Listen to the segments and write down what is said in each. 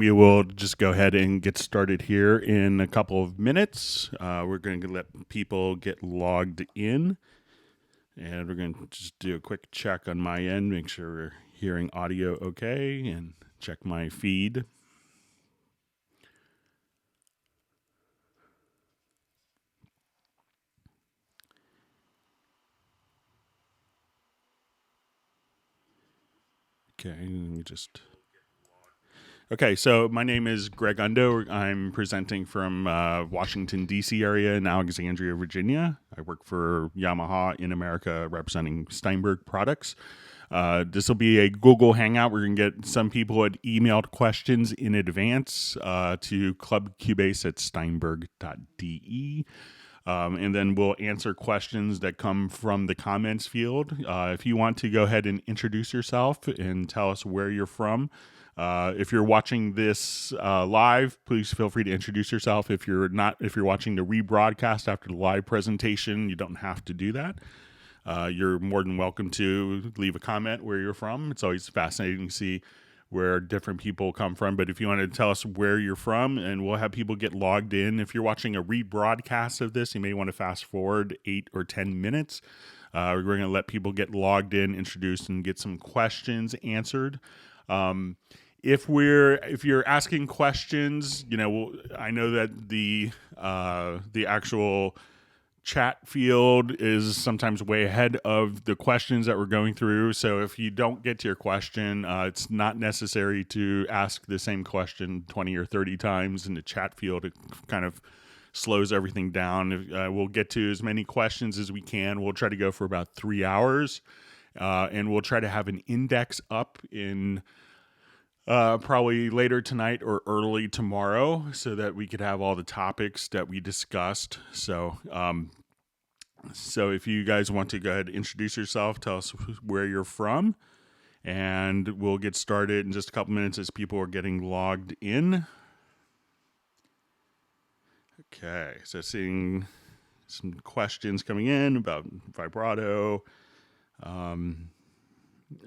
We will just go ahead and get started here in a couple of minutes. We're going to let people get logged in, and we're going to just do a quick check on my end, make sure we're hearing audio okay, and check my feed. Okay, let me just... Okay, so my name is Greg Ondo. I'm presenting from Washington, D.C. area in Alexandria, Virginia. I work for Yamaha in America representing Steinberg products. This will be a Google Hangout. We're going to get some people had emailed questions in advance to clubcubase@steinberg.de. And then we'll answer questions that come from the comments field. If you want to go ahead and introduce yourself and tell us where you're from. If you're watching this live, please feel free to introduce yourself. If you're watching the rebroadcast after the live presentation, you don't have to do that. You're more than welcome to leave a comment where you're from. It's always fascinating to see where different people come from. But if you want to tell us where you're from, and we'll have people get logged in. If you're watching a rebroadcast of this, you may want to fast forward 8 or 10 minutes. We're going to let people get logged in, introduced, and get some questions answered. If you're asking questions, I know that the actual chat field is sometimes way ahead of the questions that we're going through. So if you don't get to your question, it's not necessary to ask the same question 20 or 30 times in the chat field. It kind of slows everything down. We'll get to as many questions as we can. We'll try to go for about 3 hours, and we'll try to have an index up in probably later tonight or early tomorrow so that we could have all the topics that we discussed. So if you guys want to go ahead and introduce yourself, tell us where you're from, and we'll get started in just a couple minutes as people are getting logged in. Okay, so seeing some questions coming in about vibrato.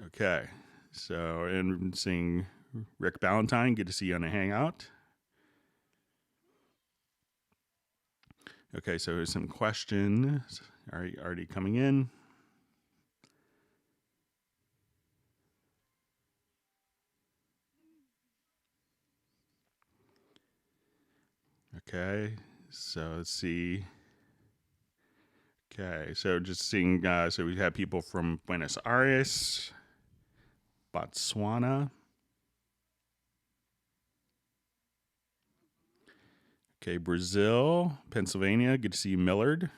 Okay, so and seeing Rick Ballantyne, good to see you on a hangout. Okay, so some questions already coming in. Okay, so let's see. Okay, so just seeing, so we have people from Buenos Aires, Botswana. Okay, Brazil, Pennsylvania. Good to see you, Millard.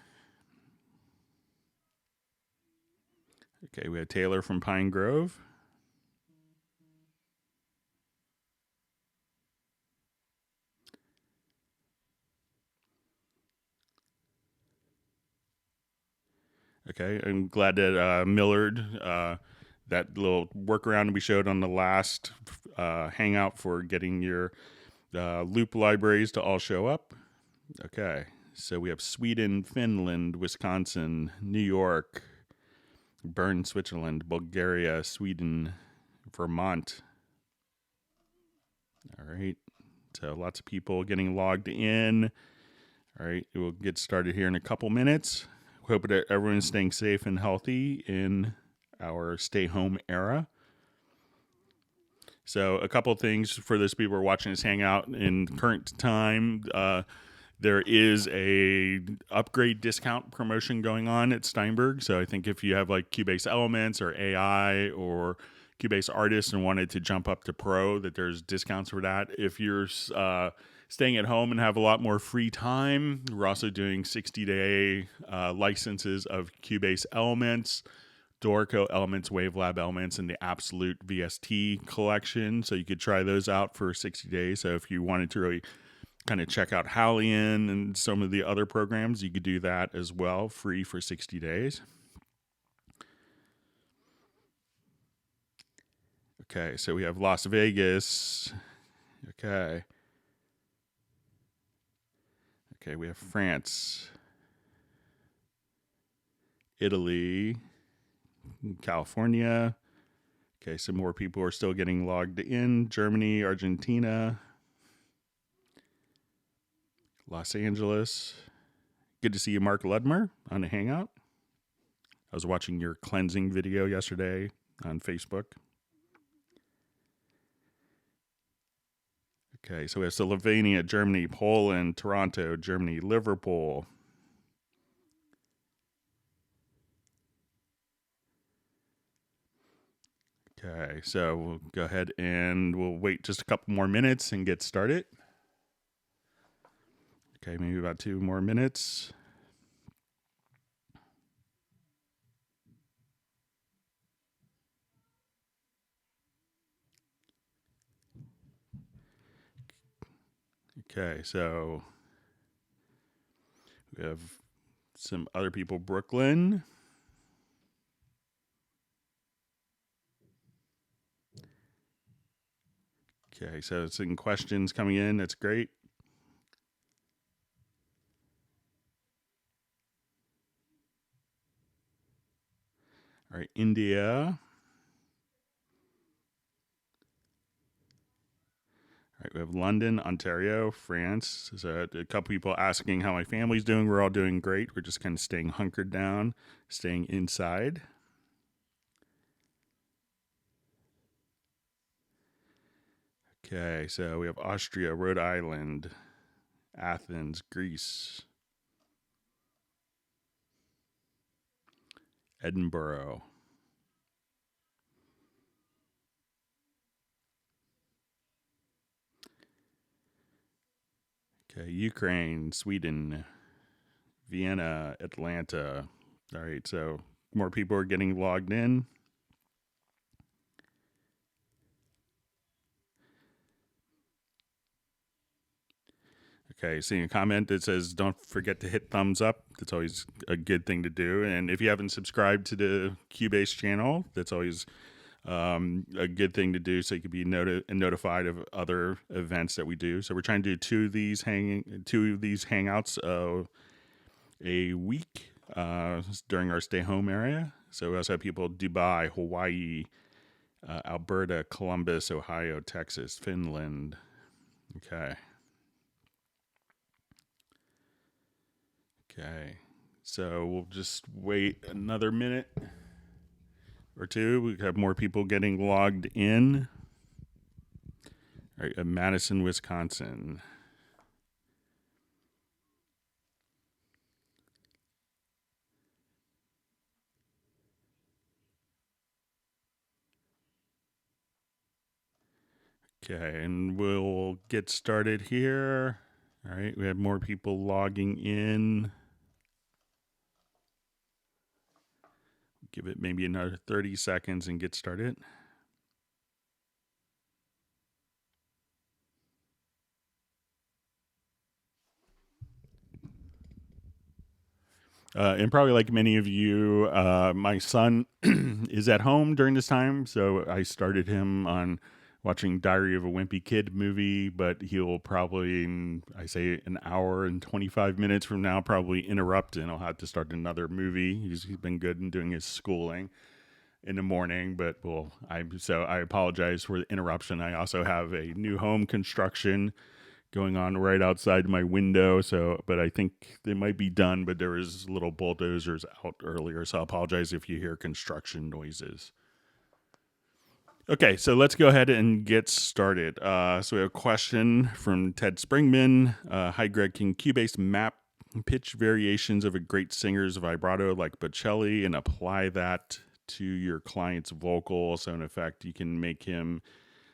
Okay, we have Taylor from Pine Grove. Okay, I'm glad that Millard, that little workaround we showed on the last hangout for getting your loop libraries to all show up. Okay, so we have Sweden, Finland, Wisconsin, New York, Bern, Switzerland, Bulgaria, Sweden, Vermont. All right, so lots of people getting logged in. All right, we'll get started here in a couple minutes. Hope that everyone's staying safe and healthy in our stay-home era. So a couple things for those people who are watching this hangout in current time. There is a upgrade discount promotion going on at Steinberg. So I think if you have like Cubase Elements or AI or Cubase Artist and wanted to jump up to Pro, that there's discounts for that. If you're staying at home and have a lot more free time, we're also doing 60-day licenses of Cubase Elements, Dorico Elements, Wavelab Elements, and the Absolute VST collection. So you could try those out for 60 days. So if you wanted to really kind of check out Hallian and some of the other programs, you could do that as well, free for 60 days. Okay, so we have Las Vegas. Okay, we have France, Italy, California. Okay, some more people are still getting logged in. Germany, Argentina. Los Angeles. Good to see you, Mark Ludmer, on a Hangout. I was watching your cleansing video yesterday on Facebook. Okay, so we have Slovenia, Germany, Poland, Toronto, Germany, Liverpool. Okay, so we'll go ahead and we'll wait just a couple more minutes and get started. Okay, maybe about 2 more minutes. Okay, so we have some other people. Brooklyn. Okay, so some questions coming in. That's great. All right, India. All right, we have London, Ontario, France. So a couple people asking how my family's doing. We're all doing great. We're just kind of staying hunkered down, staying inside. Okay, so we have Austria, Rhode Island, Athens, Greece, Edinburgh. Okay, Ukraine, Sweden, Vienna, Atlanta. All right, so more people are getting logged in. Okay, seeing a comment that says, don't forget to hit thumbs up. That's always a good thing to do. And if you haven't subscribed to the Cubase channel, that's always a good thing to do so you can be notified of other events that we do. So we're trying to do two of these hangouts a week during our stay home area. So we also have people Dubai, Hawaii, Alberta, Columbus, Ohio, Texas, Finland. Okay. Okay, so we'll just wait another minute or two. We have more people getting logged in. All right, Madison, Wisconsin. Okay, and we'll get started here. All right, we have more people logging in. Give it maybe another 30 seconds and get started. And probably like many of you, my son is at home during this time, so I started him on watching Diary of a Wimpy Kid movie, but he'll probably, I say an hour and 25 minutes from now, probably interrupt and I'll have to start another movie. He's been good in doing his schooling in the morning, but I apologize for the interruption. I also have a new home construction going on right outside my window. So, but I think they might be done, but there was little bulldozers out earlier. So I apologize if you hear construction noises. Okay, so let's go ahead and get started. So we have a question from Ted Springman. Hi, Greg. Can Cubase map pitch variations of a great singer's vibrato like Bocelli and apply that to your client's vocal? So in effect, you can make him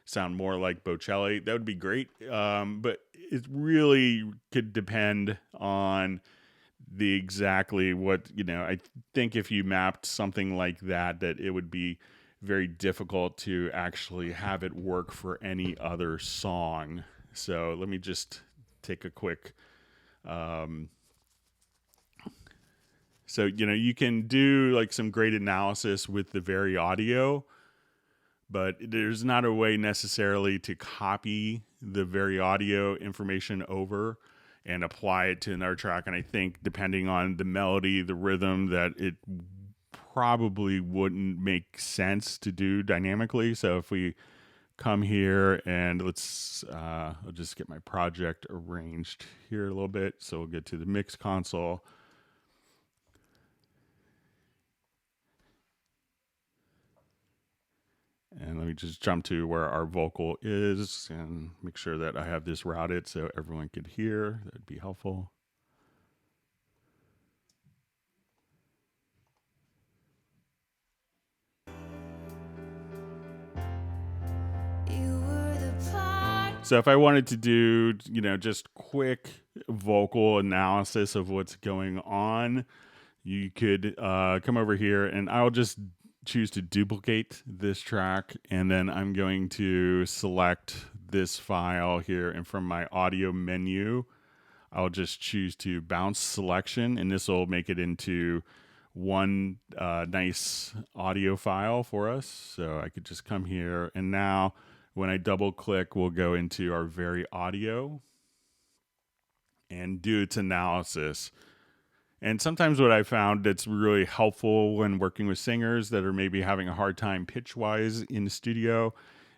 sound more like Bocelli. That would be great. But it really could depend on the exactly what, I think if you mapped something like that it would be very difficult to actually have it work for any other song. So let me just take a quick, so, you can do like some great analysis with the very audio, but there's not a way necessarily to copy the very audio information over and apply it to another track. And I think depending on the melody, the rhythm, that it probably wouldn't make sense to do dynamically. So if we come here and I'll just get my project arranged here a little bit. So we'll get to the mix console. And let me just jump to where our vocal is and make sure that I have this routed so everyone could hear. That would be helpful. So if I wanted to do, just quick vocal analysis of what's going on, you could come over here and I'll just choose to duplicate this track. And then I'm going to select this file here. And from my audio menu, I'll just choose to bounce selection. And this will make it into one nice audio file for us. So I could just come here. And now when I double click, we'll go into our very audio and do its analysis. And sometimes what I found that's really helpful when working with singers that are maybe having a hard time pitch-wise in the studio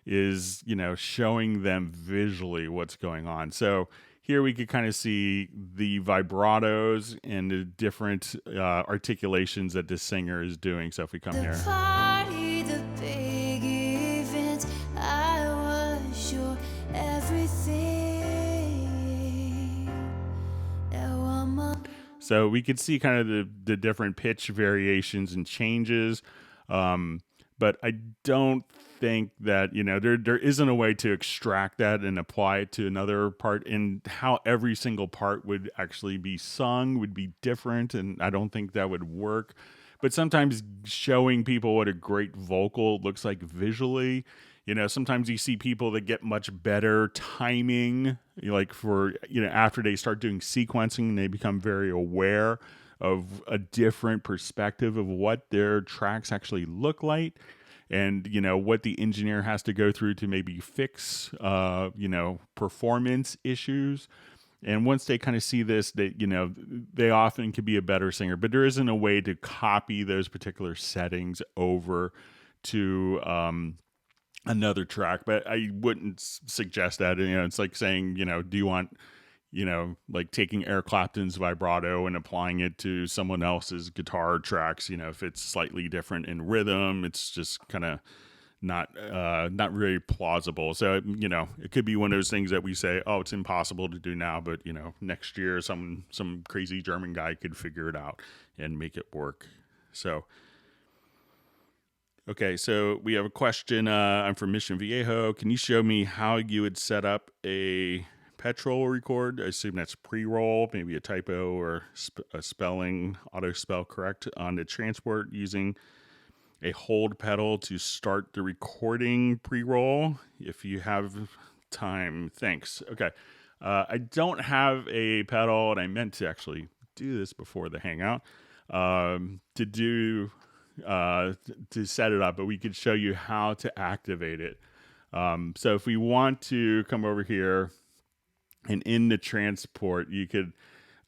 is, showing them visually what's going on. So here we could kind of see the vibratos and the different articulations that this singer is doing. So if we come here. Party, the big event, I was your everything. So we could see kind of the different pitch variations and changes. But I don't think that, there isn't a way to extract that and apply it to another part, and how every single part would actually be sung would be different. And I don't think that would work. But sometimes showing people what a great vocal looks like visually, sometimes you see people that get much better timing, after they start doing sequencing, they become very aware of a different perspective of what their tracks actually look like, and, what the engineer has to go through to maybe fix, performance issues. And once they kind of see this, they often could be a better singer, but there isn't a way to copy those particular settings over to, another track. But I wouldn't suggest that. It's like saying, do you want, like taking Eric Clapton's vibrato and applying it to someone else's guitar tracks? If it's slightly different in rhythm, it's just kind of not very plausible. So, it could be one of those things that we say, oh, it's impossible to do now, but, next year some crazy German guy could figure it out and make it work. So, okay, so we have a question. I'm from Mission Viejo. Can you show me how you would set up a petrol record? I assume that's pre-roll, maybe a typo or a spelling, auto spell correct on the transport, using a hold pedal to start the recording pre-roll. If you have time, thanks. Okay, I don't have a pedal, and I meant to actually do this before the hangout to set it up, but we could show you how to activate it. So if we want to come over here and in the transport, you could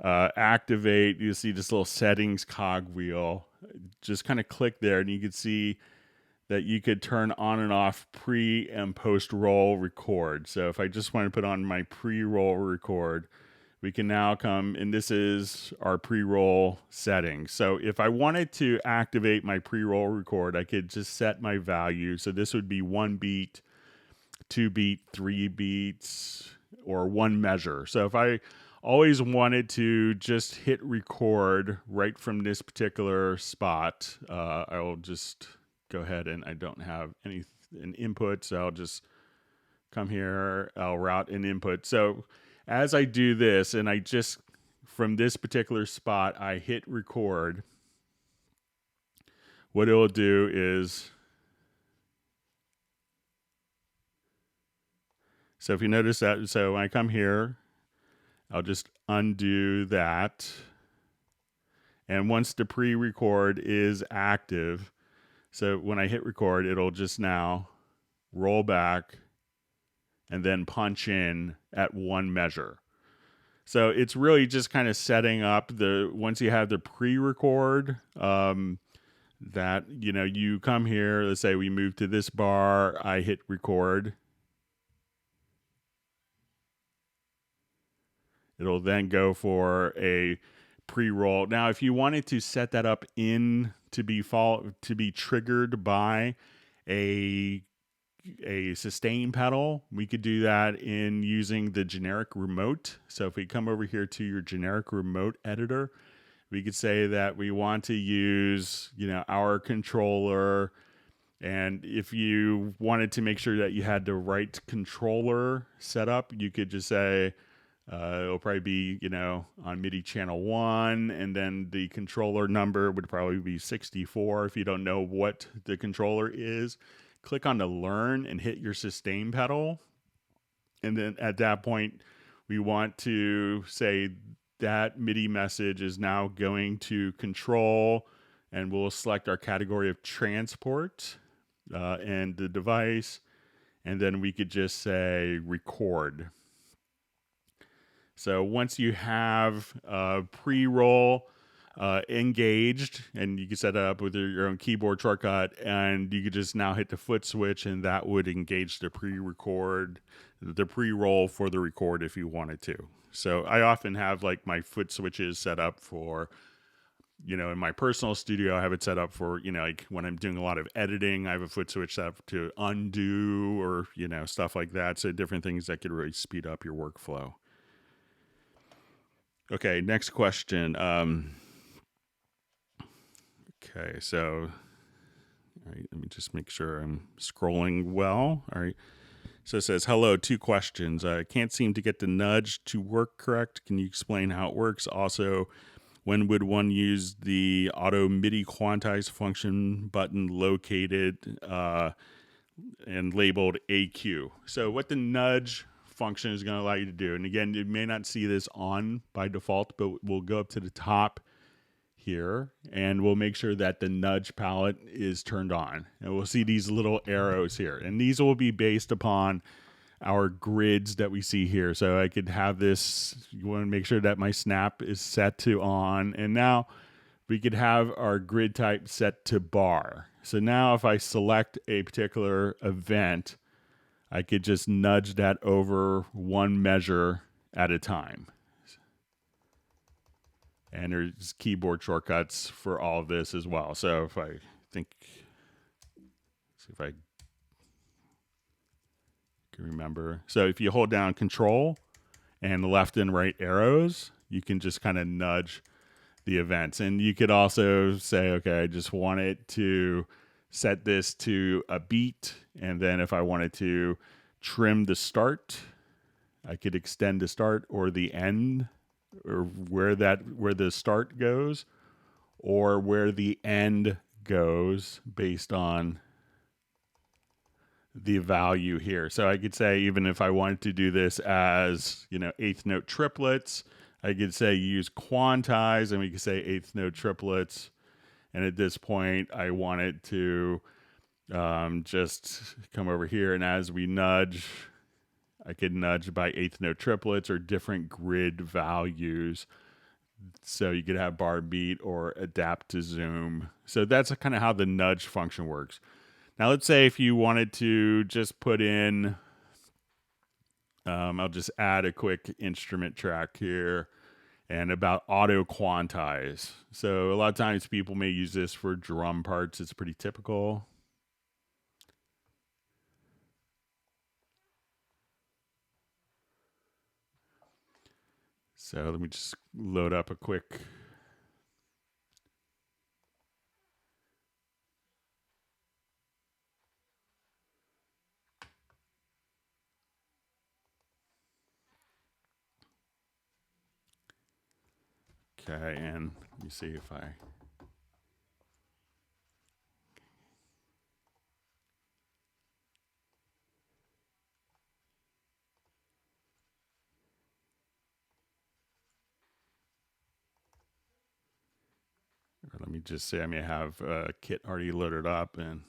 activate, you see this little settings cogwheel, just kind of click there and you could see that you could turn on and off pre and post roll record. So if I just want to put on my pre-roll record, we can now come, and this is our pre-roll settings. So if I wanted to activate my pre-roll record, I could just set my value. So this would be 1 beat, 2 beat, 3 beats, or 1 measure. So if I always wanted to just hit record right from this particular spot, I will just go ahead, and I don't have an input, so I'll just come here, I'll route an input. So as I do this, and I just, from this particular spot, I hit record, what it will do is, so if you notice that, so when I come here, I'll just undo that. And once the pre-record is active, so when I hit record, it'll just now roll back and then punch in at 1 measure. So it's really just kind of setting up once you have the pre-record, that, you come here, let's say we move to this bar, I hit record. It'll then go for a pre-roll. Now, if you wanted to set that up to be triggered by a sustain pedal, we could do that in using the generic remote. So if we come over here to your generic remote editor, we could say that we want to use, our controller. And if you wanted to make sure that you had the right controller set up, you could just say, it'll probably be, on MIDI channel 1, and then the controller number would probably be 64. If you don't know what the controller is, click on the learn and hit your sustain pedal. And then at that point, we want to say that MIDI message is now going to control, and we'll select our category of transport and the device. And then we could just say record. So once you have pre-roll engaged, and you can set it up with your own keyboard shortcut, and you could just now hit the foot switch, and that would engage the pre-roll for the record if you wanted to. So I often have like my foot switches set up for, in my personal studio, I have it set up for, like when I'm doing a lot of editing, I have a foot switch set up to undo or, stuff like that. So different things that could really speed up your workflow. Okay, next question. Okay, so all right, let me just make sure I'm scrolling well. All right. So it says, hello, 2 questions. I can't seem to get the nudge to work correct. Can you explain how it works? Also, when would one use the auto MIDI quantize function button located and labeled AQ? So what the nudge function is going to allow you to do, and again, you may not see this on by default, but we'll go up to the top here and we'll make sure that the nudge palette is turned on, and we'll see these little arrows here, and these will be based upon our grids that we see here. So I could have this, you want to make sure that my snap is set to on, and now we could have our grid type set to bar. So now if I select a particular event, I could just nudge that over one measure at a time. And there's keyboard shortcuts for all of this as well. So if I think, see if I can remember. So if you hold down Control and the left and right arrows, you can just kind of nudge the events. And you could also say, okay, I just want it to set this to a beat, and then if I wanted to trim the start, I could extend the start or the end, or where the start goes or where the end goes based on the value here. So I could say, even if I wanted to do this as, eighth note triplets, I could say use quantize, and we could say eighth note triplets. And at this point, I want it to just come over here, and as we nudge, I could nudge by eighth note triplets or different grid values. So you could have bar beat or adapt to zoom. So that's kind of how the nudge function works. Now let's say if you wanted to just put in, I'll just add a quick instrument track here, and about auto quantize. So a lot of times people may use this for drum parts. It's pretty typical. So let me just load up a quick. Okay, and let me see if I. Or let me just say I may have a kit already loaded up, and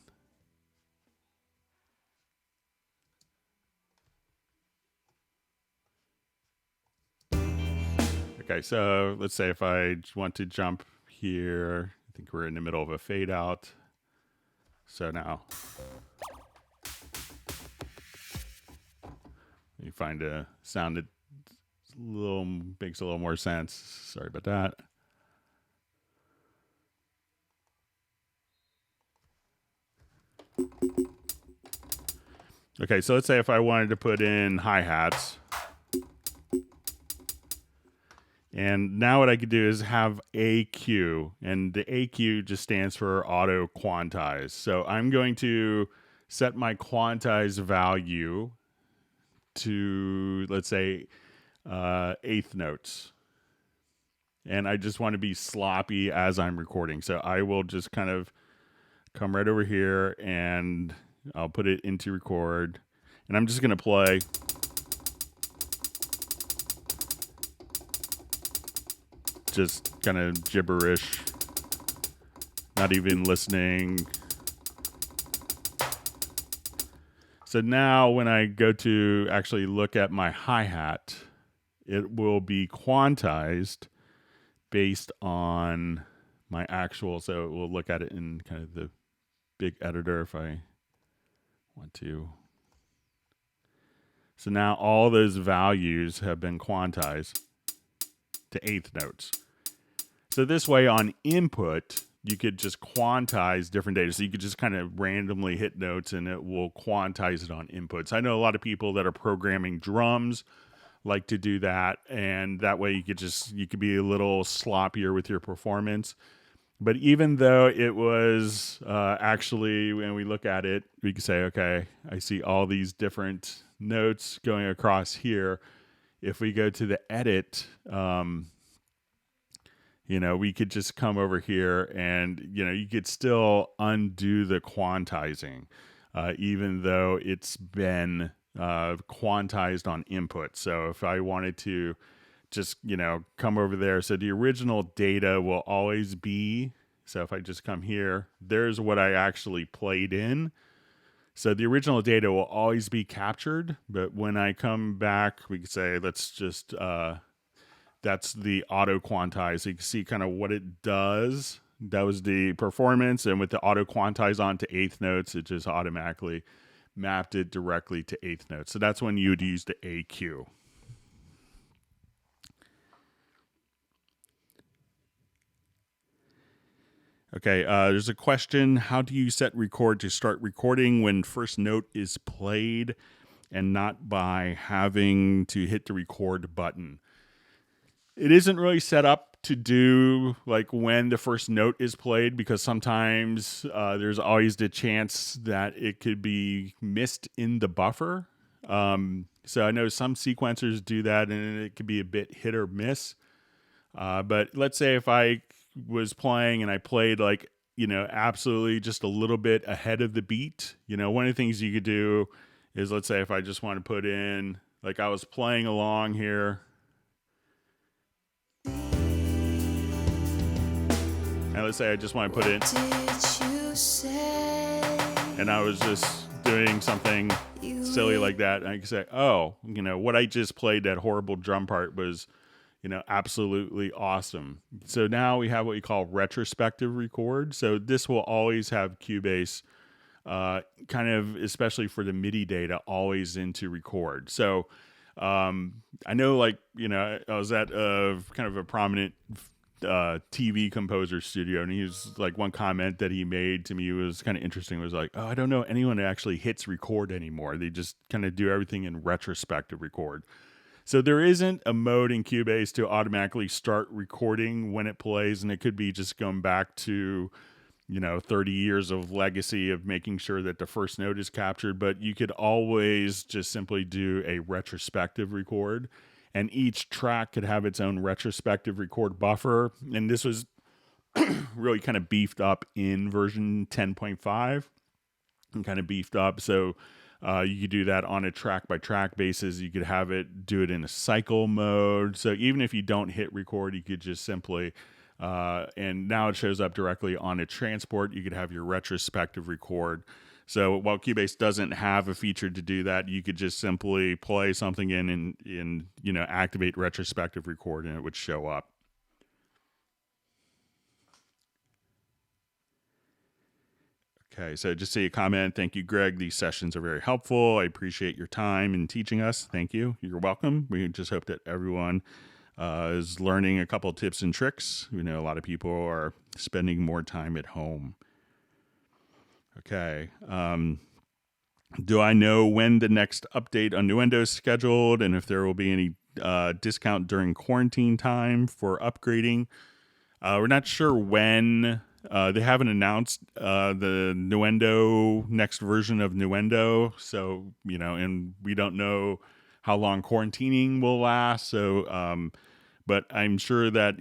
okay, so let's say if I want to jump here think we're in the middle of a fade out. So now you find a sound that makes a little more sense. Sorry about that. Okay, so let's say if I wanted to put in hi-hats. And now what I could do is have AQ, and the AQ just stands for auto quantize. So I'm going to set my quantize value to, let's say, eighth notes. And I just want to be sloppy as I'm recording. So I will just kind of come right over here and I'll put it into record. And I'm just going to play. Just kind of gibberish. Not even listening. So now when I go to actually look at my hi-hat, it will be quantized based on my actual. So we'll look at it in kind of the big editor if I want to. So now all those values have been quantized to eighth notes. So this way on input, you could just quantize different data. So you could just kind of randomly hit notes and it will quantize it on inputs. I know a lot of people that are programming drums like to do that. And that way you could be a little sloppier with your performance. But even though it was actually, when we look at it, we can say, okay, I see all these different notes going across here. If we go to the edit, we could just come over here and, you could still undo the quantizing, even though it's been quantized on input. So if I wanted to just, come over there. So the original data will always be, so if I just come here, there's what I actually played in. So the original data will always be captured. But when I come back, we could say, let's just, that's the auto quantize. So you can see kind of what it does. That was the performance. And with the auto quantize on to eighth notes, it just automatically mapped it directly to eighth notes. So that's when you would use the AQ. Okay, there's a question. How do you set record to start recording when first note is played and not by having to hit the record button? It isn't really set up to do like when the first note is played because sometimes there's always the chance that it could be missed in the buffer. So I know some sequencers do that and it could be a bit hit or miss. But let's say if I was playing and I played like, absolutely just a little bit ahead of the beat, one of the things you could do is, let's say if I just want to put in, like I was playing along here. And let's say I just want to put in, and I was just doing something silly like that. And I can say, oh, what I just played, that horrible drum part was, absolutely awesome. So now we have what we call retrospective record. So this will always have Cubase, kind of, especially for the MIDI data, always into record. So I know, like, I was at kind of a prominent TV composer studio, and he was like, one comment that he made to me was kind of interesting. It was like, oh, I don't know anyone that actually hits record anymore. They just kind of do everything in retrospective record. So there isn't a mode in Cubase to automatically start recording when it plays, and it could be just going back to, 30 years of legacy of making sure that the first note is captured, but you could always just simply do a retrospective record, and each track could have its own retrospective record buffer, and this was really kind of beefed up in version 10.5 and kind of beefed up, so you could do that on a track-by-track basis. You could have it do it in a cycle mode. So even if you don't hit record, you could just simply, and now it shows up directly on a transport, you could have your retrospective record. So while Cubase doesn't have a feature to do that, you could just simply play something in and activate retrospective record, and it would show up. Okay, so just see a comment. Thank you, Greg. These sessions are very helpful. I appreciate your time in teaching us. Thank you. You're welcome. We just hope that everyone is learning a couple of tips and tricks. We know a lot of people are spending more time at home. Okay. Do I know when the next update on Nuendo is scheduled and if there will be any discount during quarantine time for upgrading? We're not sure when. They haven't announced the Nuendo next version of Nuendo, so and we don't know how long quarantining will last. So, but I'm sure that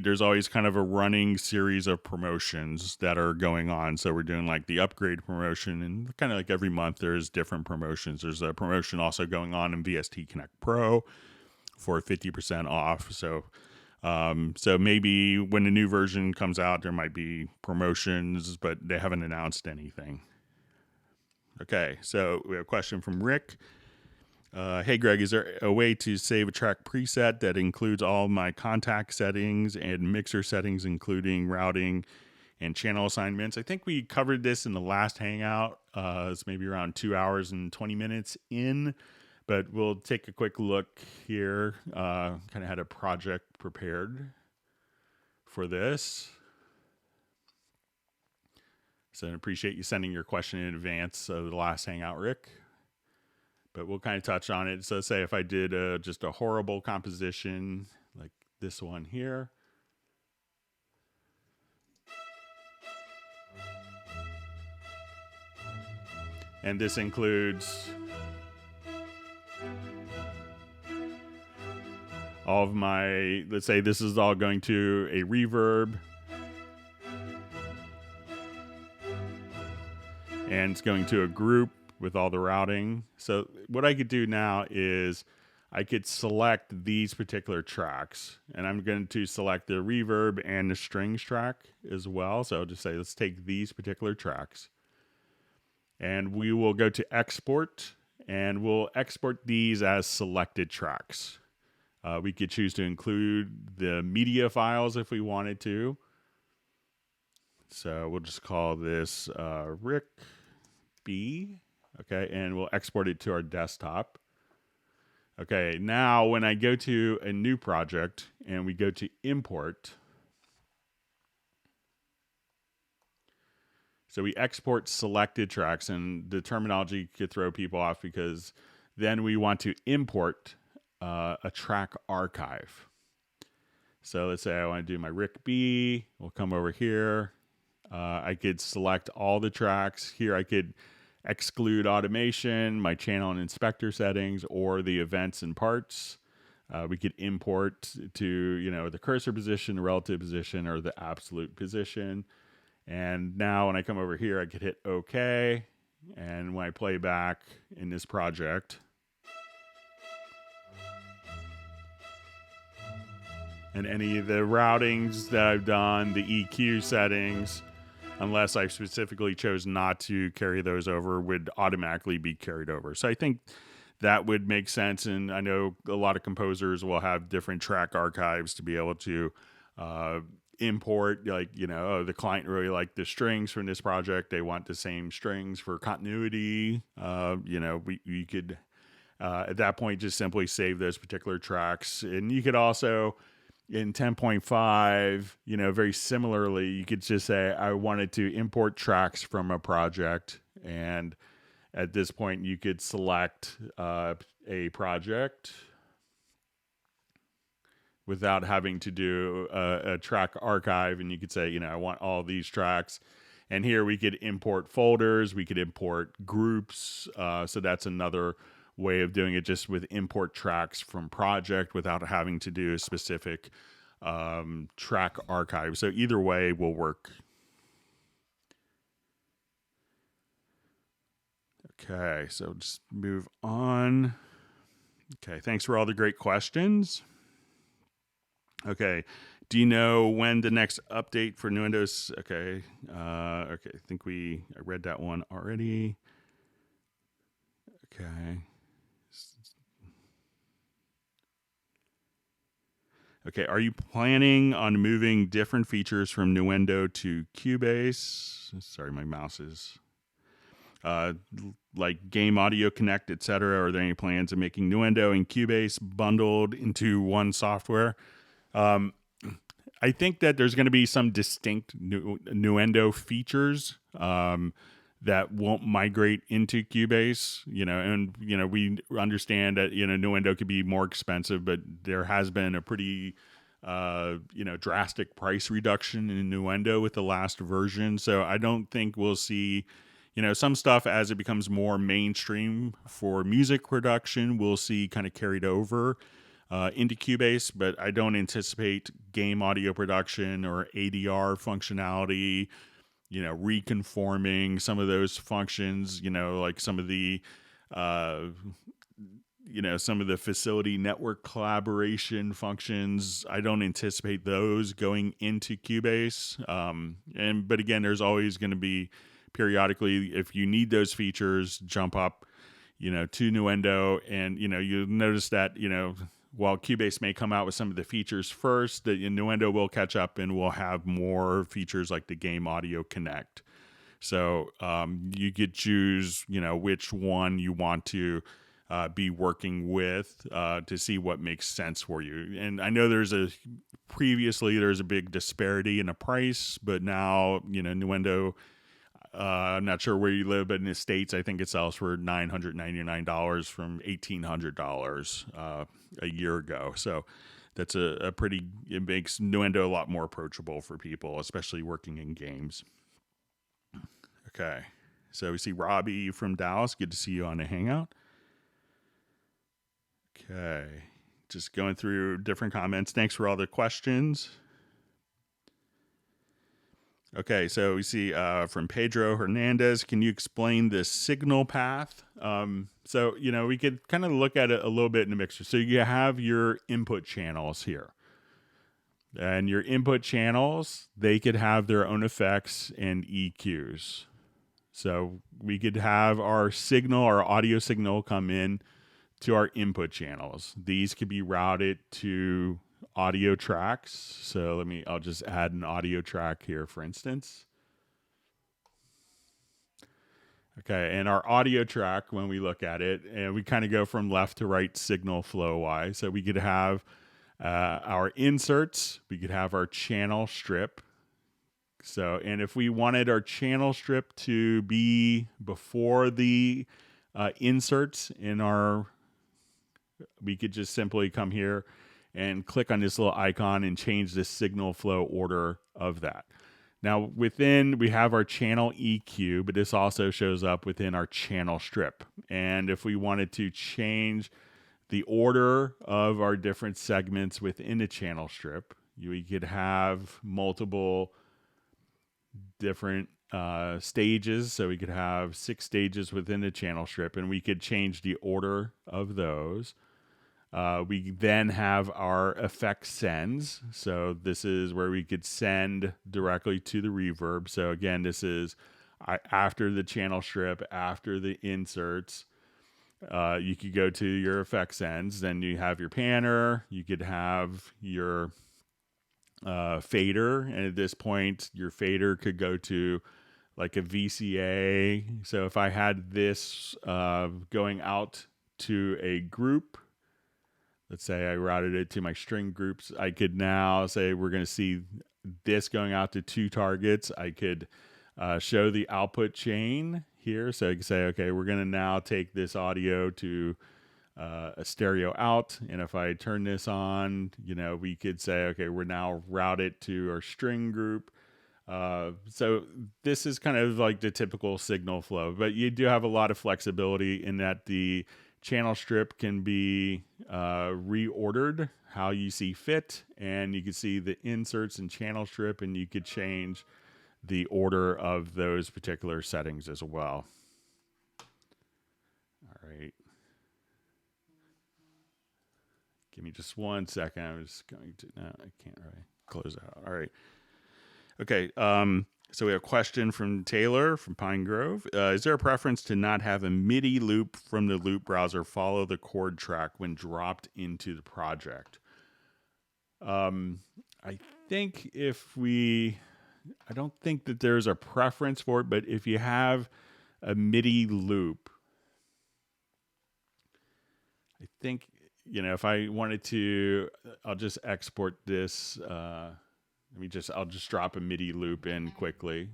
there's always kind of a running series of promotions that are going on. So we're doing like the upgrade promotion, and kind of like every month there's different promotions. There's a promotion also going on in VST Connect Pro for 50% off. So maybe when the new version comes out, there might be promotions, but they haven't announced anything. Okay, so we have a question from Rick. Hey, Greg, is there a way to save a track preset that includes all my contact settings and mixer settings, including routing and channel assignments? I think we covered this in the last Hangout. It's maybe around 2 hours and 20 minutes in. But we'll take a quick look here. Kind of had a project prepared for this. So I appreciate you sending your question in advance of the last Hangout, Rick. But we'll kind of touch on it. So say if I did just a horrible composition like this one here. And this includes all of my, let's say this is all going to a reverb. And it's going to a group with all the routing. So what I could do now is I could select these particular tracks. And I'm going to select the reverb and the strings track as well. So I'll just say, let's take these particular tracks. And we will go to export. And we'll export these as selected tracks. We could choose to include the media files if we wanted to. So we'll just call this Rick B. Okay, and we'll export it to our desktop. Okay, now when I go to a new project and we go to import, so we export selected tracks, and the terminology could throw people off because then we want to import a track archive. So let's say I want to do my Rick B. We'll come over here. I could select all the tracks. Here I could exclude automation, my channel and inspector settings, or the events and parts. We could import to the cursor position, the relative position, or the absolute position. And now when I come over here, I could hit OK. And when I play back in this project, and any of the routings that I've done, the EQ settings, unless I specifically chose not to carry those over, would automatically be carried over. So I think that would make sense. And I know a lot of composers will have different track archives to be able to import, like, the client really liked the strings from this project. They want the same strings for continuity. We could, at that point, just simply save those particular tracks. And you could also, in 10.5, very similarly, you could just say, I wanted to import tracks from a project. And at this point, you could select a project without having to do a track archive. And you could say, I want all these tracks. And here we could import folders. We could import groups. So that's another way of doing it, just with import tracks from project without having to do a specific track archive. So either way will work. Okay, so just move on. Okay, thanks for all the great questions. Okay, do you know when the next update for Nuendo's? Okay, I think I read that one already. Okay. Okay, are you planning on moving different features from Nuendo to Cubase? Sorry, my mouse is uh, like game audio connect, etc. Are there any plans of making Nuendo and Cubase bundled into one software? Um, I think that there's going to be some distinct Nuendo features that won't migrate into Cubase, and we understand that Nuendo could be more expensive, but there has been a pretty drastic price reduction in Nuendo with the last version. So I don't think we'll see, some stuff as it becomes more mainstream for music production, we'll see kind of carried over into Cubase, but I don't anticipate game audio production or ADR functionality, reconforming some of those functions, like some of the, some of the facility network collaboration functions. I don't anticipate those going into Cubase. But again, there's always going to be periodically, if you need those features, jump up, to Nuendo, and, you'll notice that, while Cubase may come out with some of the features first, the Nuendo will catch up and will have more features like the game audio connect. So you could choose, which one you want to be working with to see what makes sense for you. And I know there's a big disparity in the price, but now, Nuendo, I'm not sure where you live, but in the States, I think it sells for $999 from $1,800 a year ago. So that's it makes Nuendo a lot more approachable for people, especially working in games. Okay. So we see Robbie from Dallas. Good to see you on the Hangout. Okay. Just going through different comments. Thanks for all the questions. Okay, so we see from Pedro Hernandez, can you explain the signal path? So, we could kind of look at it a little bit in the mixer. So you have your input channels here. And your input channels, they could have their own effects and EQs. So we could have our audio signal come in to our input channels. These could be routed to audio tracks. So I'll just add an audio track here, for instance. Okay, and our audio track, when we look at it, and we kind of go from left to right signal flow wise. So we could have our inserts, we could have our channel strip. So, and if we wanted our channel strip to be before the inserts we could just simply come here and click on this little icon and change the signal flow order of that. Now we have our channel EQ, but this also shows up within our channel strip. And if we wanted to change the order of our different segments within the channel strip, we could have multiple different stages. So we could have 6 stages within the channel strip, and we could change the order of those. We then have our effect sends. So this is where we could send directly to the reverb. So again, this is after the channel strip, after the inserts. You could go to your effect sends. Then you have your panner. You could have your fader. And at this point, your fader could go to like a VCA. So if I had this going out to a group, let's say I routed it to my string groups, I could now say we're going to see this going out to 2 targets. I could show the output chain here. So I can say, okay, we're going to now take this audio to a stereo out. And if I turn this on, we could say, okay, we're now routed to our string group. So this is kind of like the typical signal flow, but you do have a lot of flexibility in that the channel strip can be reordered how you see fit, and you can see the inserts and channel strip, and you could change the order of those particular settings as well. All right. Give me just 1 second. I'm just going to, no, I can't really close out. All right. Okay. So we have a question from Taylor from Pine Grove. Is there a preference to not have a MIDI loop from the loop browser follow the chord track when dropped into the project? I think I don't think that there's a preference for it, but if you have a MIDI loop, I think, if I wanted to, I'll just export this. I'll just drop a MIDI loop in quickly.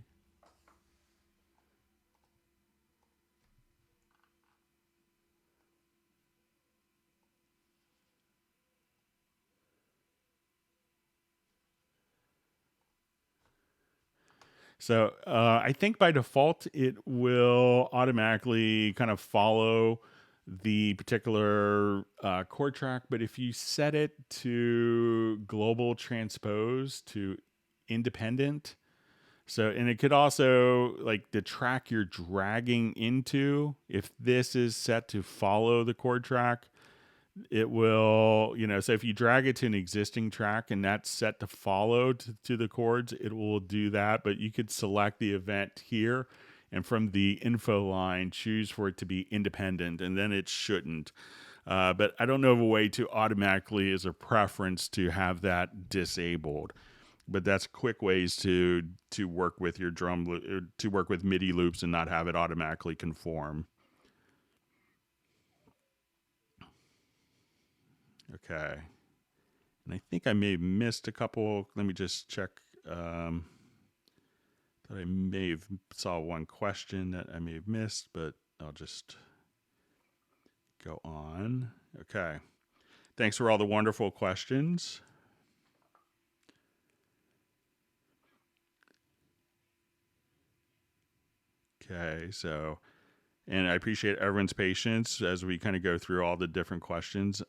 So I think by default it will automatically kind of follow the particular chord track, but if you set it to global transpose to independent, and it could also, like, the track you're dragging into, if this is set to follow the chord track, it will, so if you drag it to an existing track and that's set to follow to the chords, it will do that. But you could select the event here and from the info line choose for it to be independent, and then it shouldn't. But I don't know of a way to automatically, as a preference, to have that disabled. But that's quick ways to work with your to work with MIDI loops and not have it automatically conform. Okay. And I think I may have missed a couple. Let me just check. Thought I may have saw one question that I may have missed, but I'll just go on. Okay. Thanks for all the wonderful questions. Okay, and I appreciate everyone's patience as we kind of go through all the different questions.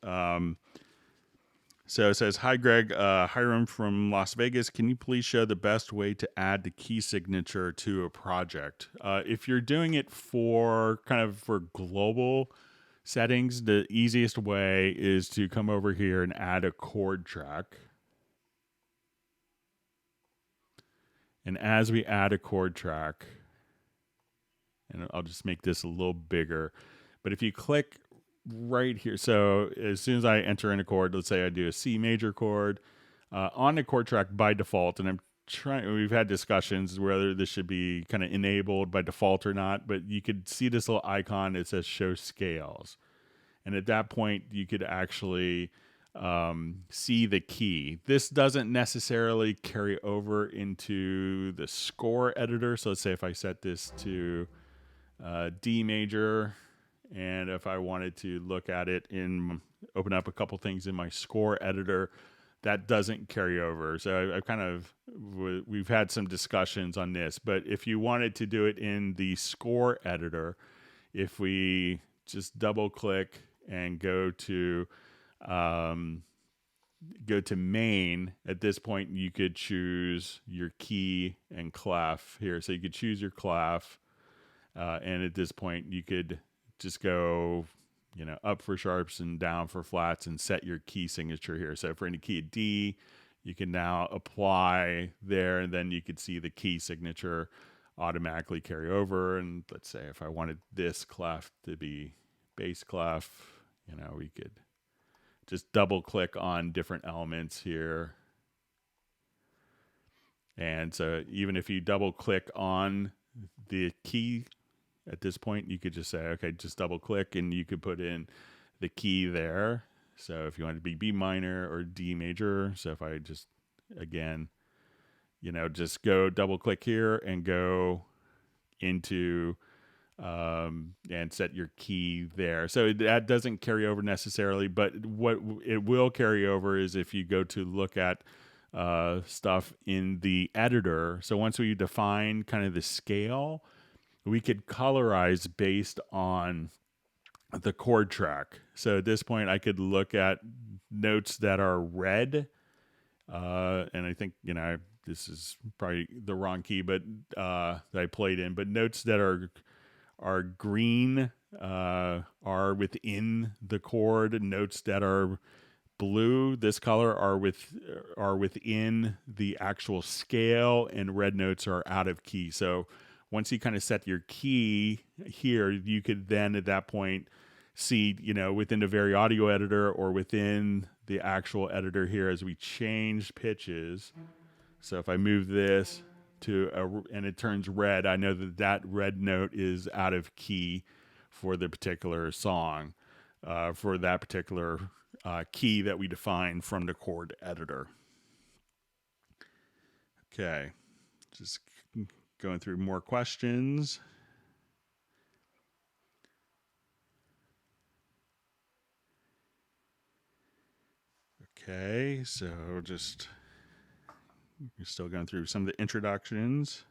So it says, "Hi, Greg. Hiram from Las Vegas. Can you please show the best way to add the key signature to a project? If you're doing it for global settings, the easiest way is to come over here and add a chord track. And as we add a chord track, and I'll just make this a little bigger, but if you click right here, so as soon as I enter in a chord, let's say I do a C major chord, on the chord track by default, and we've had discussions whether this should be kind of enabled by default or not, but you could see this little icon that says show scales. And at that point, you could actually see the key. This doesn't necessarily carry over into the score editor. So let's say if I set this to D major, and if I wanted to look at it open up a couple things in my score editor, that doesn't carry over. So we've had some discussions on this, but if you wanted to do it in the score editor, if we just double click and go to main, at this point you could choose your key and clef here. So you could choose your clef, and at this point you could just go up for sharps and down for flats and set your key signature here. So for any key of D, you can now apply there, and then you could see the key signature automatically carry over. And let's say if I wanted this clef to be bass clef, we could just double click on different elements here. And so even if you double click on the key at this point, you could just say, okay, just double click and you could put in the key there. So if you want it to be B minor or D major, so if I just, again, just go double click here and go into and set your key there. So that doesn't carry over necessarily, but what it will carry over is if you go to look at stuff in the editor. So once we define kind of the scale, we could colorize based on the chord track. So at this point, I could look at notes that are red, and I think, this is probably the wrong key, but that I played in. But notes that are green are within the chord. Notes that are blue, this color, are within the actual scale, and red notes are out of key. So once you kind of set your key here, you could then at that point see, within the Vari audio editor or within the actual editor here as we change pitches. So if I move this and it turns red, I know that that red note is out of key for the particular song, for that particular key that we define from the chord editor. Okay, just going through more questions. Okay, so just we're still going through some of the introductions.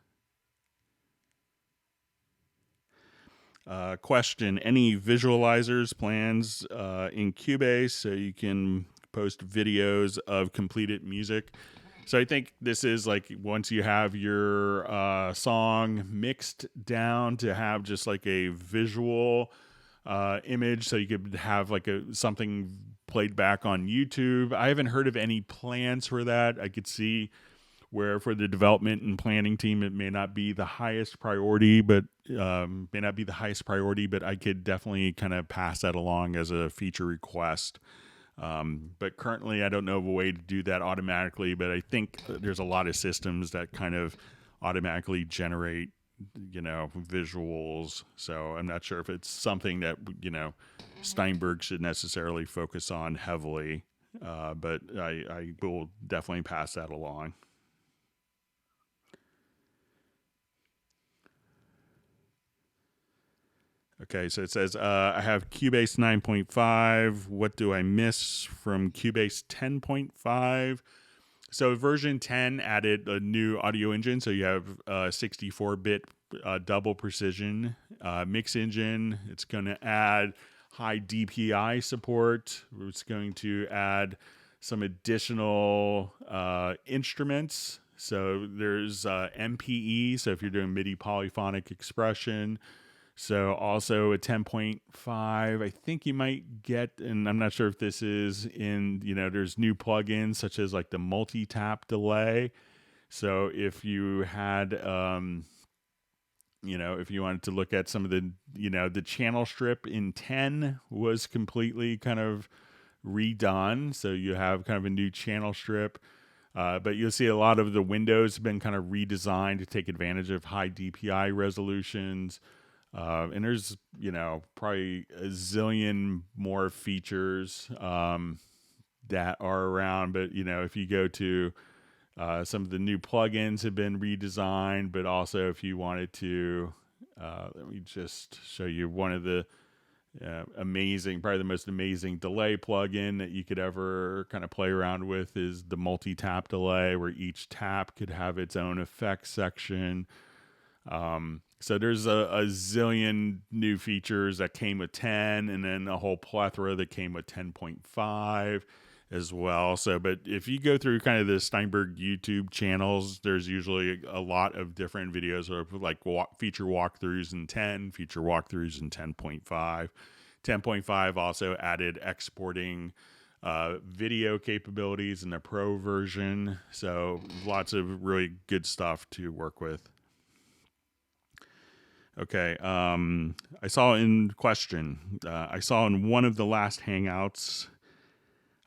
Question: any visualizers plans in Cubase so you can post videos of completed music? So I think this is like once you have your song mixed down to have just like a visual image, so you could have like something played back on YouTube. I haven't heard of any plans for that. I could see where for the development and planning team it may not be the highest priority, but I could definitely kind of pass that along as a feature request. But currently I don't know of a way to do that automatically, but I think there's a lot of systems that kind of automatically generate, visuals. So I'm not sure if it's something that, Steinberg should necessarily focus on heavily. But I will definitely pass that along. Okay, so it says, I have Cubase 9.5. What do I miss from Cubase 10.5? So version 10 added a new audio engine. So you have 64-bit double precision mix engine. It's going to add high DPI support. It's going to add some additional instruments. So there's MPE. So if you're doing MIDI polyphonic expression. So also a 10.5, I think you might get, and I'm not sure if this is in, there's new plugins such as like the multi-tap delay. So if you had, if you wanted to look at some of the, the channel strip in 10 was completely kind of redone. So you have kind of a new channel strip. But you'll see a lot of the windows have been kind of redesigned to take advantage of high DPI resolutions. And there's, probably a zillion more features that are around. But, if you go to some of the new plugins have been redesigned, but also if you wanted to, let me just show you one of the probably the most amazing delay plugin that you could ever kind of play around with is the multi-tap delay, where each tap could have its own effects section. So there's a zillion new features that came with 10, and then a whole plethora that came with 10.5 as well. So, but if you go through kind of the Steinberg YouTube channels, there's usually a lot of different videos of like feature walkthroughs in 10, feature walkthroughs in 10.5. 10.5 also added exporting video capabilities in the pro version. So lots of really good stuff to work with. Okay, I saw in one of the last Hangouts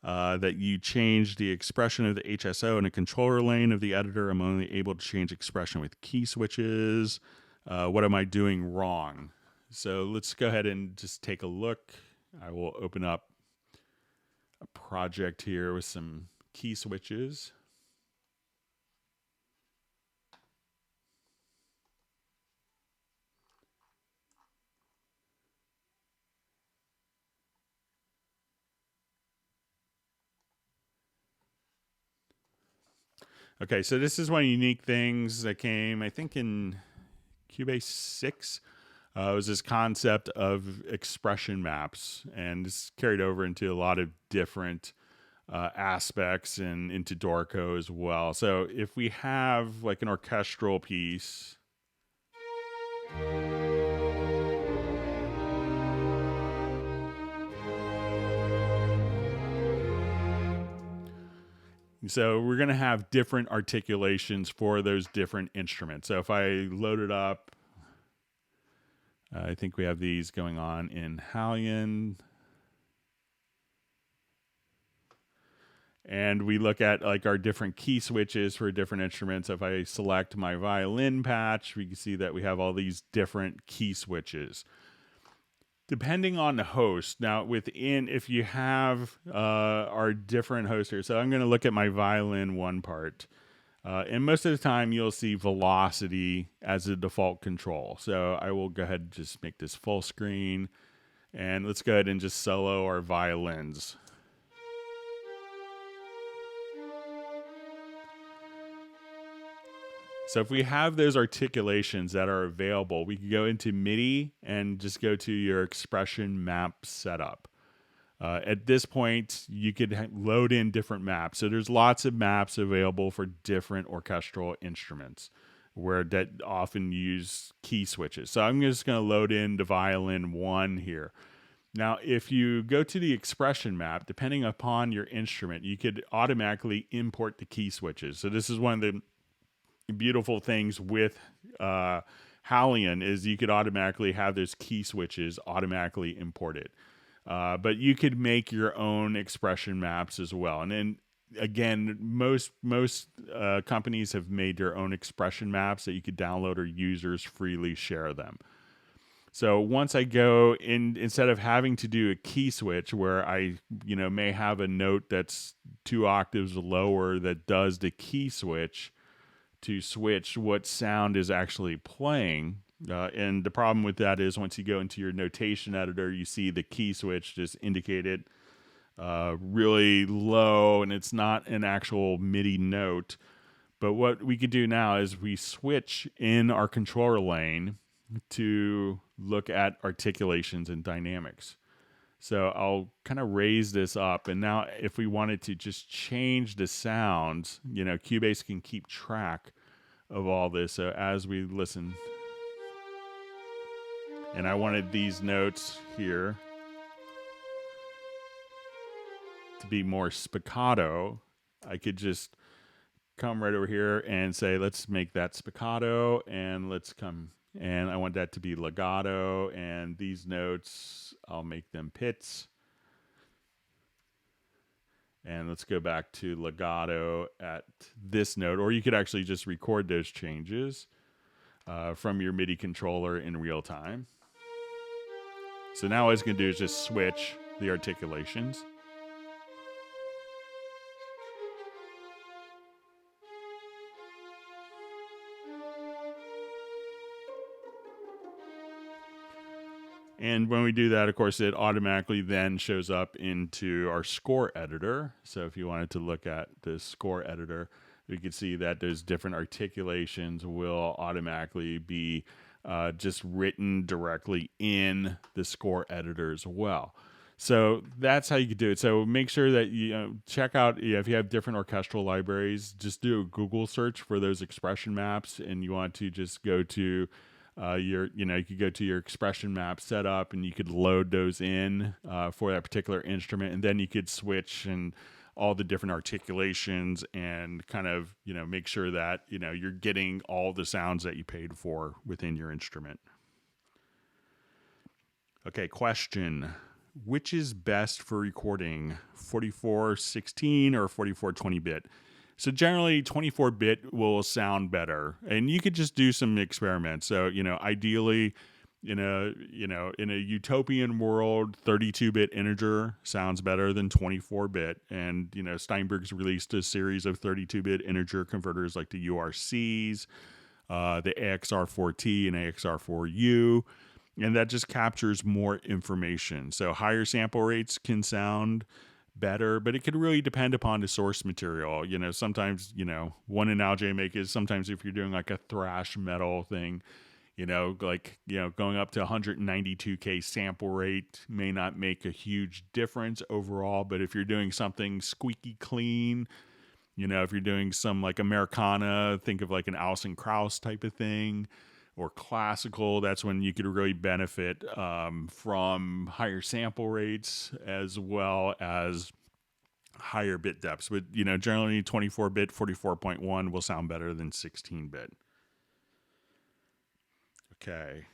that you changed the expression of the HSO in a controller lane of the editor. I'm only able to change expression with key switches. What am I doing wrong? So let's go ahead and just take a look. I will open up a project here with some key switches. Okay, so this is one of the unique things that came, I think, in Cubase 6. It was this concept of expression maps, and this carried over into a lot of different aspects and into Dorico as well. So if we have like an orchestral piece, so we're going to have different articulations for those different instruments. So if I load it up, I think we have these going on in Hallian. And we look at like our different key switches for different instruments. If I select my violin patch, we can see that we have all these different key switches. Depending on the host, now within, if you have our different hosts here, so I'm going to look at my violin one part. And most of the time you'll see velocity as a default control. So I will go ahead and just make this full screen. And let's go ahead and just solo our violins. So if we have those articulations that are available, we can go into MIDI and just go to your expression map setup. At this point, you could load in different maps. So there's lots of maps available for different orchestral instruments where that often use key switches. So I'm just going to load in the violin 1 here. Now, if you go to the expression map, depending upon your instrument, you could automatically import the key switches. So this is one of the beautiful things with Halion is you could automatically have those key switches automatically imported. But you could make your own expression maps as well. And then again, most companies have made their own expression maps that you could download or users freely share them. So once I go in, instead of having to do a key switch where I, may have a note that's 2 octaves lower that does the key switch to switch what sound is actually playing. And the problem with that is once you go into your notation editor, you see the key switch just indicated really low, and it's not an actual MIDI note. But what we could do now is we switch in our controller lane to look at articulations and dynamics. So I'll kind of raise this up, and now if we wanted to just change the sounds, Cubase can keep track of all this. So as we listen, and I wanted these notes here to be more spiccato, I could just come right over here and say, let's make that spiccato, and let's come, and I want that to be legato, and these notes, I'll make them pits. And let's go back to legato at this note, or you could actually just record those changes from your MIDI controller in real time. So now what it's going to do is just switch the articulations. And when we do that, of course, it automatically then shows up into our score editor. So if you wanted to look at the score editor, you can see that those different articulations will automatically be just written directly in the score editor as well. So that's how you can do it. So make sure that you check out if you have different orchestral libraries, just do a Google search for those expression maps, and you want to just go to you could go to your expression map setup, and you could load those in for that particular instrument, and then you could switch and all the different articulations and kind of make sure that you're getting all the sounds that you paid for within your instrument. Okay, question: which is best for recording, 4416 or 4420-bit? So generally 24-bit will sound better, and you could just do some experiments. So, ideally in a utopian world, 32-bit integer sounds better than 24-bit. And, Steinberg's released a series of 32-bit integer converters like the URCs, the AXR4T and AXR4U, and that just captures more information. So higher sample rates can sound better, but it could really depend upon the source material. Sometimes, one analogy I make is sometimes if you're doing like a thrash metal thing, going up to 192K sample rate may not make a huge difference overall. But if you're doing something squeaky clean, if you're doing some like Americana, think of like an Alison Krauss type of thing, or classical, that's when you could really benefit from higher sample rates as well as higher bit depths. But, generally 24-bit, 44.1 will sound better than 16-bit. Okay.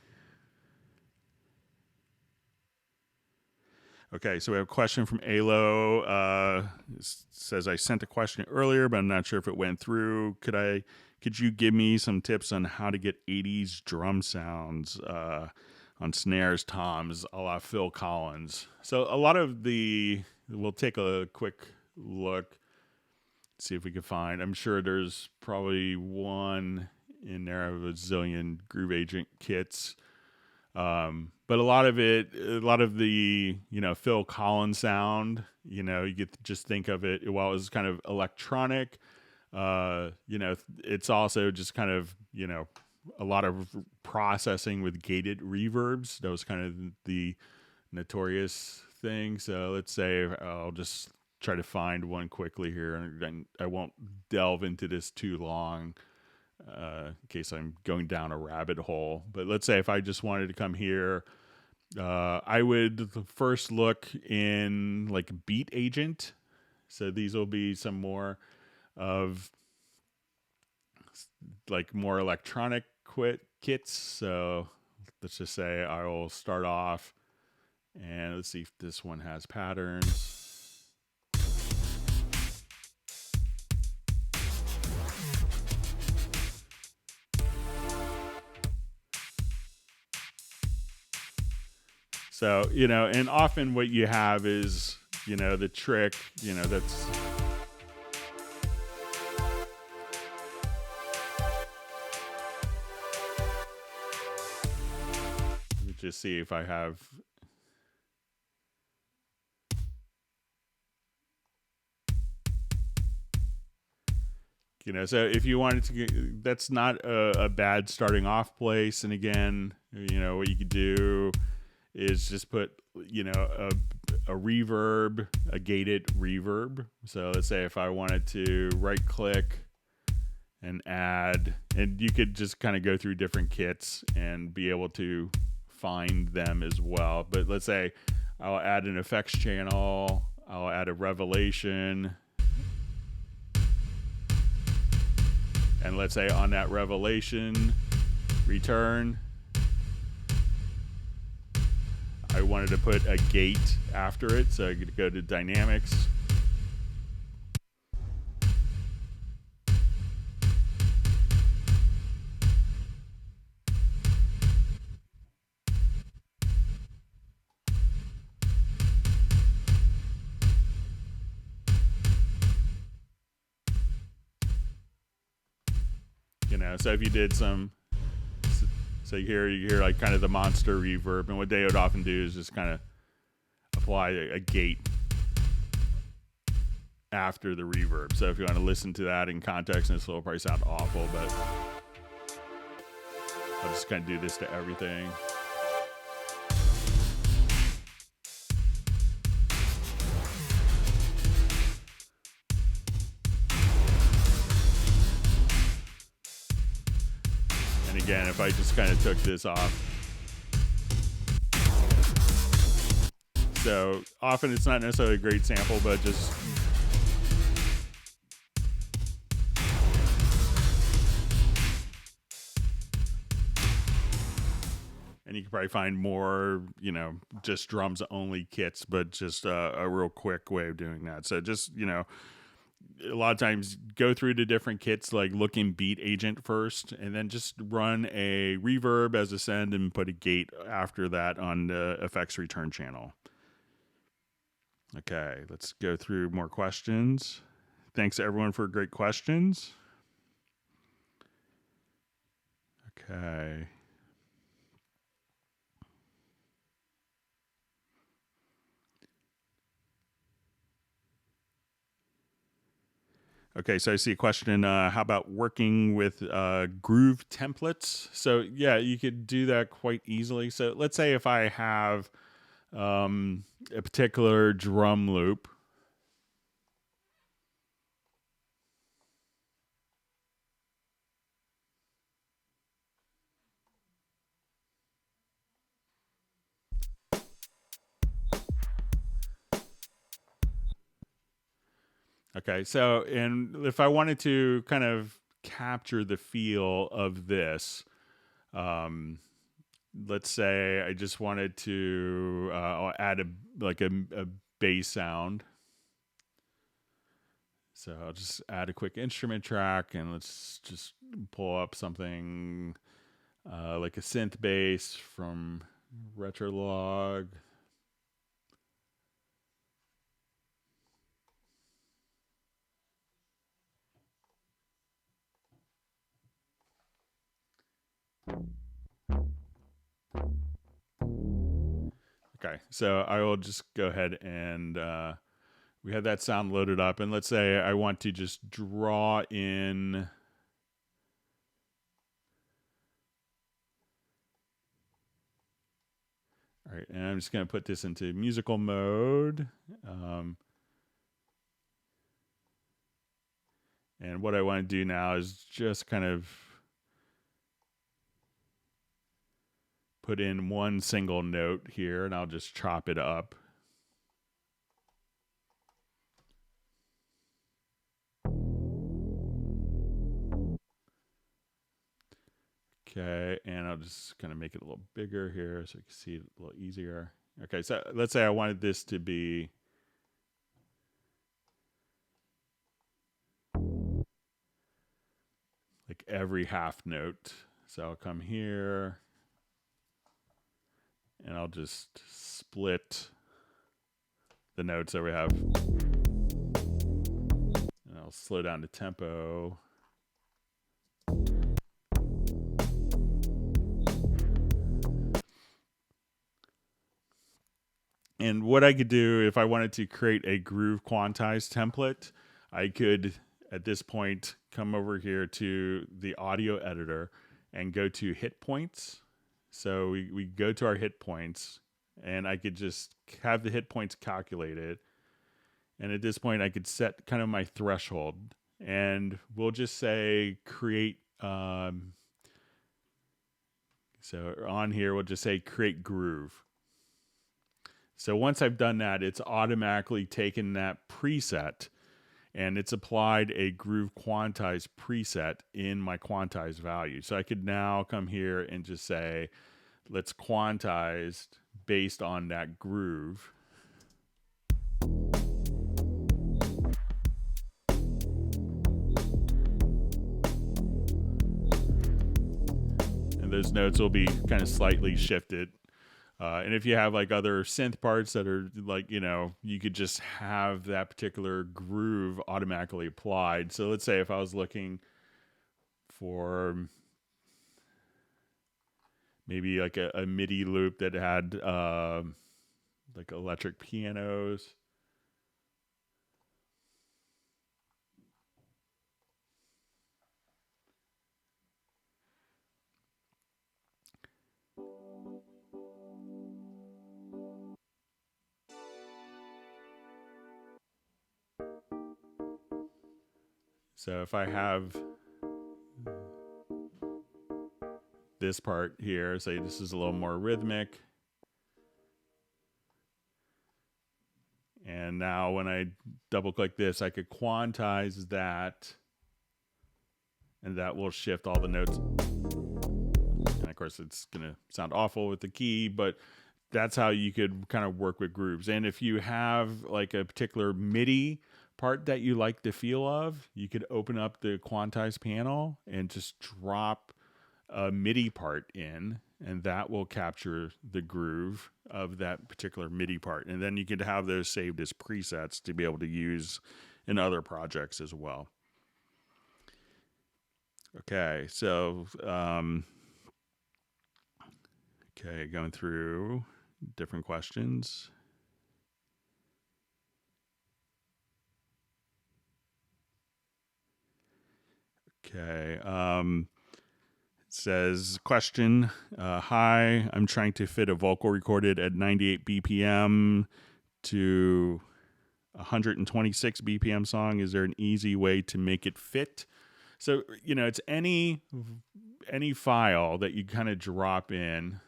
Okay, so we have a question from Alo. Says, I sent a question earlier, but I'm not sure if it went through. Could you give me some tips on how to get 80s drum sounds on snares, toms, a la Phil Collins? So a lot of we'll take a quick look, see if we can find. I'm sure there's probably one in there of a zillion Groove Agent kits. But a lot of the, Phil Collins sound, you get to just think of it, while it was kind of electronic, it's also just kind of, a lot of processing with gated reverbs. That was kind of the notorious thing. So let's say I'll just try to find one quickly here, and I won't delve into this too long. In case I'm going down a rabbit hole. But let's say if I just wanted to come here, I would first look in like Beat Agent. So these will be some more of like more electronic kits. So let's just say I will start off, and let's see if this one has patterns. So, and often what you have is, the trick, that's, let me just see if I have, so if you wanted to, that's not a bad starting off place. And again, what you could do is just put, a reverb, a gated reverb. So let's say if I wanted to right click and add, and you could just kind of go through different kits and be able to find them as well. But let's say I'll add an effects channel, I'll add a revelation. And let's say on that revelation return, I wanted to put a gate after it, so I could go to dynamics. So if you did some, so you hear like kind of the monster reverb, and what they would often do is just kind of apply a gate after the reverb. So if you want to listen to that in context, and this will probably sound awful, but I'll just kind of do this to everything. And again, if I just kind of took this off. So often it's not necessarily a great sample, but just and you can probably find more, just drums only kits, but just a real quick way of doing that. So just, a lot of times go through the different kits, like look in Beat Agent first, and then just run a reverb as a send and put a gate after that on the effects return channel. Okay, let's go through more questions. Thanks everyone for great questions. Okay. Okay, so I see a question. How about working with groove templates? So yeah, you could do that quite easily. So let's say if I have a particular drum loop. Okay, so and if I wanted to kind of capture the feel of this, let's say I just wanted to I'll add a bass sound. So I'll just add a quick instrument track, and let's just pull up something like a synth bass from Retrolog. Okay, so I will just go ahead and we have that sound loaded up, and let's say I want to just draw in all right, and I'm just going to put this into musical mode. And what I want to do now is just kind of put in one single note here, and I'll just chop it up. Okay, and I'll just kind of make it a little bigger here so you can see it a little easier. Okay, so let's say I wanted this to be like every half note. So I'll come here and I'll just split the notes that we have. And I'll slow down the tempo. And what I could do if I wanted to create a groove quantized template, I could at this point come over here to the audio editor and go to hit points. So we go to our hit points, and I could just have the hit points calculated. And at this point, I could set kind of my threshold, and we'll just say create. So on here, we'll just say create groove. So once I've done that, it's automatically taken that preset and it's applied a groove quantize preset in my quantized value. So I could now come here and just say, let's quantize based on that groove. And those notes will be kind of slightly shifted. And if you have like other synth parts that are like, you could just have that particular groove automatically applied. So let's say if I was looking for maybe like a MIDI loop that had like electric pianos. So if I have this part here, say this is a little more rhythmic. And now when I double click this, I could quantize that. And that will shift all the notes. And of course, it's going to sound awful with the key, but that's how you could kind of work with grooves. And if you have like a particular MIDI part that you like the feel of, you could open up the quantize panel and just drop a MIDI part in, and that will capture the groove of that particular MIDI part. And then you could have those saved as presets to be able to use in other projects as well. Okay, so going through different questions. Okay. It says, question, hi, I'm trying to fit a vocal recorded at 98 BPM to 126 BPM song. Is there an easy way to make it fit? So, it's any file that you kind of drop in.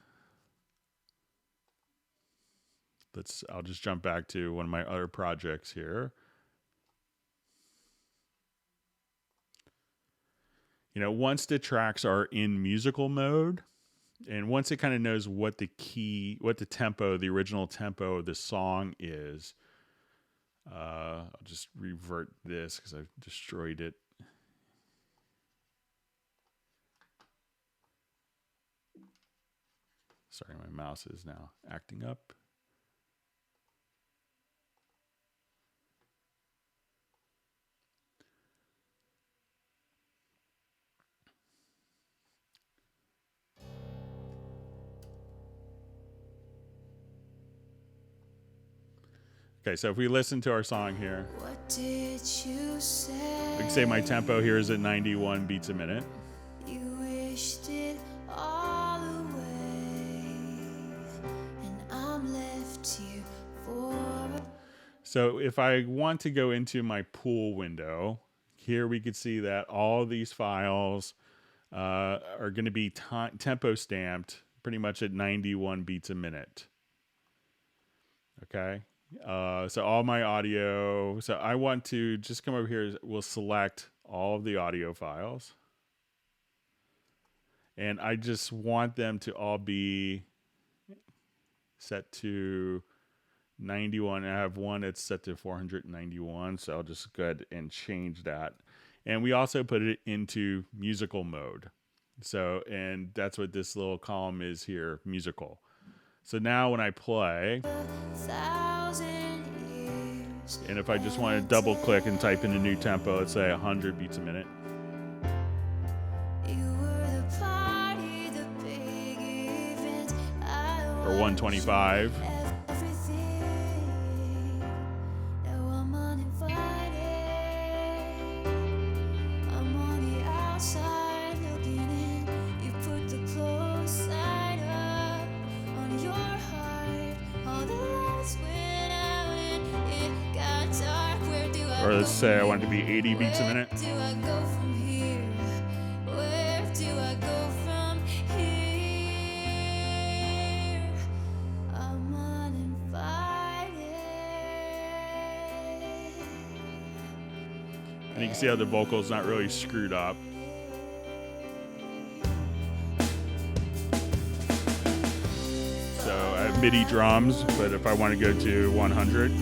I'll just jump back to one of my other projects here. Once the tracks are in musical mode, And once it kind of knows what the tempo, the original tempo of the song is, I'll just revert this because I've destroyed it. Sorry, my mouse is now acting up. Okay, so if we listen to our song here, what did you say? We can say my tempo here is at 91 beats a minute. You wished it all away, and I'm left here for. So if I want to go into my pool window, here we could see that all these files are going to be tempo stamped pretty much at 91 beats a minute. Okay. So all my audio, so I want to just come over here, we'll select all of the audio files. And I just want them to all be set to 91. I have one that's set to 491, so I'll just go ahead and change that. And we also put it into musical mode. So, and that's what this little column is here, musical. So now when I play, and if I just want to double click and type in a new tempo, let's say 100 beats a minute. Or 125. Or let's say I want it to be 80 beats a minute. And you can see how the vocal's not really screwed up. So I have MIDI drums, but if I want to go to 100.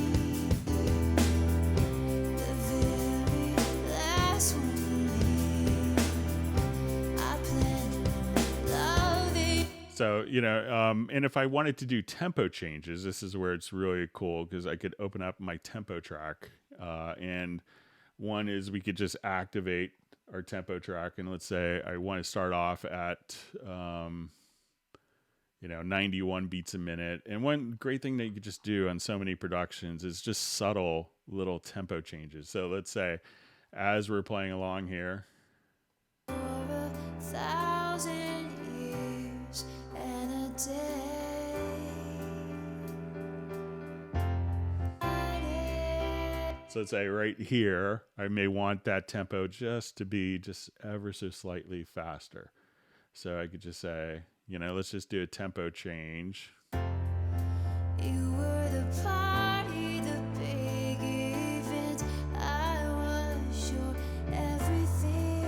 So, you know, and if I wanted to do tempo changes, this is where it's really cool because I could open up my tempo track. And one is we could just activate our tempo track. And let's say I want to start off at, 91 beats a minute. And one great thing that you could just do on so many productions is just subtle little tempo changes. So let's say as we're playing along here. So let's say right here, I may want that tempo just to be just ever so slightly faster. So I could just say, let's just do a tempo change. You were the party, the big event. I was your everything.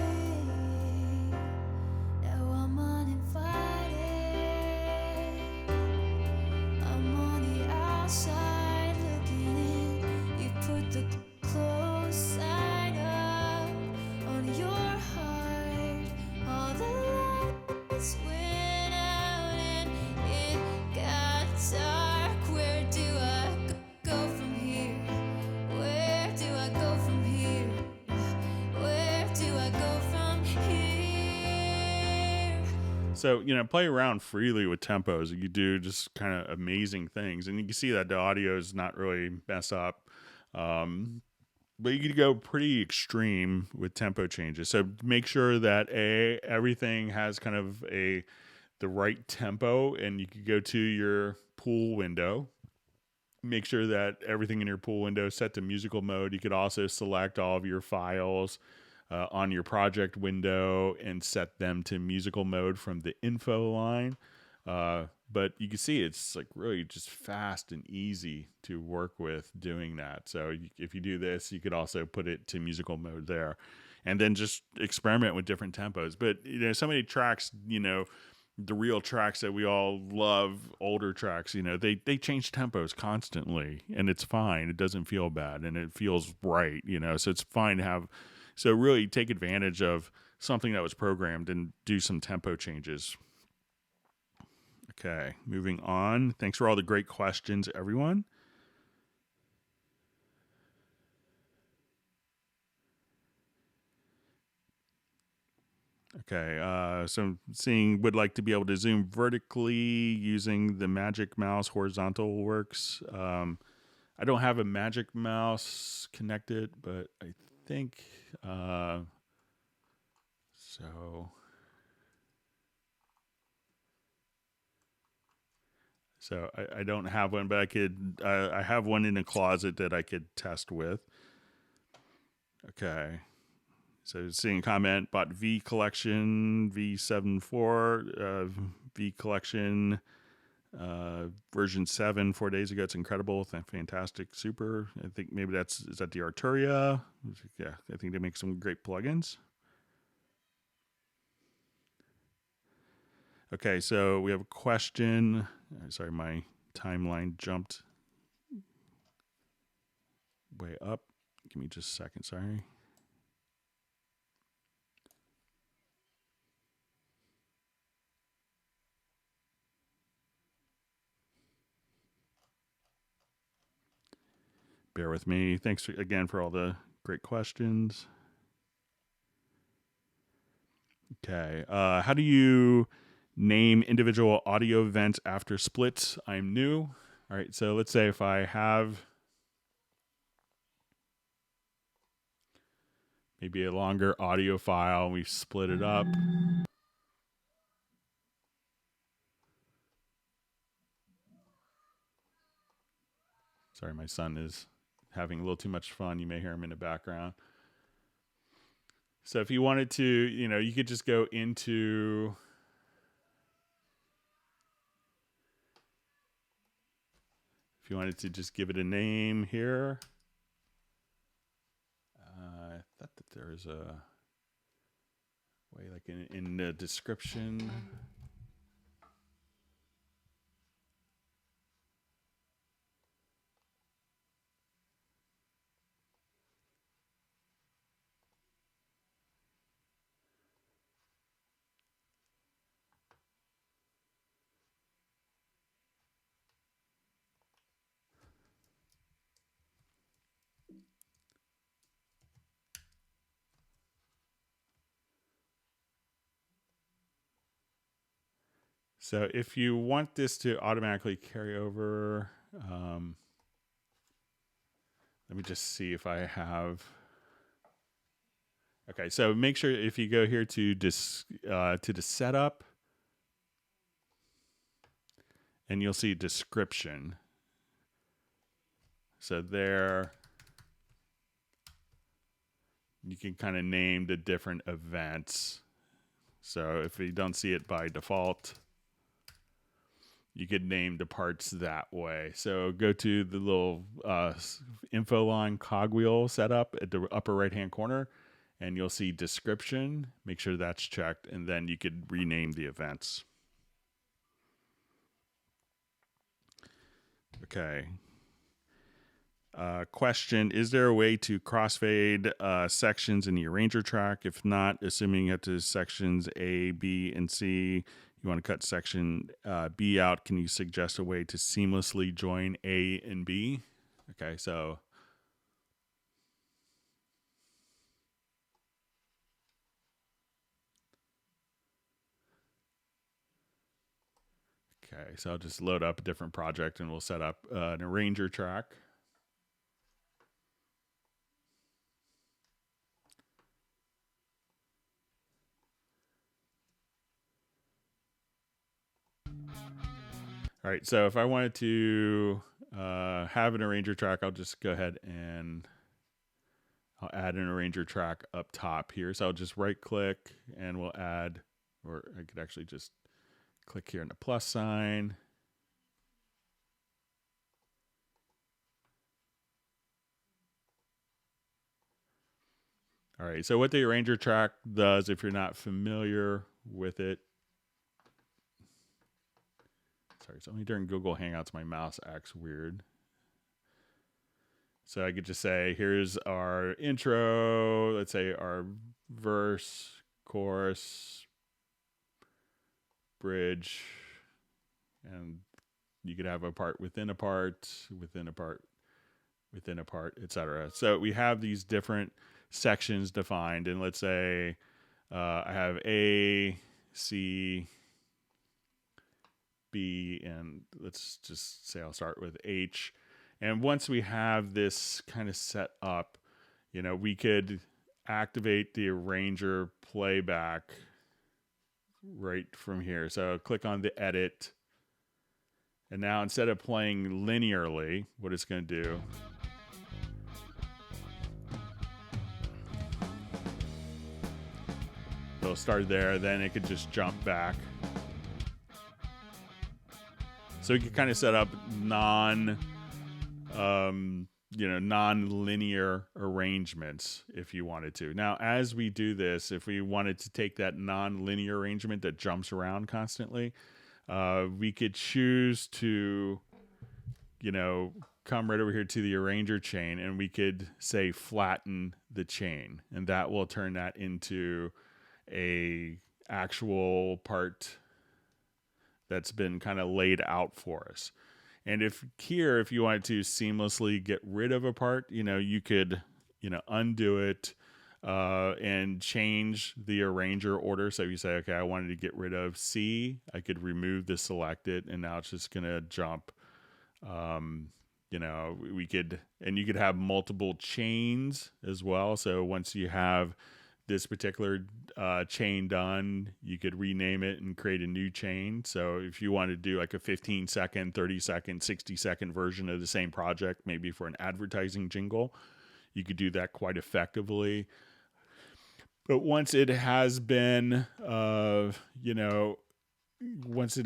Now I'm uninvited. I'm on the outside looking in. You put the close side up on your heart. All the lights went out and it got dark. Where do I go from here? Where do I go from here? Where do I go from here? So, play around freely with tempos. You do just kind of amazing things. And you can see that the audio is not really messed up. But you could go pretty extreme with tempo changes. So make sure that everything has kind of the right tempo, and you could go to your pool window. Make sure that everything in your pool window is set to musical mode. You could also select all of your files on your project window and set them to musical mode from the info line. But you can see it's like really just fast and easy to work with doing that. So if you do this, you could also put it to musical mode there and then just experiment with different tempos. But, so many tracks, the real tracks that we all love, older tracks, they change tempos constantly, and it's fine. It doesn't feel bad, and it feels right, so it's fine to have. So really take advantage of something that was programmed and do some tempo changes. Okay, moving on. Thanks for all the great questions, everyone. Okay, so I'm seeing would like to be able to zoom vertically using the Magic Mouse. Horizontal works. I don't have a Magic Mouse connected, but I think so. So I don't have one, but I have one in a closet that I could test with. Okay. So seeing a comment, bought V collection V74 V collection version 7 4 days ago. It's incredible, fantastic, super. I think maybe is that the Arturia. Yeah, I think they make some great plugins. Okay, so we have a question. Sorry, my timeline jumped way up. Give me just a second, sorry. Bear with me. Thanks again for all the great questions. Okay. How do you name individual audio events after splits? I'm new. All right. So let's say if I have maybe a longer audio file, we split it up. Sorry, my son is having a little too much fun. You may hear him in the background. So if you wanted to, you could just go into if you wanted to just give it a name here. I thought that there was a way like in the description. So if you want this to automatically carry over, let me just see if I have. Okay, so make sure if you go here to the setup, and you'll see description. So there, you can kind of name the different events. So if you don't see it by default, you could name the parts that way. So go to the little info line cogwheel setup at the upper right-hand corner, and you'll see description. Make sure that's checked, and then you could rename the events. Okay. Question, is there a way to crossfade sections in the arranger track? If not, assuming you have to sections A, B, and C, you want to cut section B out, can you suggest a way to seamlessly join A and B? Okay, so I'll just load up a different project and we'll set up an arranger track. All right, so if I wanted to have an arranger track, I'll just go ahead and I'll add an arranger track up top here. So I'll just right click and we'll add, or I could actually just click here on the plus sign. All right, so what the arranger track does, if you're not familiar with it, Sorry, it's only during Google Hangouts my mouse acts weird. So I could just say, here's our intro. Let's say our verse, chorus, bridge, and you could have a part within a part, within a part, within a part, etc. So we have these different sections defined, and let's say I have A, C, B, and let's just say I'll start with H. And once we have this kind of set up, we could activate the arranger playback right from here. So click on the edit. And now instead of playing linearly, what it's going to do, it'll start there, then it could just jump back. So you can kind of set up non-linear arrangements if you wanted to. Now, as we do this, if we wanted to take that non-linear arrangement that jumps around constantly, we could choose to, come right over here to the arranger chain, and we could say flatten the chain, and that will turn that into a actual part that's been kind of laid out for us. And if you wanted to seamlessly get rid of a part, you could, undo it and change the arranger order. So if you say, okay, I wanted to get rid of C, I could remove the selected, and now it's just going to jump. You could have multiple chains as well. So once you have this particular chain done, you could rename it and create a new chain. So if you want to do like a 15-second, 30-second, 60-second version of the same project, maybe for an advertising jingle, you could do that quite effectively. But once it has been, once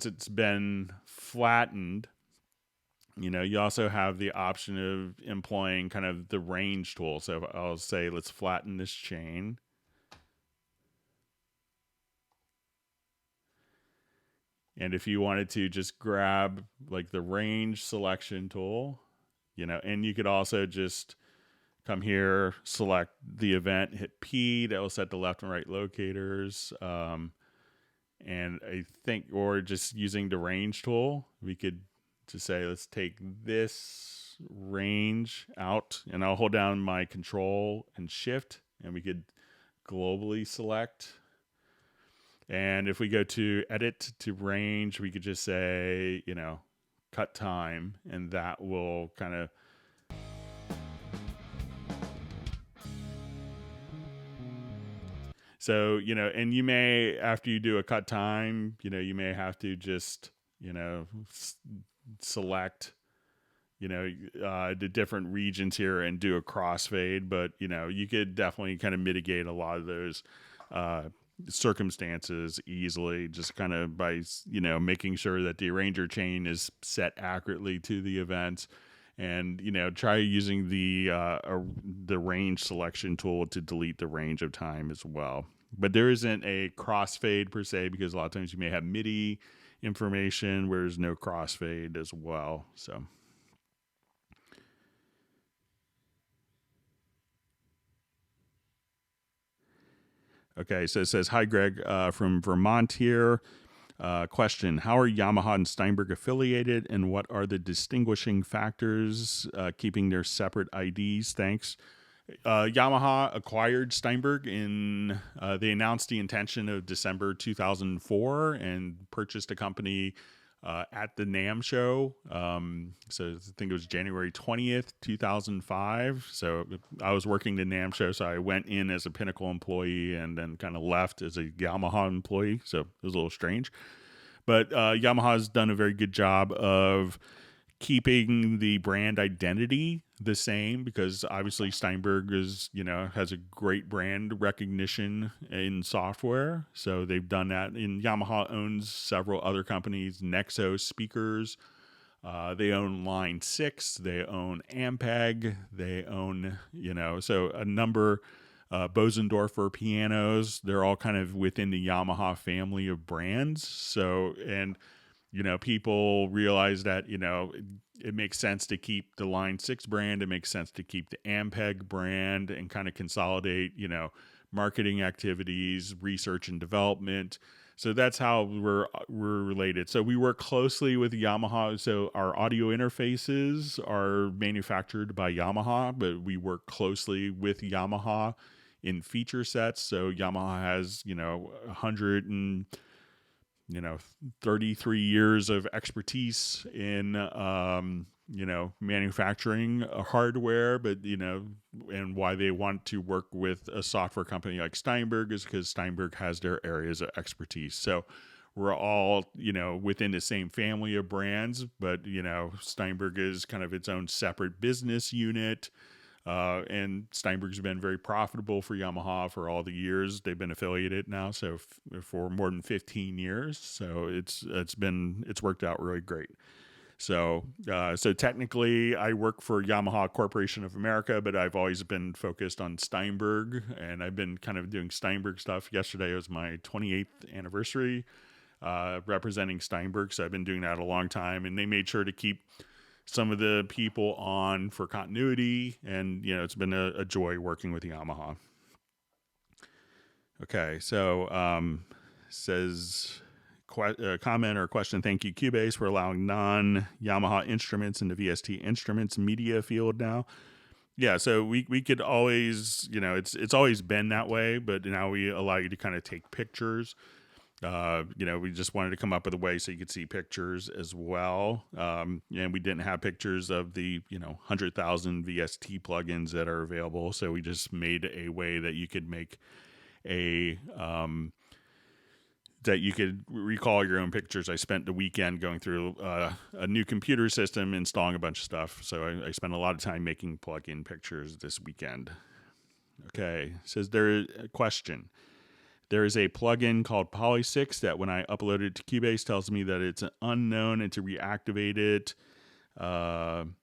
it's been flattened, you also have the option of employing kind of the range tool. So I'll say, let's flatten this chain. And if you wanted to just grab like the range selection tool, and you could also just come here, select the event, hit P, that will set the left and right locators. And I think, or just using the range tool, we could to say, let's take this range out, and I'll hold down my Control and Shift, and we could globally select. And if we go to edit to range, we could just say, cut time, and that will kind of so, and you may, after you do a cut time, you may have to just, select the different regions here and do a crossfade, but you could definitely kind of mitigate a lot of those circumstances easily, just kind of by making sure that the arranger chain is set accurately to the events, and try using the range selection tool to delete the range of time as well. But there isn't a crossfade per se, because a lot of times you may have MIDI information where there's no crossfade as well. So okay, so it says, hi Greg, from Vermont here. Question, how are Yamaha and Steinberg affiliated, and what are the distinguishing factors keeping their separate IDs? Thanks. Yamaha acquired Steinberg they announced the intention of December 2004 and purchased a company at the NAMM show. So I think it was January 20th, 2005. So I was working the NAMM show, so I went in as a Pinnacle employee and then kind of left as a Yamaha employee. So it was a little strange. But Yamaha's done a very good job of keeping the brand identity the same, because obviously Steinberg is, has a great brand recognition in software. So they've done that. And Yamaha owns several other companies, Nexo speakers. They own Line 6. They own Ampeg. They own, so a number Bosendorfer pianos. They're all kind of within the Yamaha family of brands. So, and people realize that, it makes sense to keep the Line 6 brand. It makes sense to keep the Ampeg brand and kind of consolidate, marketing activities, research and development. So that's how we're related. So we work closely with Yamaha. So our audio interfaces are manufactured by Yamaha, but we work closely with Yamaha in feature sets. So Yamaha has, 33 years of expertise in, manufacturing hardware, but, and why they want to work with a software company like Steinberg is because Steinberg has their areas of expertise. So we're all, within the same family of brands, but, Steinberg is kind of its own separate business unit. And Steinberg's been very profitable for Yamaha for all the years they've been affiliated now. So for more than 15 years. So it's worked out really great. So technically I work for Yamaha Corporation of America, but I've always been focused on Steinberg, and I've been kind of doing Steinberg stuff. Yesterday was my 28th anniversary, representing Steinberg. So I've been doing that a long time, and they made sure to keep some of the people on for continuity, and it's been a joy working with Yamaha. Okay, so says comment or question: thank you, Cubase, for allowing non-Yamaha instruments in the VST instruments media field now. Yeah, so we could always, it's always been that way, but now we allow you to kind of take pictures. We just wanted to come up with a way so you could see pictures as well. And we didn't have pictures of the, 100,000 VST plugins that are available. So we just made a way that you could make that you could recall your own pictures. I spent the weekend going through a new computer system, installing a bunch of stuff. So I spent a lot of time making plugin pictures this weekend. Okay, says there a question. There is a plugin called Poly6 that when I upload it to Cubase tells me that it's an unknown and to reactivate it. And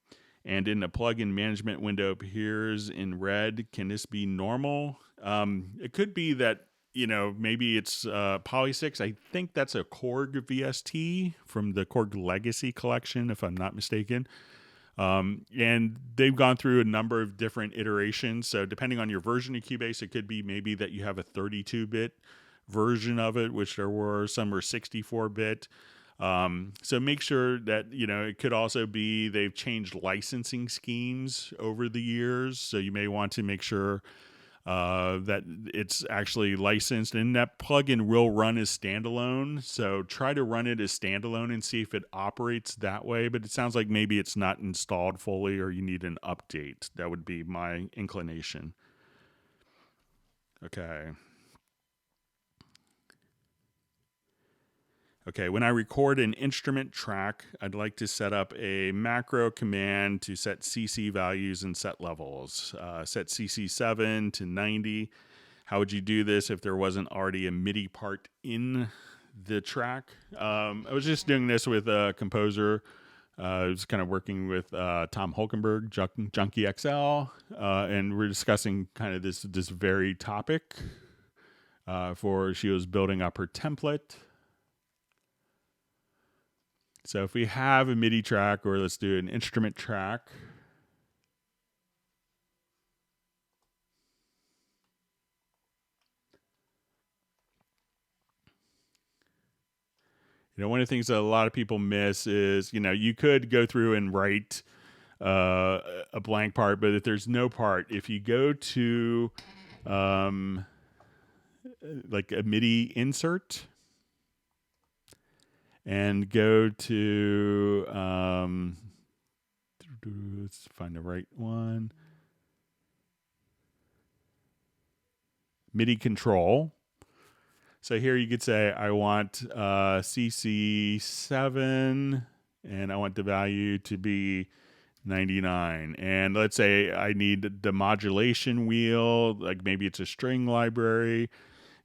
in the plugin management window appears in red. Can this be normal? It could be that, maybe it's Poly6. I think that's a Korg VST from the Korg Legacy collection, if I'm not mistaken. And they've gone through a number of different iterations. So depending on your version of Cubase, it could be maybe that you have a 32-bit version of it, which there were some were 64-bit. So make sure that, it could also be they've changed licensing schemes over the years. So you may want to make sure that it's actually licensed, and that plugin will run as standalone. So try to run it as standalone and see if it operates that way. But it sounds like maybe it's not installed fully, or you need an update. That would be my inclination. Okay, when I record an instrument track, I'd like to set up a macro command to set CC values and set levels. Set CC 7 to 90. How would you do this if there wasn't already a MIDI part in the track? I was just doing this with a composer. I was kind of working with Tom Hulkenberg, Junkie XL, and we're discussing kind of this very topic. She was building up her template. So if we have a MIDI track, or let's do an instrument track. One of the things that a lot of people miss is, you could go through and write a blank part, but if there's no part, if you go to like a MIDI insert, and go to, let's find the right one. MIDI control. So here you could say, I want CC 7, and I want the value to be 99. And let's say I need the modulation wheel, like maybe it's a string library,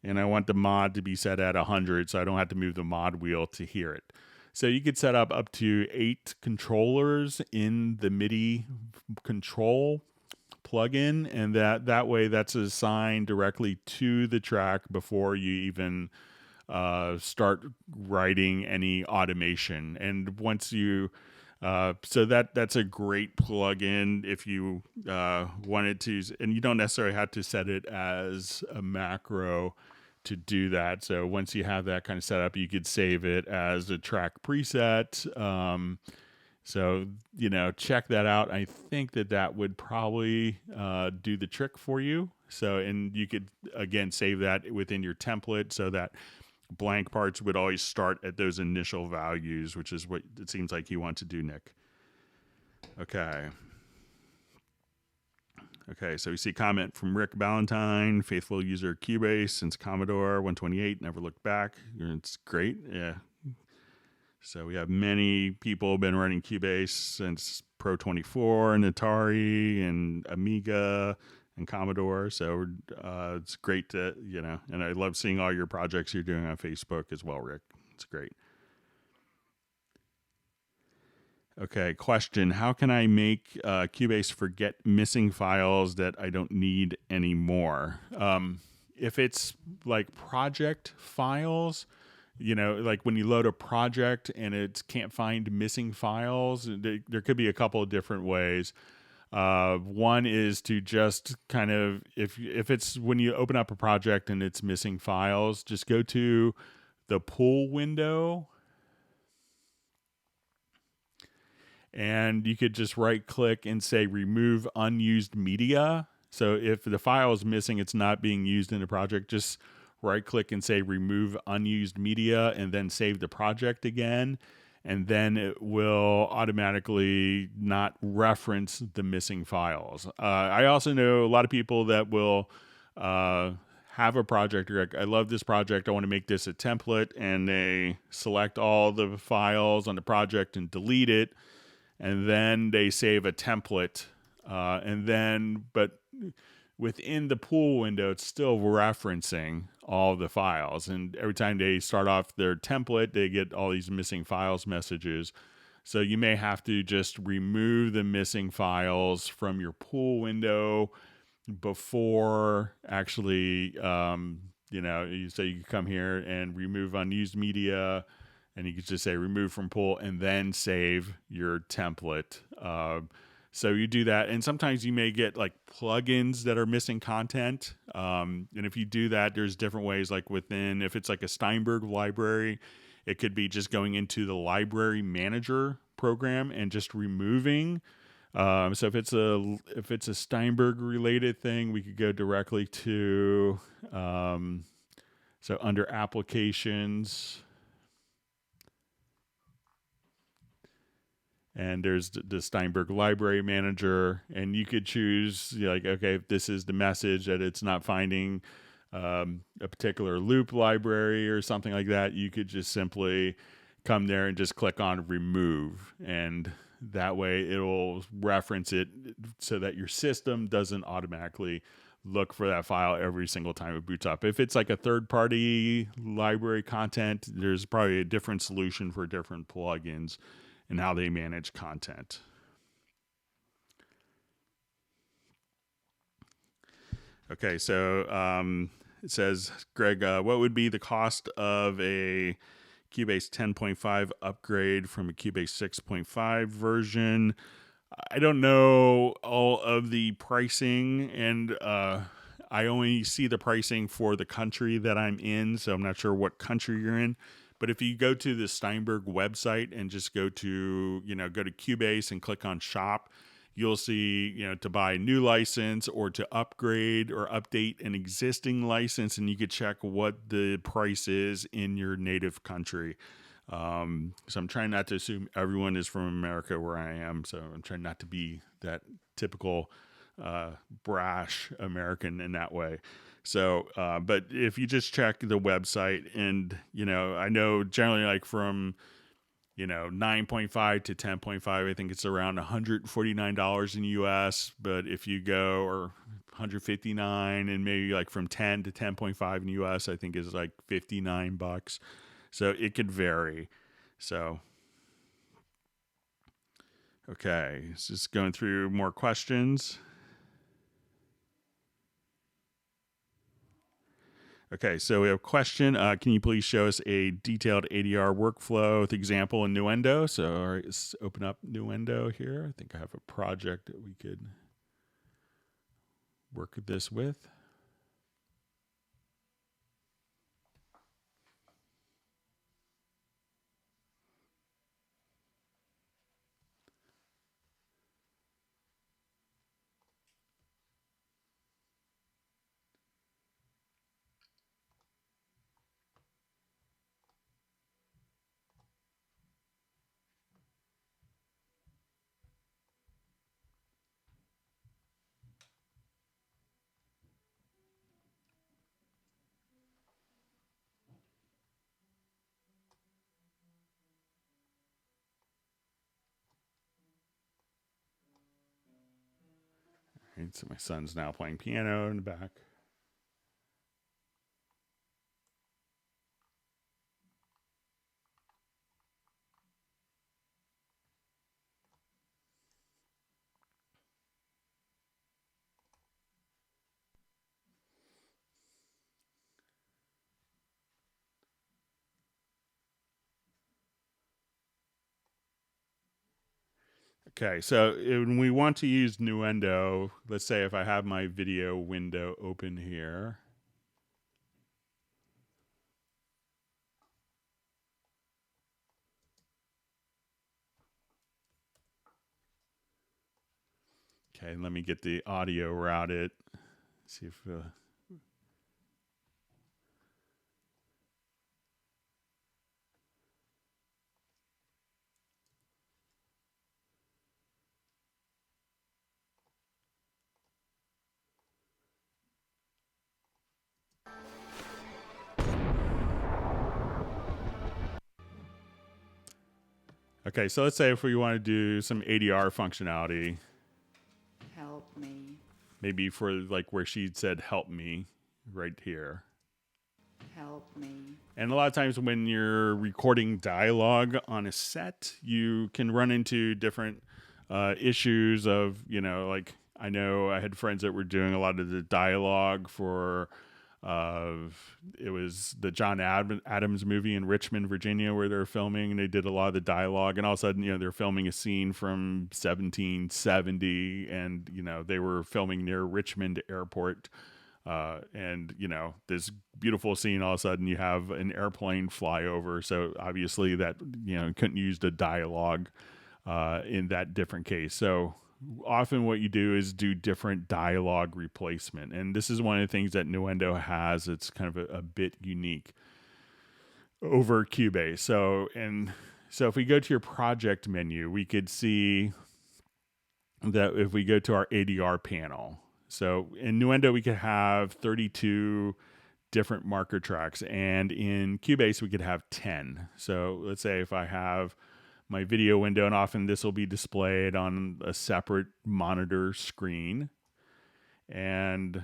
and I want the mod to be set at 100, so I don't have to move the mod wheel to hear it. So you could set up to 8 controllers in the MIDI control plugin, and that way that's assigned directly to the track before you even start writing any automation. And once you so that's a great plugin if you wanted to, and you don't necessarily have to set it as a macro to do that. So once you have that kind of set up, you could save it as a track preset. So, check that out. I think that would probably do the trick for you. So, and you could, again, save that within your template so that blank parts would always start at those initial values, which is what it seems like you want to do, Nick. Okay. Okay, so we see comment from Rick Ballantyne, faithful user Cubase since Commodore 128, never looked back. It's great. Yeah. So we have many people been running Cubase since Pro 24 and Atari and Amiga and Commodore. So it's great to, and I love seeing all your projects you're doing on Facebook as well, Rick. It's great. Okay, question. How can I make Cubase forget missing files that I don't need anymore? If it's like project files, like when you load a project and it can't find missing files, there could be a couple of different ways. One is to just kind of, if it's when you open up a project and it's missing files, just go to the pull window. And you could just right click and say remove unused media. So if the file is missing, it's not being used in the project, just right click and say remove unused media and then save the project again. And then it will automatically not reference the missing files. I also know a lot of people that will have a project. Like, I love this project. I want to make this a template. And they select all the files on the project and delete it. And then they save a template, but within the pool window, it's still referencing all the files. And every time they start off their template, they get all these missing files messages. So you may have to just remove the missing files from your pool window before actually, so you come here and remove unused media. And you can just say remove from pool and then save your template. So you do that. And sometimes you may get like plugins that are missing content. And if you do that, there's different ways, like if it's like a Steinberg library, it could be just going into the library manager program and just removing. So if it's a Steinberg related thing, we could go directly to, so under applications, and there's the Steinberg library manager, and you could choose okay, if this is the message that it's not finding a particular loop library or something like that, you could just simply come there and just click on remove, and that way it'll reference it so that your system doesn't automatically look for that file every single time it boots up. If it's like a third-party library content, there's probably a different solution for different plugins and how they manage content. Okay, so it says, Greg, what would be the cost of a Cubase 10.5 upgrade from a Cubase 6.5 version? I don't know all of the pricing, and I only see the pricing for the country that I'm in, so I'm not sure what country you're in. But if you go to the Steinberg website and just go to Cubase and click on shop, you'll see, to buy a new license or to upgrade or update an existing license, and you could check what the price is in your native country. So I'm trying not to assume everyone is from America where I am. So I'm trying not to be that typical brash American in that way. So, but if you just check the website, and, I know generally like from, 9.5 to 10.5, I think it's around $149 in US. But if you go, or 159, and maybe like from 10 to 10.5 in US, I think is like $59. So it could vary. So, okay, just going through more questions. Okay, so we have a question. Can you please show us a detailed ADR workflow with example in Nuendo? So, all right, let's open up Nuendo here. I think I have a project that we could work this with. All right, so my son's now playing piano in the back. Okay, so when we want to use Nuendo, let's say if I have my video window open here. Okay, let me get the audio routed. See if okay, so let's say if we want to do some ADR functionality. Help me. Maybe for like where she said help me right here. Help me. And a lot of times when you're recording dialogue on a set, you can run into different issues of, like I know I had friends that were doing a lot of the dialogue for it was the John Adams movie in Richmond, Virginia, where they're filming, and they did a lot of the dialogue, and all of a sudden, they're filming a scene from 1770, and they were filming near Richmond Airport, and this beautiful scene. All of a sudden, you have an airplane fly over, so obviously that couldn't use the dialogue in that different case. So often what you do is do different dialogue replacement, and this is one of the things that Nuendo has. It's kind of a bit unique over Cubase. So if we go to your project menu, we could see that if we go to our ADR panel, so in Nuendo we could have 32 different marker tracks, and in Cubase we could have 10. So let's say if I have my video window, and often this will be displayed on a separate monitor screen. And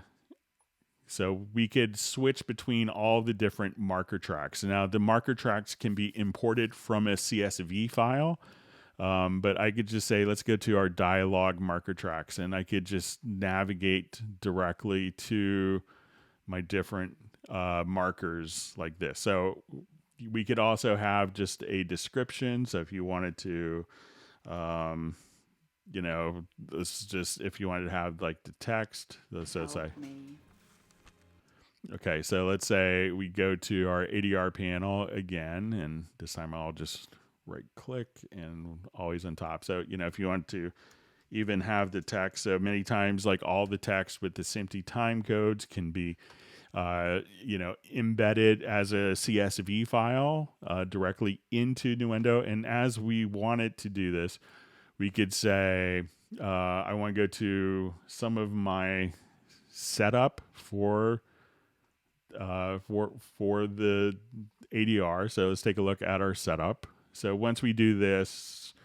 so we could switch between all the different marker tracks. Now, the marker tracks can be imported from a CSV file, but I could just say, let's go to our dialogue marker tracks, and I could just navigate directly to my different markers like this. So we could also have just a description. So if you wanted to, this is just if you wanted to have like the text. So it's like, okay, so let's say we go to our ADR panel again, and this time I'll just right click and always on top. So, if you want to even have the text, so many times like all the text with the SMPTE time codes can be embedded as a CSV file directly into Nuendo. And as we wanted to do this, we could say, I want to go to some of my setup for the ADR. So let's take a look at our setup. So once we do this,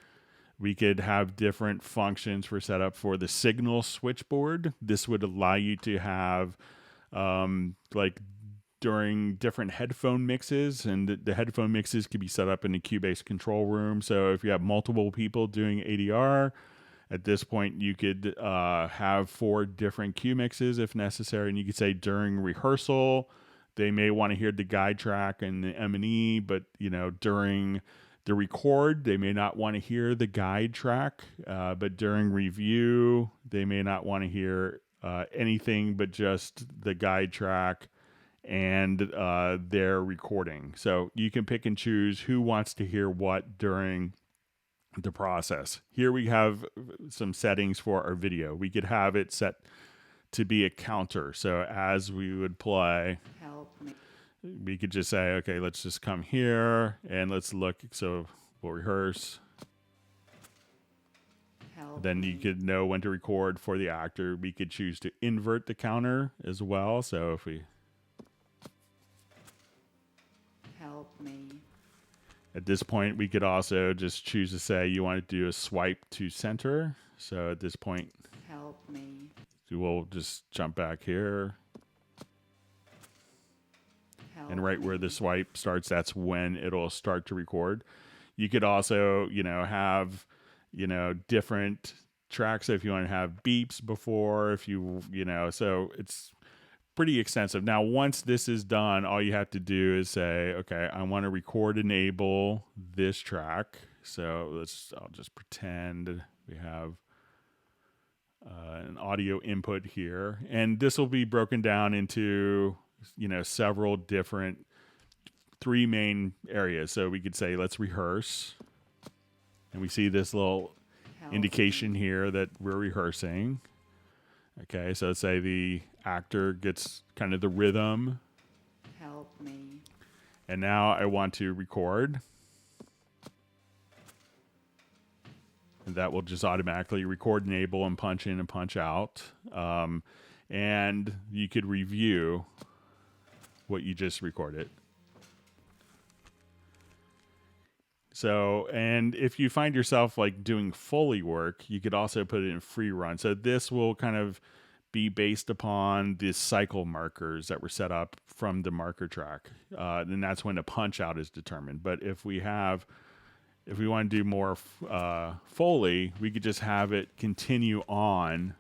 we could have different functions for setup for the signal switchboard. This would allow you to have like during different headphone mixes, and the headphone mixes could be set up in the Cubase control room. So if you have multiple people doing ADR, at this point you could have 4 different Q mixes if necessary, and you could say during rehearsal, they may want to hear the guide track and the M&E, but during the record, they may not want to hear the guide track, but during review, they may not want to hear anything but just the guide track and their recording. So you can pick and choose who wants to hear what during the process. Here we have some settings for our video. We could have it set to be a counter. So as we would play, help me, we could just say, okay, let's just come here and let's look. So we'll rehearse. help Then you me, could know when to record for the actor. We could choose to invert the counter as well. So if we, help me, at this point, we could also just choose to say you want to do a swipe to center. So at this point, help me, we'll just jump back here. help And right me, where the swipe starts, that's when it'll start to record. You could also, have, different tracks. So if you want to have beeps before, if so it's pretty extensive. Now, once this is done, all you have to do is say, okay, I want to record enable this track. So I'll just pretend we have an audio input here, and this will be broken down into several different 3 main areas. So we could say let's rehearse, and we see this little help indication me, here that we're rehearsing. Okay, so let's say the actor gets kind of the rhythm, help me, and now I want to record. And that will just automatically record, enable, and punch in and punch out. And you could review what you just recorded. So, and if you find yourself like doing Foley work, you could also put it in free run. So this will kind of be based upon the cycle markers that were set up from the marker track. And that's when the punch out is determined. But if we want to do more Foley, we could just have it continue on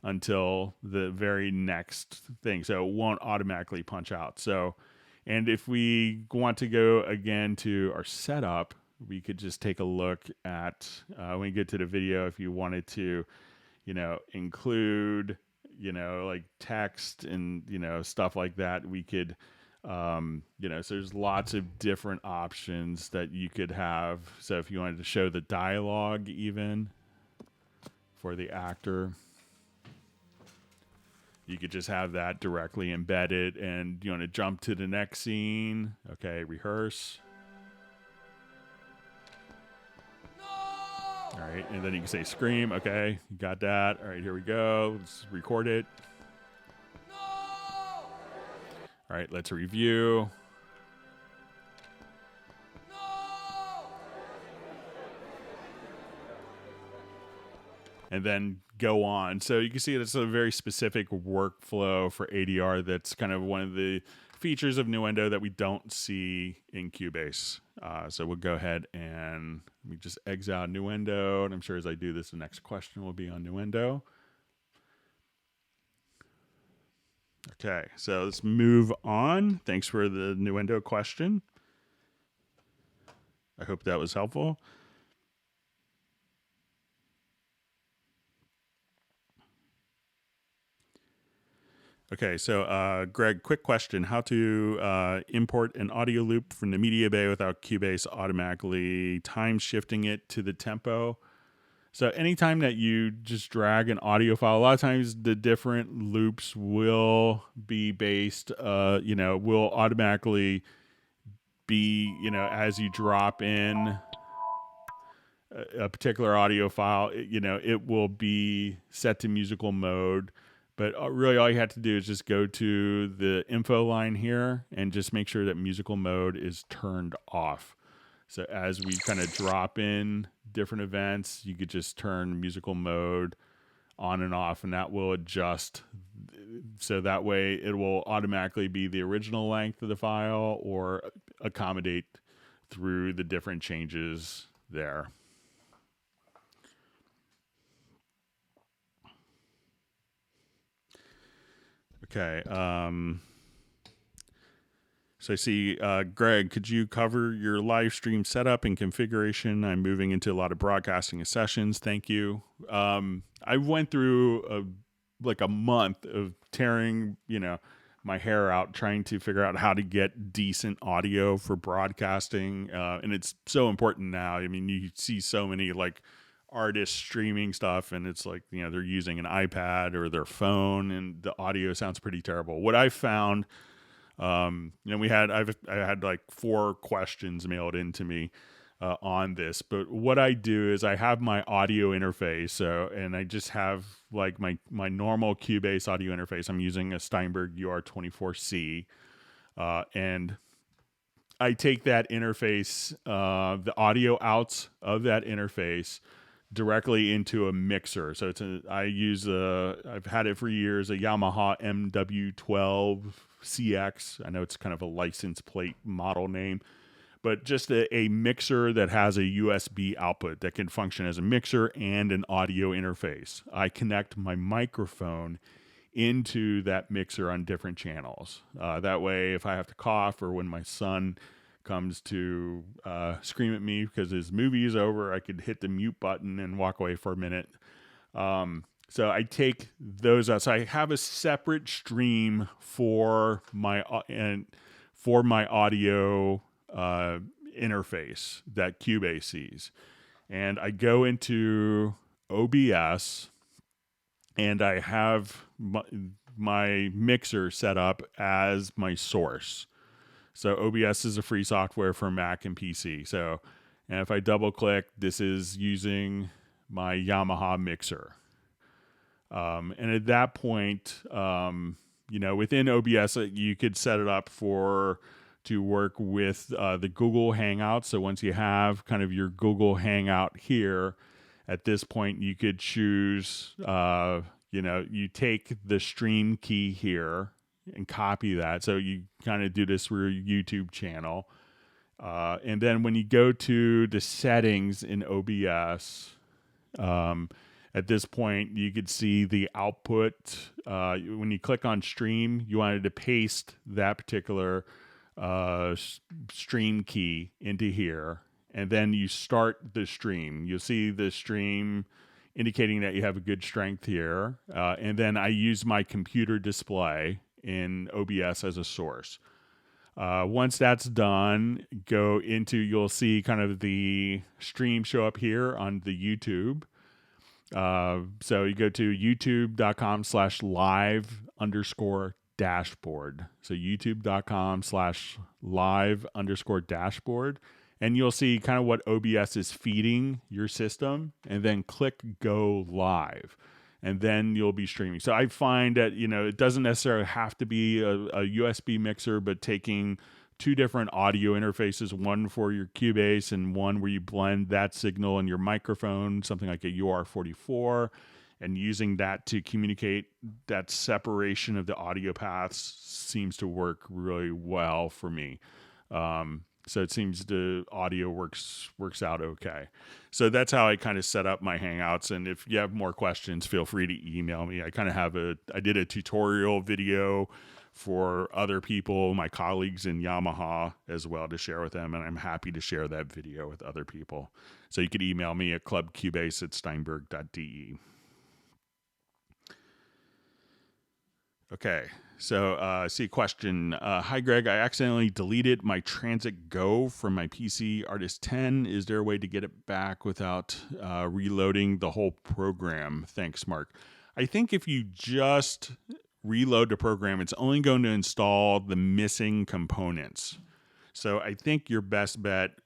until the very next thing. So it won't automatically punch out. So, and if we want to go again to our setup, we could just take a look at, when we get to the video, if you wanted to, include, like text and, stuff like that, we could, so there's lots of different options that you could have. So if you wanted to show the dialogue even for the actor, you could just have that directly embedded, and you want to jump to the next scene. Okay, rehearse. All right, and then you can say scream. Okay, you got that. All right, here we go. Let's record it. All right, let's review. And then go on. So you can see it's a very specific workflow for ADR that's kind of one of the features of Nuendo that we don't see in Cubase. So we'll go ahead and let me just exit out Nuendo. And I'm sure as I do this, the next question will be on Nuendo. Okay, so let's move on. Thanks for the Nuendo question. I hope that was helpful. Okay, so Greg, quick question. How to import an audio loop from the media bay without Cubase automatically time shifting it to the tempo? So anytime that you just drag an audio file, a lot of times the different loops will be based, will automatically be, as you drop in a particular audio file, it will be set to musical mode. But really all you have to do is just go to the info line here and just make sure that musical mode is turned off. So as we kind of drop in different events, you could just turn musical mode on and off, and that will adjust. So that way it will automatically be the original length of the file or accommodate through the different changes there. Okay. So I see, Greg, could you cover your live stream setup and configuration? I'm moving into a lot of broadcasting and sessions. Thank you. I went through like a month of tearing, my hair out trying to figure out how to get decent audio for broadcasting. And it's so important now. I mean, you see so many like artists streaming stuff and it's like, they're using an iPad or their phone and the audio sounds pretty terrible. What I found, I had like 4 questions mailed into me on this, but what I do is I have my audio interface, and I just have like my normal Cubase audio interface. I'm using a Steinberg UR24C, and I take that interface, the audio outs of that interface directly into a mixer. So I've had it for years, a Yamaha MW12CX. I know it's kind of a license plate model name, but just a mixer that has a USB output that can function as a mixer and an audio interface. I connect my microphone into that mixer on different channels. That way, if I have to cough or when my son comes to scream at me because his movie is over, I could hit the mute button and walk away for a minute. So I take those out. So I have a separate stream for my audio interface that Cubase sees, and I go into OBS and I have my mixer set up as my source. So OBS is a free software for Mac and PC. So, and if I double click, this is using my Yamaha mixer. And at that point, within OBS, you could set it up to work with the Google Hangout. So once you have kind of your Google Hangout here, at this point, you could choose, you take the stream key here and copy that. So you kind of do this for your YouTube channel. And then when you go to the settings in OBS, at this point, you could see the output. When you click on stream, you wanted to paste that particular stream key into here. And then you start the stream. You'll see the stream indicating that you have a good strength here. And then I use my computer display in OBS as a source. Once that's done, you'll see kind of the stream show up here on the YouTube. So you go to youtube.com/live_dashboard. So youtube.com/live_dashboard. And you'll see kind of what OBS is feeding your system, and then click go live. And then you'll be streaming. So I find that, it doesn't necessarily have to be a USB mixer, but taking 2 different audio interfaces, one for your Cubase and one where you blend that signal in your microphone, something like a UR44, and using that to communicate that separation of the audio paths seems to work really well for me. So it seems the audio works out okay. So that's how I kind of set up my Hangouts. And if you have more questions, feel free to email me. I kind of I did a tutorial video for other people, my colleagues in Yamaha as well, to share with them. And I'm happy to share that video with other people. So you could email me at clubcubase@steinberg.de. Okay, so I see a question. Hi, Greg. I accidentally deleted my Transit Go from my PC Artist 10. Is there a way to get it back without reloading the whole program? Thanks, Mark. I think if you just reload the program, it's only going to install the missing components. So I think your best bet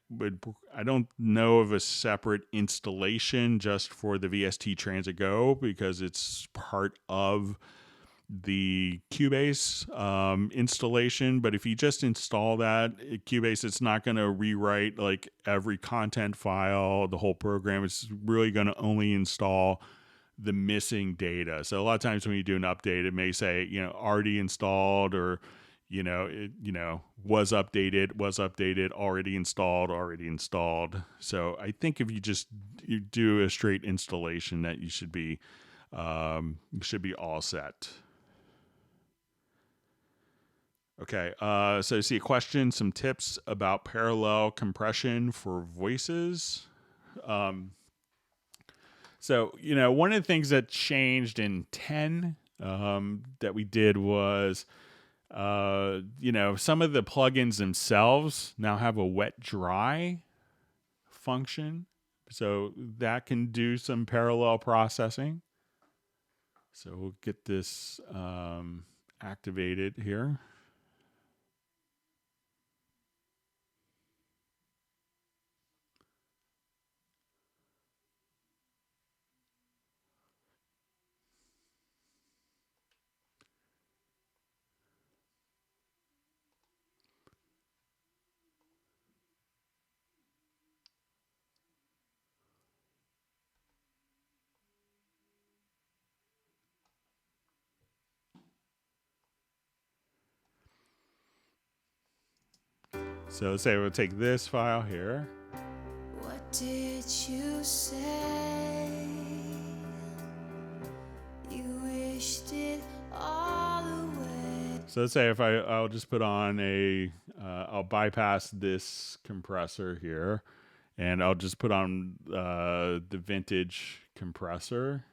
I don't know of a separate installation just for the VST Transit Go because it's part of the Cubase installation. But if you just install that Cubase, it's not going to rewrite like every content file, the whole program. It's really going to only install the missing data. So a lot of times when you do an update, it may say, already installed, or, was updated, already installed. So I think if you do a straight installation, that you should be all set. Okay, so see a question, some tips about parallel compression for voices. So, one of the things that changed in 10 that we did was, some of the plugins themselves now have a wet dry function. So that can do some parallel processing. So we'll get this activated here. So let's say we'll take this file here. What did you say? You wished it all away. So let's say if I'll just put on I'll bypass this compressor here, and I'll just put on the vintage compressor.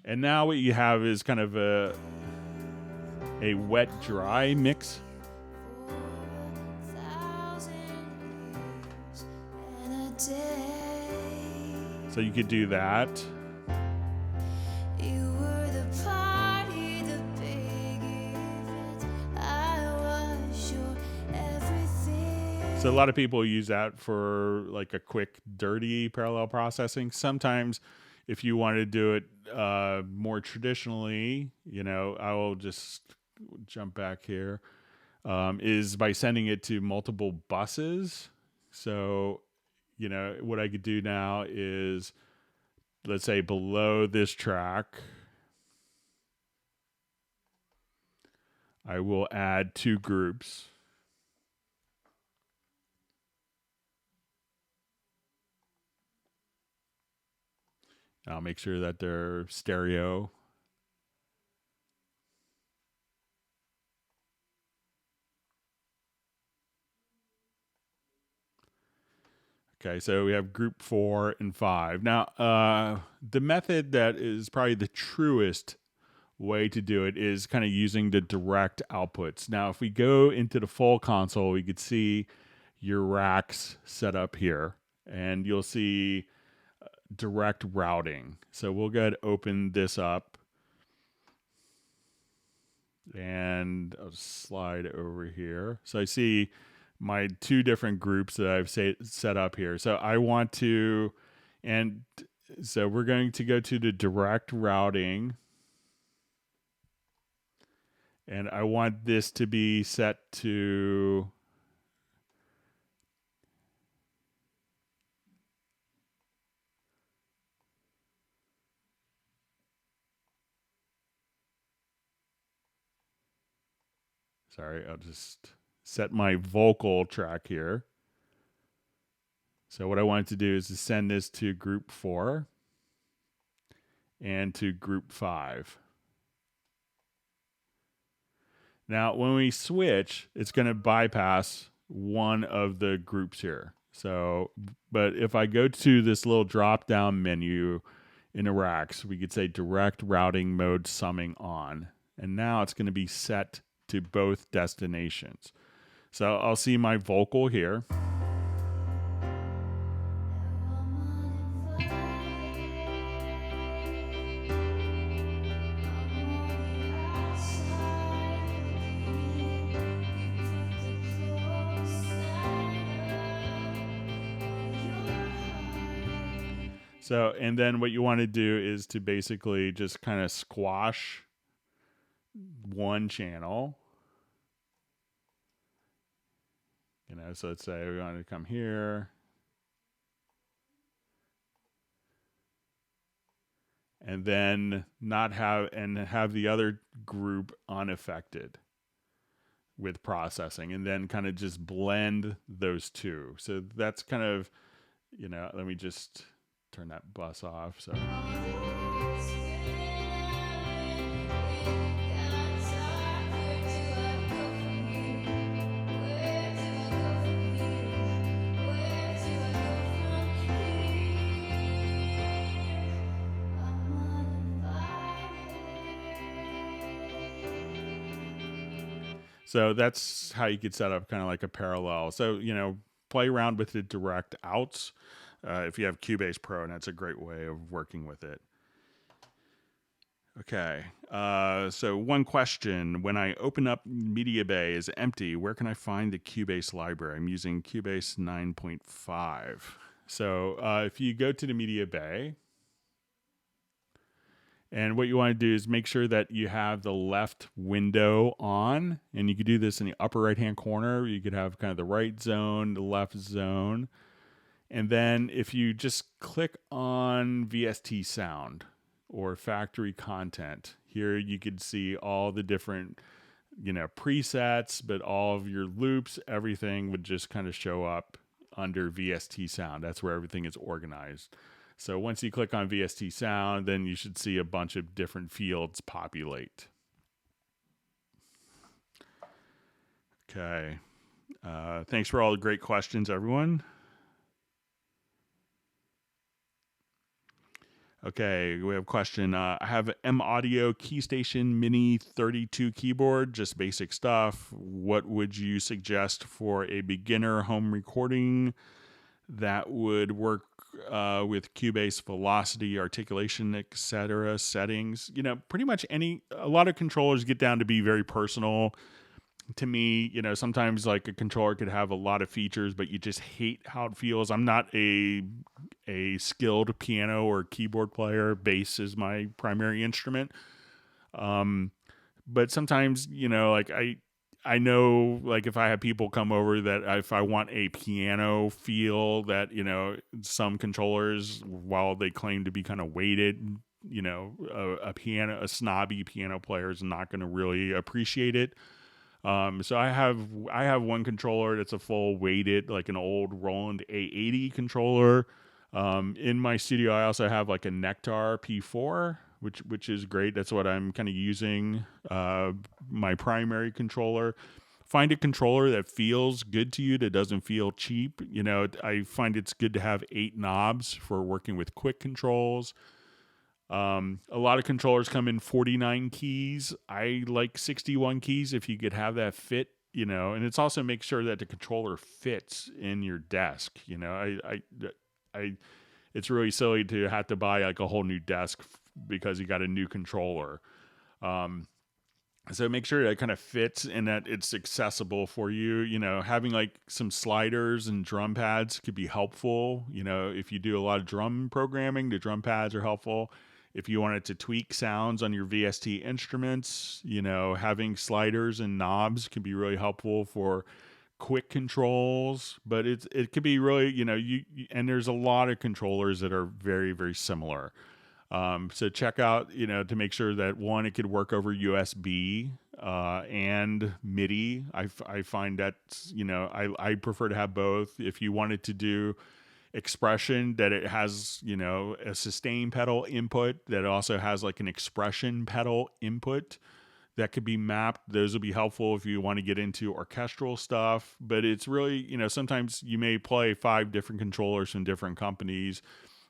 And now what you have is kind of a wet dry mix. So you could do that. You were the party, the big event. I was your everything. So a lot of people use that for like a quick, dirty parallel processing. Sometimes if you want to do it more traditionally, I will just jump back here, is by sending it to multiple buses. So, what I could do now is, let's say below this track, I will add 2 groups. I'll make sure that they're stereo. Okay, so we have group 4 and 5. Now, the method that is probably the truest way to do it is kind of using the direct outputs. Now, if we go into the full console, we could see your racks set up here, and you'll see direct routing. So we'll go ahead and open this up, and I'll slide over here. So I see my 2 different groups that I've set up here. So I want to, and so we're going to go to the direct routing, and I want this to be set to I'll just set my vocal track here. So what I want to do is to send this to group 4 and to group 5. Now, when we switch, it's going to bypass one of the groups here. So, but if I go to this little drop-down menu in the racks, we could say direct routing mode summing on. And now it's going to be set to both destinations. So I'll see my vocal here. So, and then what you want to do is to basically just kind of squash one channel. So let's say we want to come here. And then have the other group unaffected with processing, and then kind of just blend those 2. So that's kind of, let me just turn that bus off. So So that's how you could set up kind of like a parallel. So, play around with the direct outs if you have Cubase Pro, and that's a great way of working with it. Okay, so one question. When I open up Media Bay is empty, where can I find the Cubase library? I'm using Cubase 9.5. So if you go to the Media Bay, and what you want to do is make sure that you have the left window on, and you could do this in the upper right-hand corner. You could have kind of the right zone, the left zone. And then if you just click on VST sound or factory content, here you could see all the different, presets, but all of your loops, everything would just kind of show up under VST sound. That's where everything is organized. So once you click on VST sound, then you should see a bunch of different fields populate. Okay. Thanks for all the great questions, everyone. Okay, we have a question. I have M Audio KeyStation Mini 32 keyboard, just basic stuff. What would you suggest for a beginner home recording that would work with Cubase velocity, articulation, etc. settings? Pretty much a lot of controllers get down to be very personal. To me, sometimes like a controller could have a lot of features, but you just hate how it feels. I'm not a skilled piano or keyboard player. Bass is my primary instrument. But sometimes, I know, like, if I have people come over that if I want a piano feel that, some controllers, while they claim to be kind of weighted, a snobby piano player is not going to really appreciate it. So I have one controller that's a full weighted, like an old Roland A80 controller. In my studio, I also have like a Nectar P4, which is great. That's what I'm kind of using, my primary controller. Find a controller that feels good to you, that doesn't feel cheap. I find it's good to have 8 knobs for working with quick controls. A lot of controllers come in 49 keys. I like 61 keys if you could have that fit, and it's also make sure that the controller fits in your desk. It's really silly to have to buy like a whole new desk because you got a new controller. So make sure that it kind of fits and that it's accessible for you. Having like some sliders and drum pads could be helpful. If you do a lot of drum programming, the drum pads are helpful. If you wanted to tweak sounds on your VST instruments, having sliders and knobs can be really helpful for quick controls. But it could be really, and there's a lot of controllers that are very, very similar. So check out, to make sure that one, it could work over USB and MIDI. I find that, I prefer to have both. If you wanted to do expression, that it has, a sustain pedal input that also has like an expression pedal input that could be mapped. Those will be helpful if you want to get into orchestral stuff. But it's really, sometimes you may play 5 different controllers from different companies,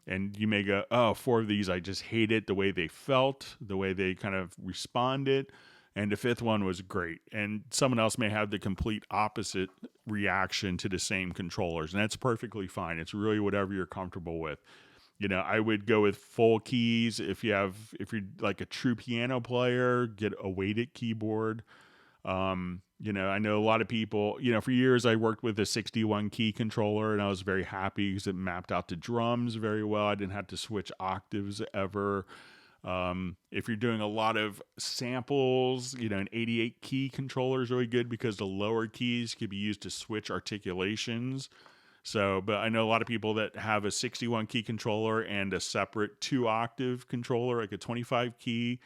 and you may go, oh, 4 of these, I just hate it, the way they felt, the way they kind of responded. And the 5th one was great. And someone else may have the complete opposite reaction to the same controllers. And that's perfectly fine. It's really whatever you're comfortable with. I would go with full keys. If you're like a true piano player, get a weighted keyboard. I know a lot of people, for years I worked with a 61 key controller, and I was very happy because it mapped out to drums very well. I didn't have to switch octaves ever. If you're doing a lot of samples, an 88 key controller is really good because the lower keys could be used to switch articulations. So, but I know a lot of people that have a 61 key controller and a separate 2-octave controller, like a 25 key,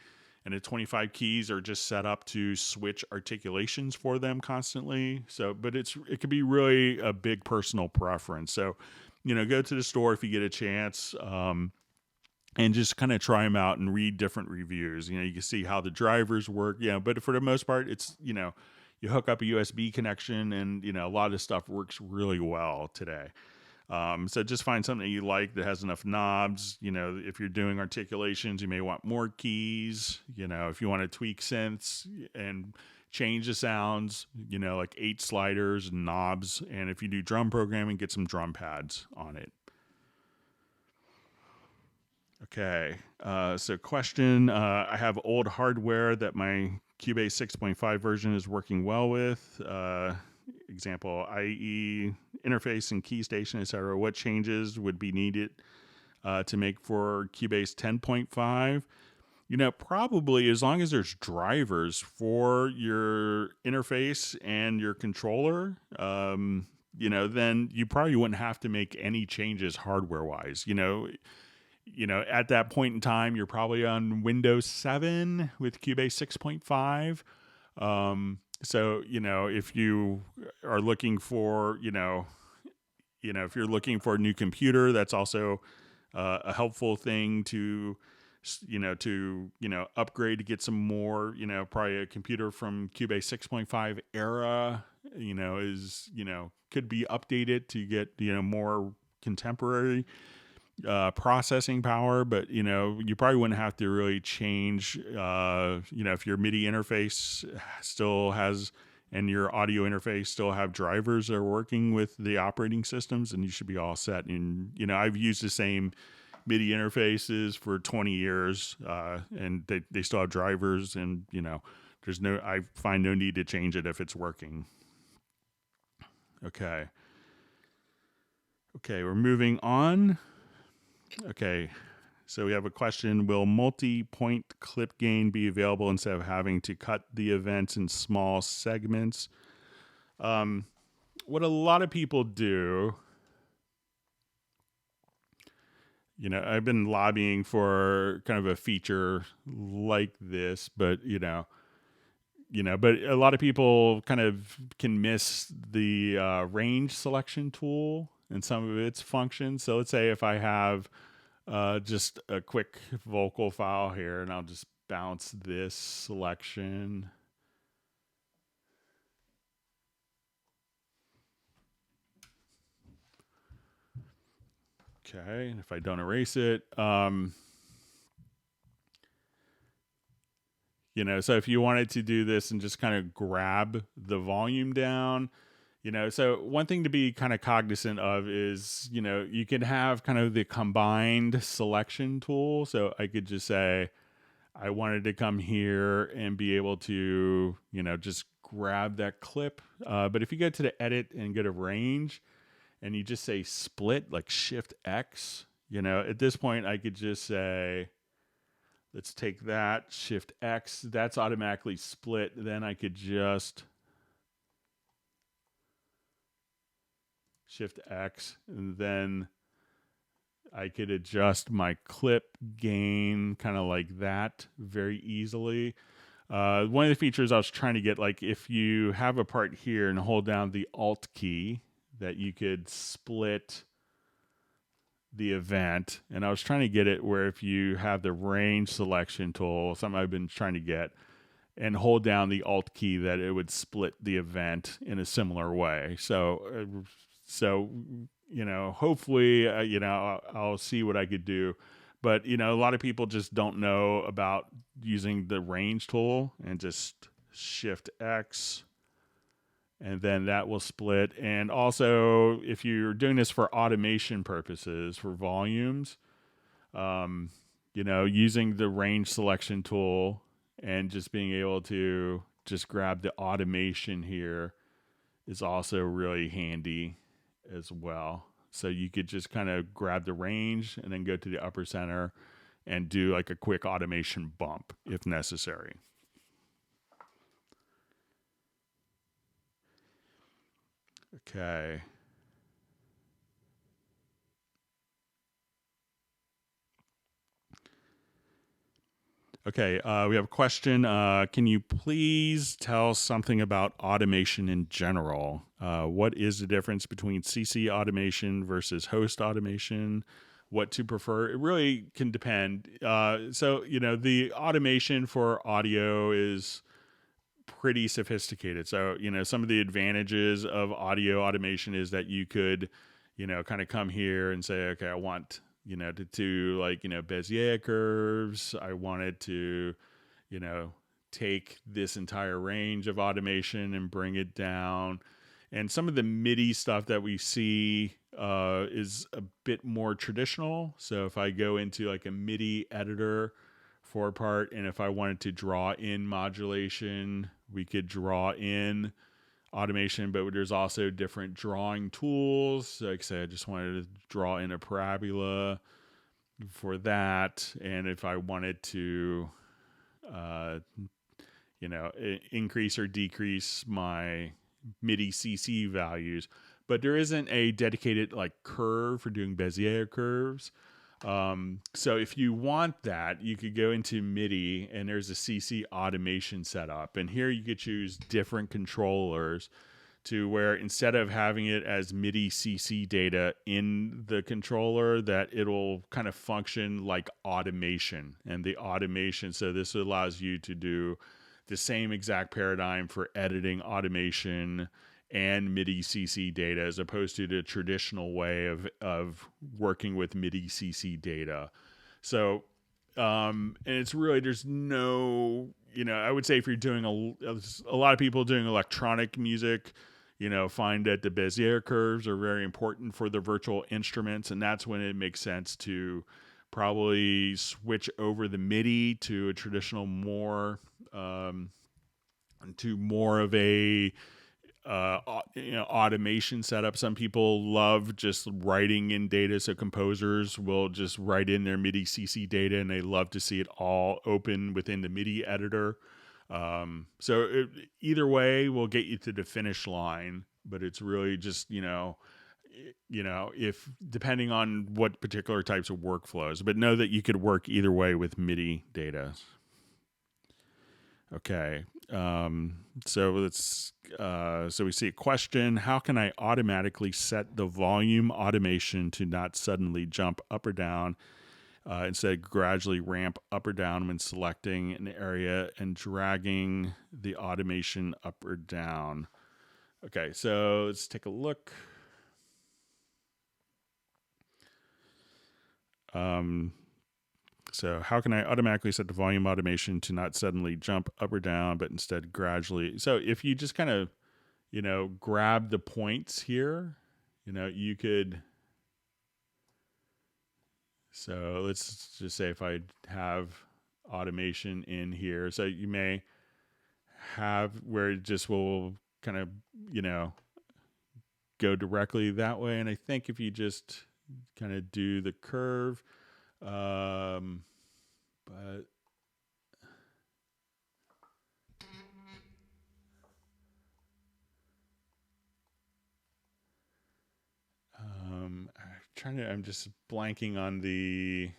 and the 25 keys are just set up to switch articulations for them constantly. So, but it could be really a big personal preference. So, go to the store if you get a chance. and just kind of try them out and read different reviews. You can see how the drivers work, but for the most part, it's, you hook up a USB connection and, a lot of stuff works really well today. So just find something that you like that has enough knobs. If you're doing articulations, you may want more keys. If you want to tweak synths and change the sounds, like 8 sliders and knobs. And if you do drum programming, get some drum pads on it. Okay, so question, I have old hardware that my Cubase 6.5 version is working well with. Example, IE interface and key station, etc. What changes would be needed to make for Cubase 10.5? Probably as long as there's drivers for your interface and your controller, then you probably wouldn't have to make any changes hardware-wise. At that point in time, you're probably on Windows 7 with Cubase 6.5. So, if you are looking for, if you're looking for a new computer, that's also a helpful thing to upgrade to get some more, probably a computer from Cubase 6.5 era, could be updated to get, more contemporary processing power, but you probably wouldn't have to really change if your MIDI interface still has and your audio interface still have drivers that are working with the operating systems, and you should be all set. And I've used the same MIDI interfaces for 20 years, and they still have drivers, and I find no need to change it if it's working. Okay, we're moving on. Okay, so we have a question. Will multi-point clip gain be available instead of having to cut the events in small segments? What a lot of people do, I've been lobbying for kind of a feature like this, but, but a lot of people kind of can miss the range selection tool and some of its functions. So let's say if I have just a quick vocal file here, and I'll just bounce this selection. Okay, and if I don't erase it, so if you wanted to do this and just kind of grab the volume down, so one thing to be kind of cognizant of is, you can have kind of the combined selection tool. So I could just say, I wanted to come here and be able to, just grab that clip. But if you go to the edit and go to range and you just say split, like Shift X, at this point I could just say, let's take that, Shift X, that's automatically split. Then I could just Shift X, and then I could adjust my clip gain kind of like that very easily. One of the features I was trying to get, like if you have a part here and hold down the Alt key, that you could split the event. And I was trying to get it where if you have the range selection tool, something I've been trying to get, and hold down the Alt key, that it would split the event in a similar way. So hopefully, I'll see what I could do. But, a lot of people just don't know about using the range tool, and just Shift X, and then that will split. And also, if you're doing this for automation purposes, for volumes, using the range selection tool and just being able to just grab the automation here is also really handy as well. So you could just kind of grab the range and then go to the upper center and do like a quick automation bump if necessary. Okay. Okay, we have a question. Can you please tell something about automation in general? What is the difference between CC automation versus host automation? what to prefer. It really can depend. So, the automation for audio is pretty sophisticated. So, some of the advantages of audio automation is that you could, kind of come here and say, okay, I want, to do like, Bezier curves. I wanted to, take this entire range of automation and bring it down. And some of the MIDI stuff that we see is a bit more traditional. So if I go into like a MIDI editor for a part, and if I wanted to draw in modulation, we could draw in automation, but there's also different drawing tools. So like I said, I just wanted to draw in a parabola for that. And if I wanted to, increase or decrease my MIDI CC values, but there isn't a dedicated like curve for doing Bezier curves. So if you want that, you could go into MIDI and there's a CC automation setup. And here you could choose different controllers to where instead of having it as MIDI CC data in the controller, that it'll kind of function like automation. And the automation, so this allows you to do the same exact paradigm for editing automation and MIDI CC data, as opposed to the traditional way of working with MIDI CC data. So, and it's really, there's no, I would say if you're doing a lot of people doing electronic music, find that the Bezier curves are very important for the virtual instruments. And that's when it makes sense to probably switch over the MIDI to a traditional more of a automation setup. Some people love just writing in data, so composers will just write in their MIDI CC data, and they love to see it all open within the MIDI editor. Either way will get you to the finish line, but it's really just if depending on what particular types of workflows, but know that you could work either way with MIDI data. Okay. So we see a question: how can I automatically set the volume automation to not suddenly jump up or down, instead gradually ramp up or down when selecting an area and dragging the automation up or down? Okay, so let's take a look. So how can I automatically set the volume automation to not suddenly jump up or down, but instead gradually? So if you just kind of, grab the points here, you could. So let's just say if I have automation in here, so you may have where it just will kind of, go directly that way. And I think if you just kind of do the curve, but I'm just blanking on the,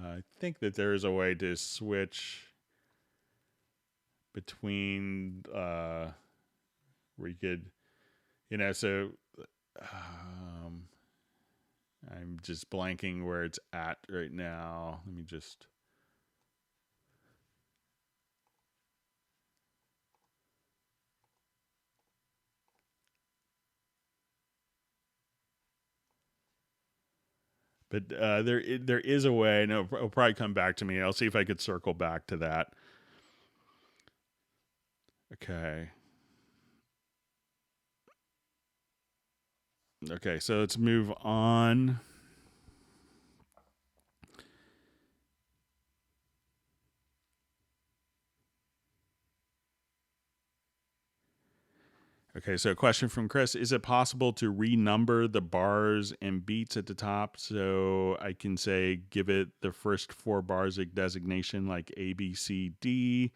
I think that there is a way to switch between, where you could, so, I'm just blanking where it's at right now. Let me just. But there is a way. No, it'll probably come back to me. I'll see if I could circle back to that. Okay. Okay, so let's move on. Okay, so a question from Chris. Is it possible to renumber the bars and beats at the top so I can say give it the first 4 bars of designation like A, B, C, D,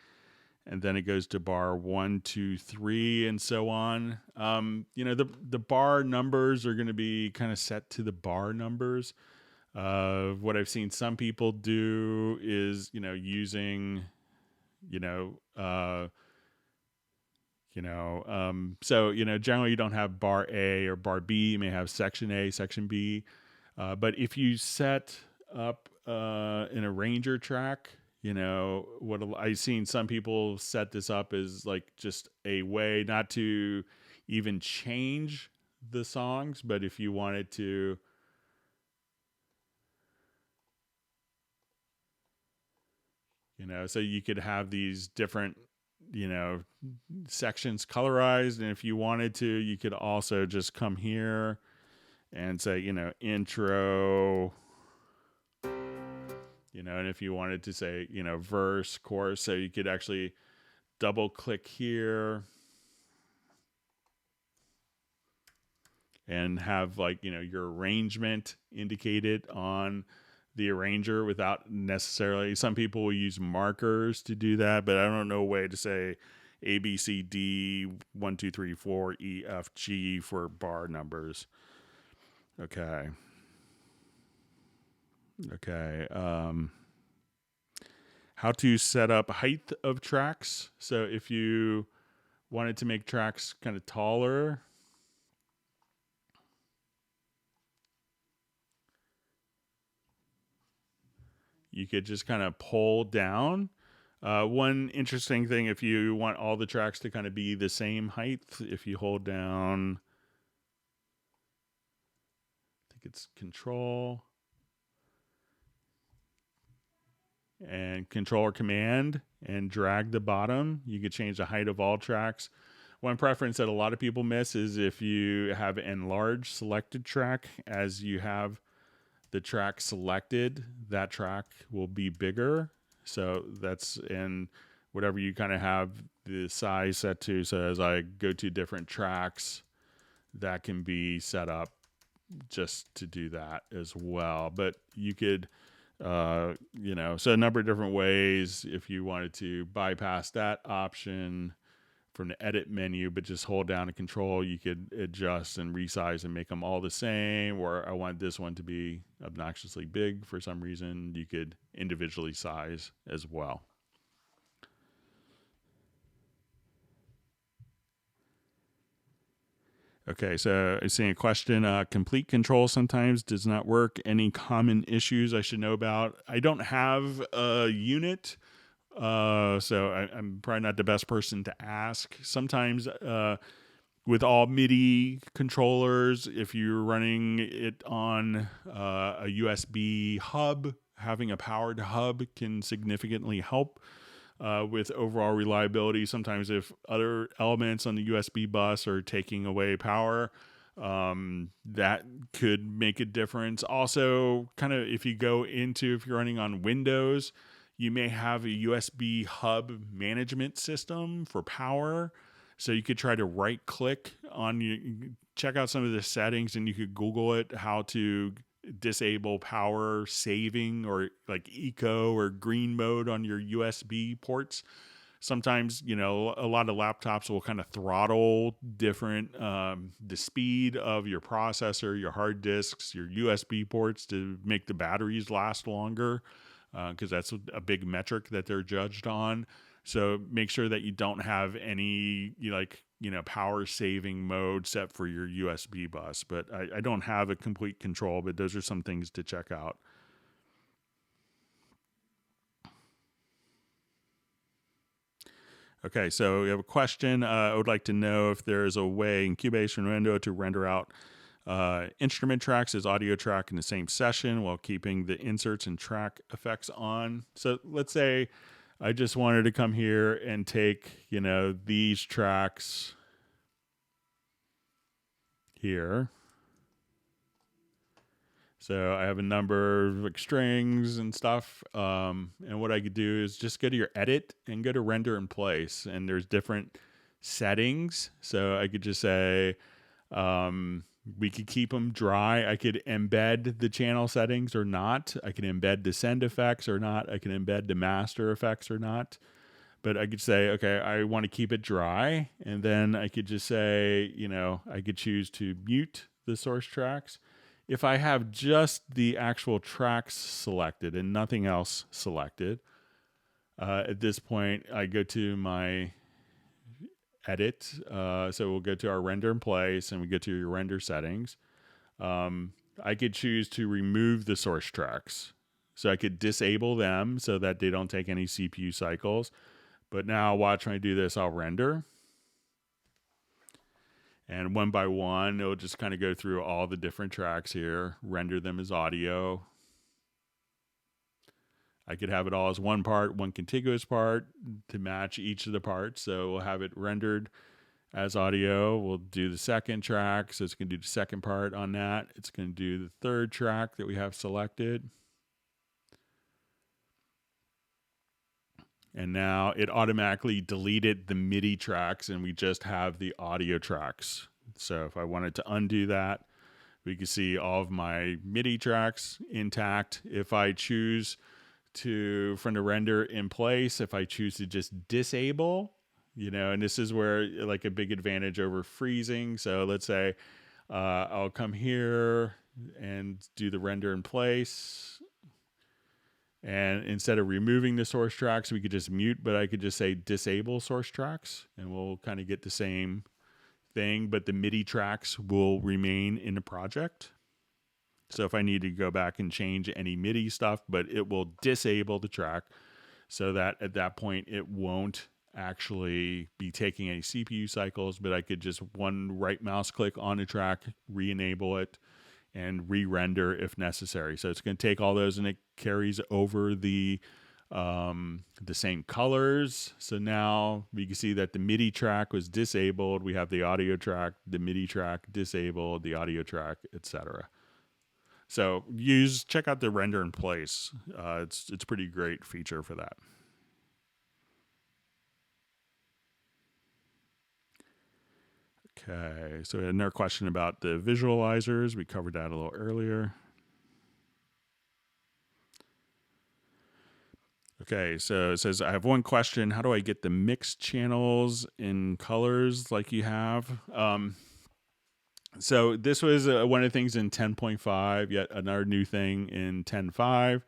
and then it goes to bar 1, 2, 3, and so on? The bar numbers are going to be kind of set to the bar numbers. What I've seen some people do is, using, so, generally you don't have bar A or bar B. You may have section A, section B. But if you set up an arranger track, what I've seen some people set this up as like just a way not to even change the songs, but if you wanted to, so you could have these different, sections colorized. And if you wanted to, you could also just come here and say, intro, and if you wanted to say, verse, chorus, so you could actually double click here and have like, your arrangement indicated on the arranger without necessarily, some people will use markers to do that, but I don't know a way to say A, B, C, D, 1, 2, 3, 4, E, F, G for bar numbers. Okay. How to set up height of tracks. So if you wanted to make tracks kind of taller, you could just kind of pull down. One interesting thing, if you want all the tracks to kind of be the same height, if you hold down, I think it's Control and Control or Command and drag the bottom, you could change the height of all tracks. One preference that a lot of people miss is if you have enlarge selected track, as you have the track selected, that track will be bigger. So that's in whatever you kind of have the size set to. So as I go to different tracks, that can be set up just to do that as well. But you could, so a number of different ways if you wanted to bypass that option from the edit menu, but just hold down and Control, you could adjust and resize and make them all the same. Or I want this one to be obnoxiously big for some reason, you could individually size as well. Okay, so I'm seeing a question. Complete control sometimes does not work. Any common issues I should know about? I don't have a unit, so I'm probably not the best person to ask. Sometimes with all MIDI controllers, if you're running it on a USB hub, having a powered hub can significantly help with overall reliability. Sometimes if other elements on the USB bus are taking away power, that could make a difference. Also, kind of if you're running on Windows, you may have a USB hub management system for power. So you could try to right click on check out some of the settings, and you could Google it, how to disable power saving or like eco or green mode on your USB ports. Sometimes, a lot of laptops will kind of throttle different, the speed of your processor, your hard disks, your USB ports to make the batteries last longer, because that's a big metric that they're judged on. So make sure that you don't have any power saving mode set for your USB bus. But I don't have a complete control, but those are some things to check out. Okay, so we have a question. I would like to know if there is a way in Cubase or Nuendo to render out instrument tracks as audio track in the same session while keeping the inserts and track effects on. So let's say I just wanted to come here and take, these tracks here. So I have a number of like strings and stuff. And what I could do is just go to your edit and go to render in place. And there's different settings. So I could just say, we could keep them dry. I could embed the channel settings or not. I can embed the send effects or not. I can embed the master effects or not. But I could say, okay, I want to keep it dry. And then I could just say, I could choose to mute the source tracks. If I have just the actual tracks selected and nothing else selected, at this point, I go to my edit. So we'll go to our render in place and we go to your render settings. I could choose to remove the source tracks. So I could disable them so that they don't take any CPU cycles. But now watch when I do this, I'll render. And one by one, it'll just kind of go through all the different tracks here, render them as audio. I could have it all as one part, one contiguous part to match each of the parts. So we'll have it rendered as audio. We'll do the second track. So it's going to do the second part on that. It's going to do the third track that we have selected. And now it automatically deleted the MIDI tracks and we just have the audio tracks. So if I wanted to undo that, we can see all of my MIDI tracks intact. If I choose to, from the render in place, if I choose to just disable, and this is where like a big advantage over freezing. So let's say I'll come here and do the render in place. And instead of removing the source tracks, we could just mute, but I could just say disable source tracks and we'll kind of get the same thing, but the MIDI tracks will remain in the project. So if I need to go back and change any MIDI stuff, but it will disable the track so that at that point it won't actually be taking any CPU cycles, but I could just one right mouse click on the track, re-enable it, and re-render if necessary. So it's going to take all those and it carries over the same colors. So now we can see that the MIDI track was disabled. We have the audio track, the MIDI track disabled, the audio track, etc. So check out the render in place. It's a pretty great feature for that. Okay, so another question about the visualizers. We covered that a little earlier. Okay, so it says, I have one question. How do I get the mixed channels in colors like you have? So this was one of the things in 10.5, yet another new thing in 10.5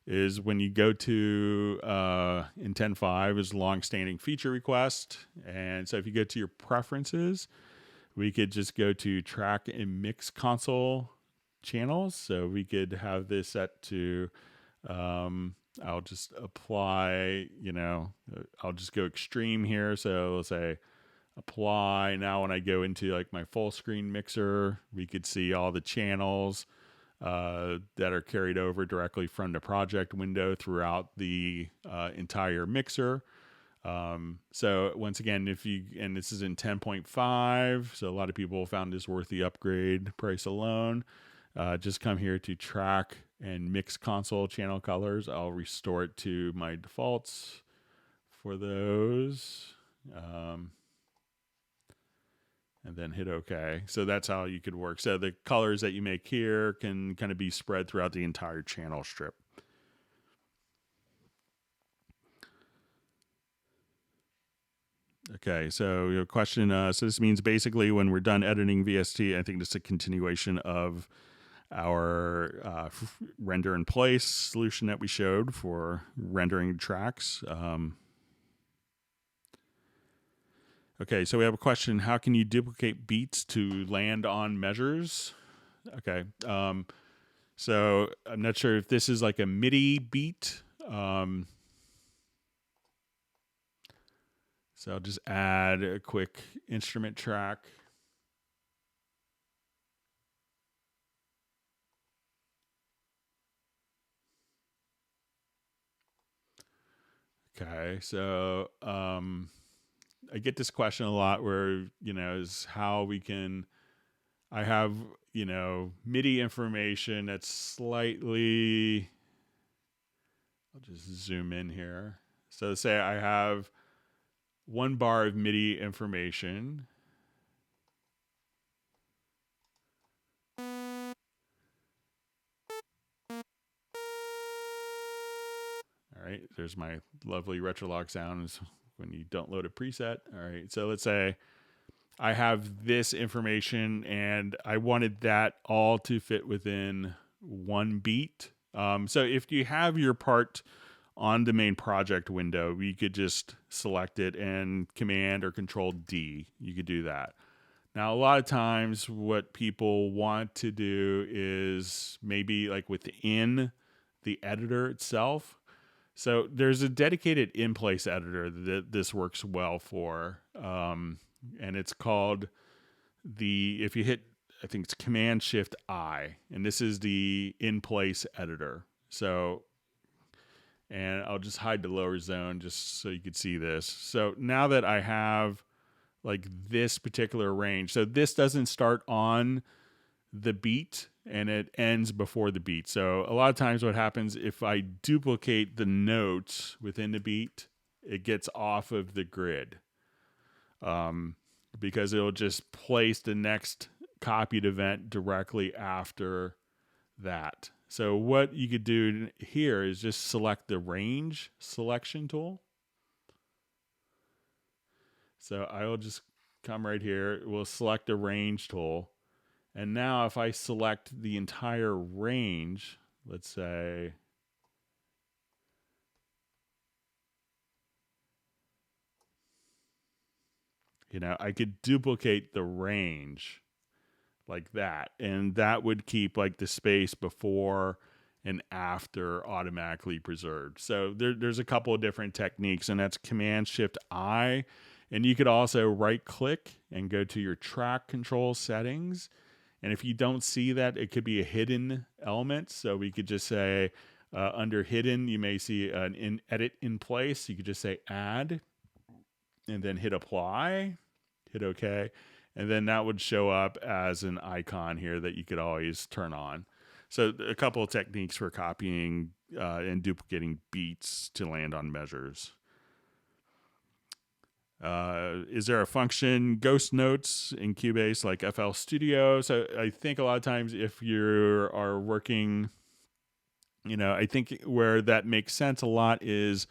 is when you go to, in 10.5 is long-standing feature request. And so if you go to your preferences, we could just go to track and mix console channels. So we could have this set to, I'll just apply, I'll just go extreme here. So let's say apply. Now when I go into like my full screen mixer, we could see all the channels that are carried over directly from the project window throughout the entire mixer. So once again, and this is in 10.5, so a lot of people found this worth the upgrade price alone. Just come here to track and mix console channel colors. I'll restore it to my defaults for those. And then hit OK. So that's how you could work. So the colors that you make here can kind of be spread throughout the entire channel strip. Okay, so your question, so this means basically when we're done editing VST, I think this is a continuation of our render in place solution that we showed for rendering tracks. Okay, so we have a question, how can you duplicate beats to land on measures? Okay, so I'm not sure if this is like a MIDI beat. So I'll just add a quick instrument track. Okay, so I get this question a lot where, is how we can, I have, MIDI information that's slightly, I'll just zoom in here. So say I have one bar of MIDI information. All right, there's my lovely retrolog sounds when you don't load a preset. All right, so let's say I have this information and I wanted that all to fit within one beat. So if you have your part on the main project window, we could just select it and Command or Control D. You could do that. Now, a lot of times what people want to do is maybe like within the editor itself. So there's a dedicated in-place editor that this works well for. And it's called if you hit, I think it's Command-Shift-I, and this is the in-place editor. So, and I'll just hide the lower zone just so you could see this. So now that I have like this particular range, so this doesn't start on the beat and it ends before the beat. So a lot of times what happens if I duplicate the notes within the beat, it gets off of the grid. Because it'll just place the next copied event directly after that. So what you could do here is just select the range selection tool. So I will just come right here. We'll select the range tool. And now if I select the entire range, let's say, I could duplicate the range like that. And that would keep like the space before and after automatically preserved. So there's a couple of different techniques, and that's Command-Shift-I. And you could also right click and go to your track control settings. And if you don't see that, it could be a hidden element. So we could just say under hidden, you may see an edit in place. You could just say add and then hit apply, hit OK. And then that would show up as an icon here that you could always turn on. So a couple of techniques for copying and duplicating beats to land on measures. Is there a function ghost notes in Cubase like FL Studio? So I think a lot of times if you are working, I think where that makes sense a lot is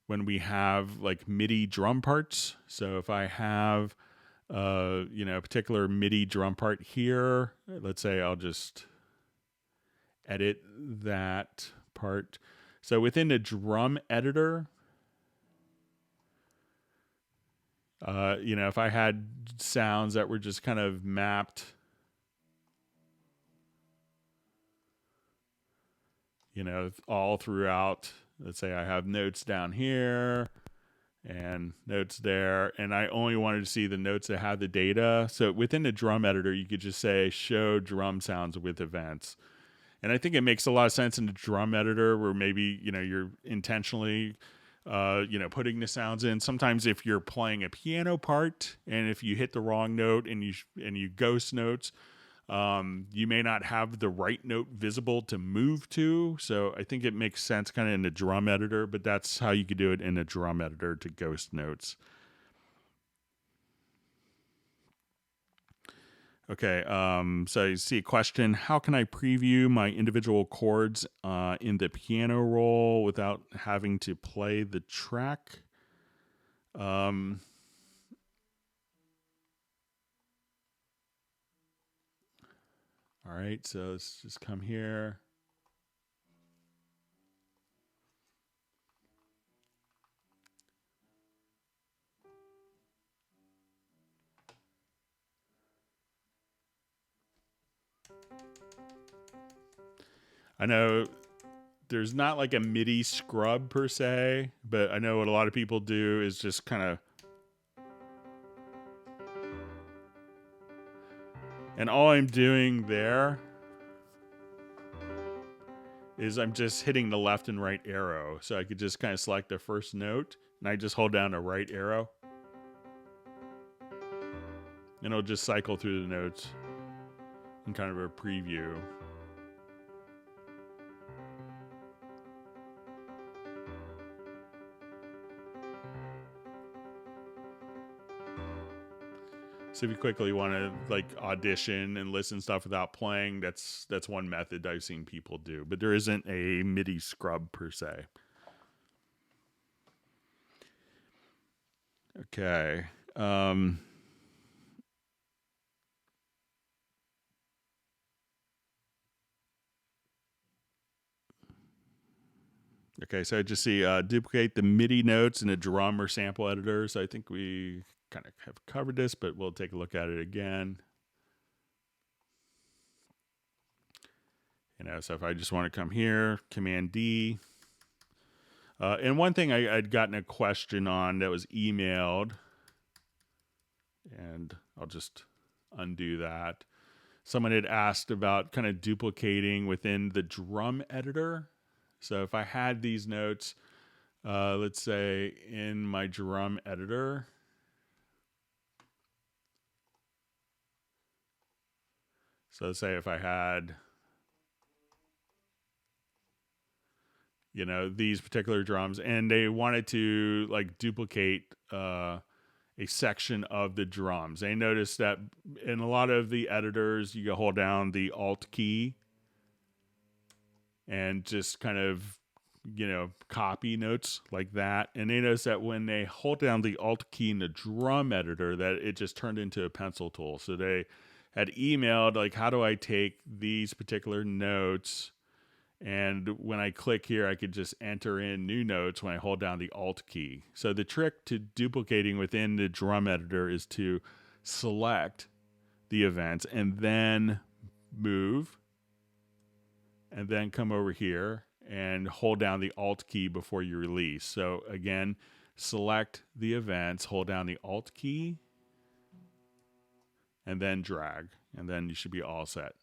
when we have like MIDI drum parts. So if I have a particular MIDI drum part here, let's say I'll just edit that part. So within the drum editor, if I had sounds that were just kind of mapped, all throughout, let's say I have notes down here and notes there, and I only wanted to see the notes that have the data. So within the drum editor, you could just say show drum sounds with events. And I think it makes a lot of sense in the drum editor where maybe, you're intentionally putting the sounds in. Sometimes if you're playing a piano part and if you hit the wrong note and you ghost notes, you may not have the right note visible to move to. So I think it makes sense kind of in the drum editor, but that's how you could do it in the drum editor to ghost notes. Okay, so you see a question, how can I preview my individual chords in the piano roll without having to play the track? All right, so let's just come here. I know there's not like a MIDI scrub per se, but I know what a lot of people do is just kind of, and all I'm doing there is I'm just hitting the left and right arrow. So I could just kind of select the first note and I just hold down the right arrow. And it'll just cycle through the notes in kind of a preview. So if you quickly want to like audition and listen stuff without playing, that's one method I've seen people do. But there isn't a MIDI scrub per se. Okay. Okay, so I just see duplicate the MIDI notes in a drum or sample editor. So I think we kind of have covered this, but we'll take a look at it again. So if I just want to come here, Command D. And one thing I'd gotten a question on that was emailed, and I'll just undo that. Someone had asked about kind of duplicating within the drum editor. So if I had these notes, let's say in my drum editor, so let's say if I had, these particular drums, and they wanted to like duplicate a section of the drums. They noticed that in a lot of the editors, you can hold down the Alt key and just kind of, copy notes like that. And they noticed that when they hold down the Alt key in the drum editor, that it just turned into a pencil tool. So they had emailed, like, how do I take these particular notes? And when I click here, I could just enter in new notes when I hold down the Alt key. So the trick to duplicating within the drum editor is to select the events and then move, and then come over here and hold down the Alt key before you release. So again, select the events, hold down the Alt key, and then drag, and then you should be all set.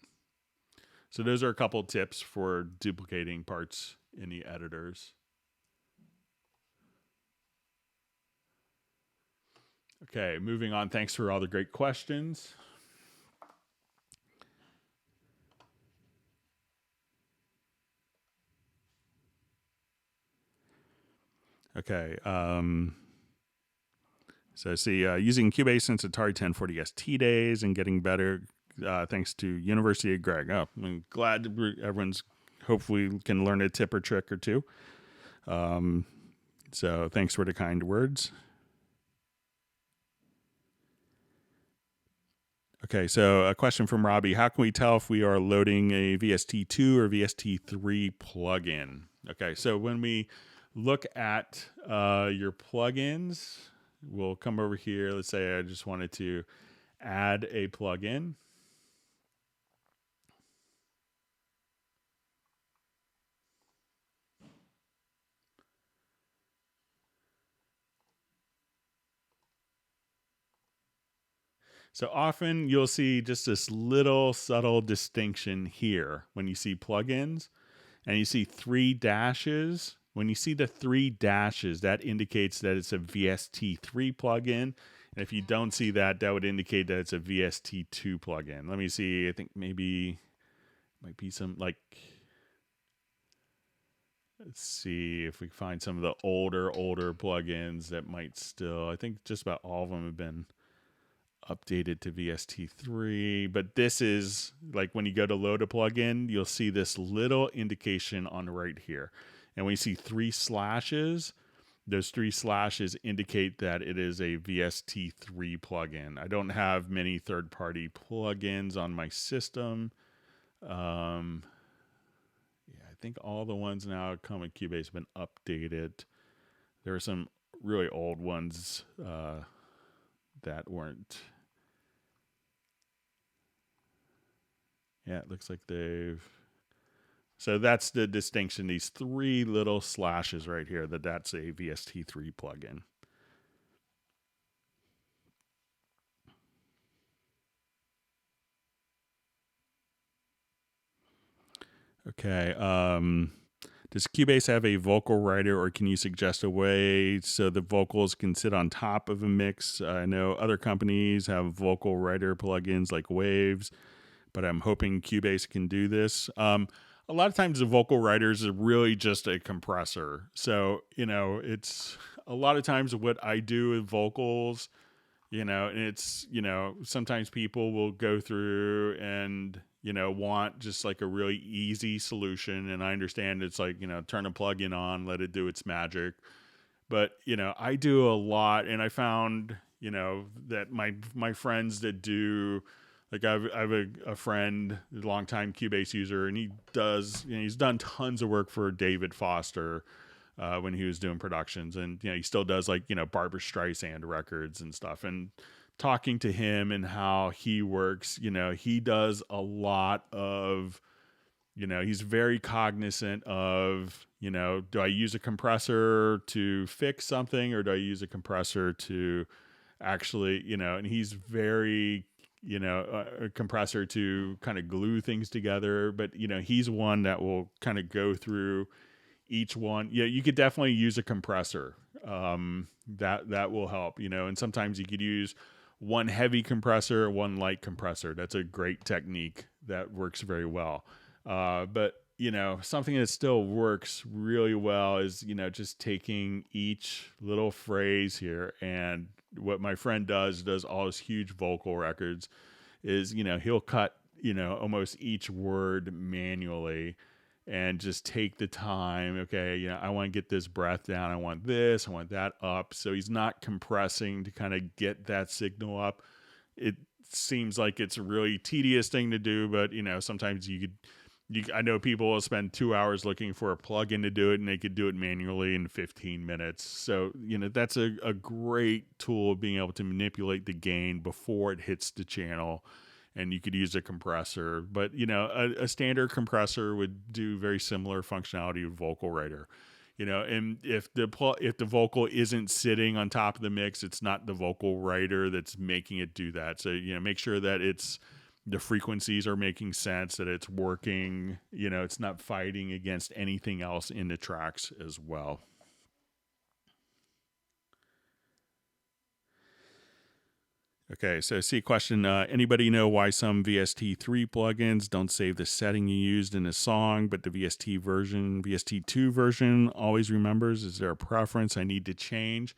So those are a couple tips for duplicating parts in the editors. Okay, moving on. Thanks for all the great questions. Okay. So I see using Cubase since Atari 1040 ST days and getting better thanks to University of Greg. Oh, I'm glad everyone's hopefully can learn a tip or trick or two. So thanks for the kind words. Okay, so a question from Robbie. How can we tell if we are loading a VST2 or VST3 plugin? Okay, so when we look at your plugins, we'll come over here. Let's say I just wanted to add a plugin. So often you'll see just this little subtle distinction here when you see plugins, and you see 3 dashes. When you see the 3 dashes, that indicates that it's a VST3 plugin. And if you don't see that, that would indicate that it's a VST2 plugin. Let me see. I think maybe might be some like, let's see if we find some of the older plugins that might still, I think just about all of them have been updated to VST3, but this is like when you go to load a plugin, you'll see this little indication on the right here. And when you see 3 slashes, those 3 slashes indicate that it is a VST3 plugin. I don't have many third-party plugins on my system. I think all the ones now come with Cubase have been updated. There are some really old ones that weren't. Yeah, it looks like they've. So that's the distinction. These 3 little slashes right here, that's a VST3 plugin. Okay. Does Cubase have a vocal writer, or can you suggest a way so the vocals can sit on top of a mix? I know other companies have vocal writer plugins like Waves, but I'm hoping Cubase can do this. A lot of times the vocal writers are really just a compressor. So, it's a lot of times what I do with vocals, and it's, sometimes people will go through and, want just like a really easy solution. And I understand it's like, turn a plugin on, let it do its magic. But, I do a lot, and I found, that my friends that do, like I have a friend, a longtime Cubase user, and he's done tons of work for David Foster. when he was doing productions, and he still does like Barbra Streisand records and stuff. And talking to him and how he works, he does a lot of, he's very cognizant of, do I use a compressor to fix something, or do I use a compressor to actually, and he's very, a compressor to kind of glue things together. But, he's one that will kind of go through each one. Yeah, you could definitely use a compressor. That will help, and sometimes you could use one heavy compressor, one light compressor. That's a great technique that works very well. But something that still works really well is, just taking each little phrase here. And what my friend does all his huge vocal records is, he'll cut, almost each word manually and just take the time. Okay, I want to get this breath down. I want this, I want that up. So he's not compressing to kind of get that signal up. It seems like it's a really tedious thing to do, but sometimes I know people will spend 2 hours looking for a plugin to do it, and they could do it manually in 15 minutes. So, that's a great tool of being able to manipulate the gain before it hits the channel. And you could use a compressor, but a standard compressor would do very similar functionality with Vocal Writer. And if the vocal isn't sitting on top of the mix, it's not the Vocal Writer that's making it do that. So make sure that the frequencies are making sense, that it's working. It's not fighting against anything else in the tracks as well. Okay, so I see a question. Anybody know why some VST3 plugins don't save the setting you used in a song, but the VST2 version always remembers? Is there a preference I need to change?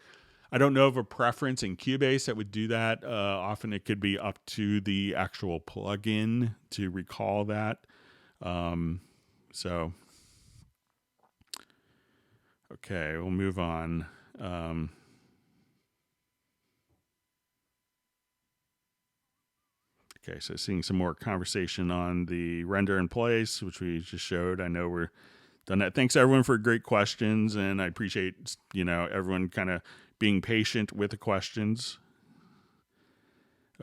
I don't know of a preference in Cubase that would do that. Often it could be up to the actual plugin to recall that. Okay, we'll move on. Okay, so seeing some more conversation on the render in place, which we just showed. I know we're done that. Thanks everyone for great questions, and I appreciate everyone kind of being patient with the questions.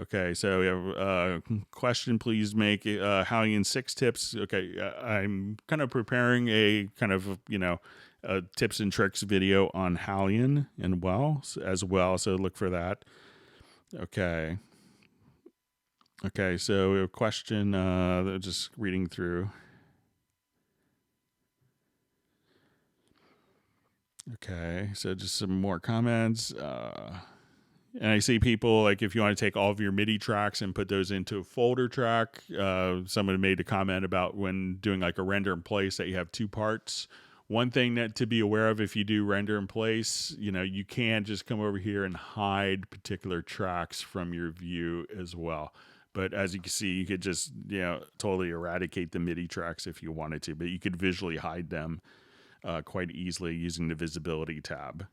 Okay, so we have a question. Please make Hallian 6 tips. Okay, I'm kind of preparing a kind of a tips and tricks video on Hallian as well. So look for that. Okay. Okay, so we have a question, just reading through. Okay, so just some more comments. And I see people, like, if you want to take all of your MIDI tracks and put those into a folder track, someone made a comment about when doing like a render in place that you have 2 parts. One thing that to be aware of if you do render in place, you can just come over here and hide particular tracks from your view as well. But as you can see, you could just, totally eradicate the MIDI tracks if you wanted to, but you could visually hide them quite easily using the visibility tab.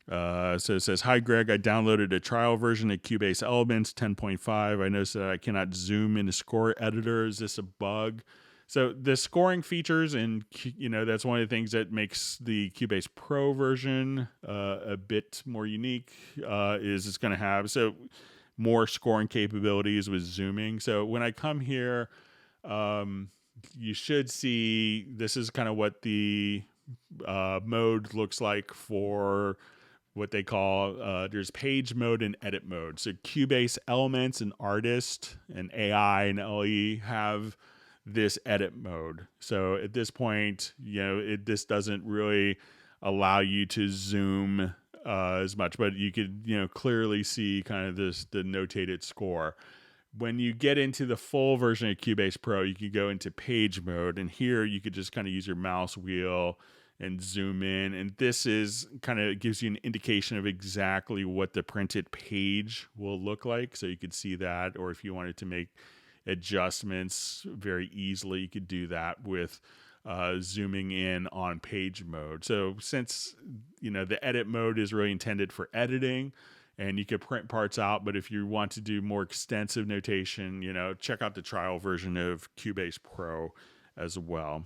So it says, "Hi Greg, I downloaded a trial version of Cubase Elements 10.5. I noticed that I cannot zoom in the score editor. Is this a bug?" So the scoring features, and that's one of the things that makes the Cubase Pro version a bit more unique. Is it's going to have more scoring capabilities with zooming. So when I come here, you should see this is kind of what the mode looks like for what they call there's page mode and edit mode. So Cubase Elements and Artist and AI and LE have this edit mode. So at this point, this doesn't really allow you to zoom as much, but you could clearly see kind of the notated score. When you get into the full version of Cubase Pro, you can go into page mode, and here you could just kind of use your mouse wheel and zoom in, and this is kind of gives you an indication of exactly what the printed page will look like. So you could see that, or if you wanted to make adjustments very easily, you could do that with zooming in on page mode. So since the edit mode is really intended for editing, and you could print parts out, but if you want to do more extensive notation, check out the trial version of Cubase Pro as well.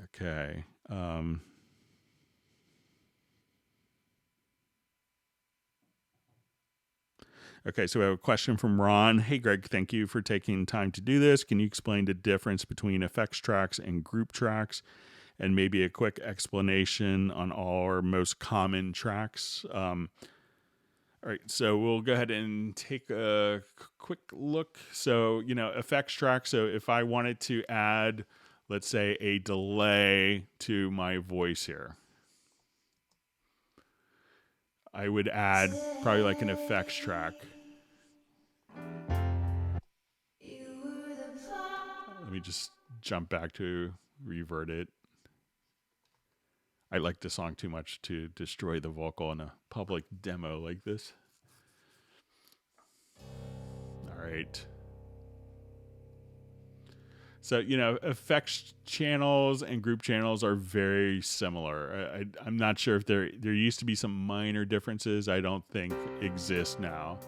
Okay. Okay, so we have a question from Ron. Hey, Greg, thank you for taking time to do this. Can you explain the difference between effects tracks and group tracks, and maybe a quick explanation on all our most common tracks? All right, so we'll go ahead and take a quick look. So, effects track. So if I wanted to add, let's say, a delay to my voice here, I would add probably like an effects track. Let me just jump back to revert it. I like the song too much to destroy the vocal in a public demo like this. All right. So, effects channels and group channels are very similar. I'm not sure if there used to be some minor differences I don't think exist now.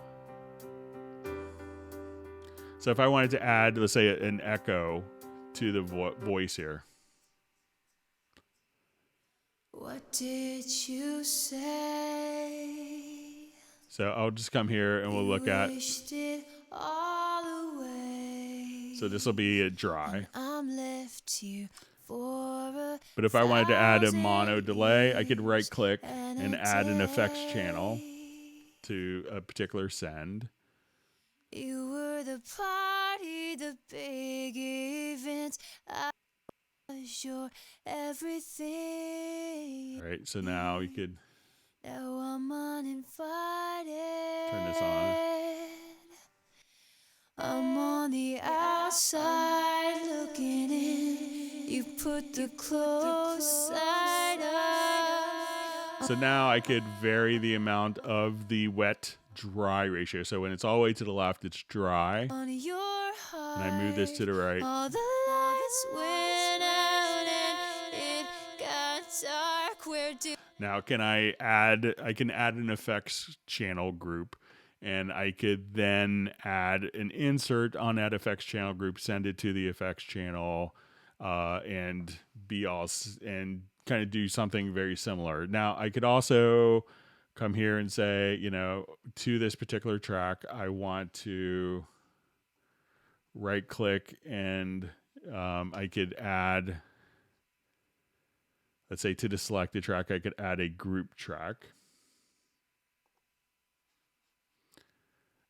So if I wanted to add, let's say, an echo to the voice here. What did you say? So I'll just come here and we'll look at. Wished it all away. So this will be a dry. I'm left here for But if I wanted to add a mono delay, I could right click and add an effects channel to a particular send. You were the party, the big event. I was your everything. All right, so now you could Now I'm uninvited. turn this on. I'm on the outside looking in. You put the close side up. So now I could vary the amount of the wet dry ratio. So when it's all the way to the left, it's dry. On your heart. And I move this to the right. All the lights went out and it got dark. Where do Now can add an effects channel group, and I could then add an insert on that effects channel group, send it to the effects channel, and and kind of do something very similar. Now I could also come here and say, to this particular track, I want to right click and I could add, let's say to the selected track, I could add a group track.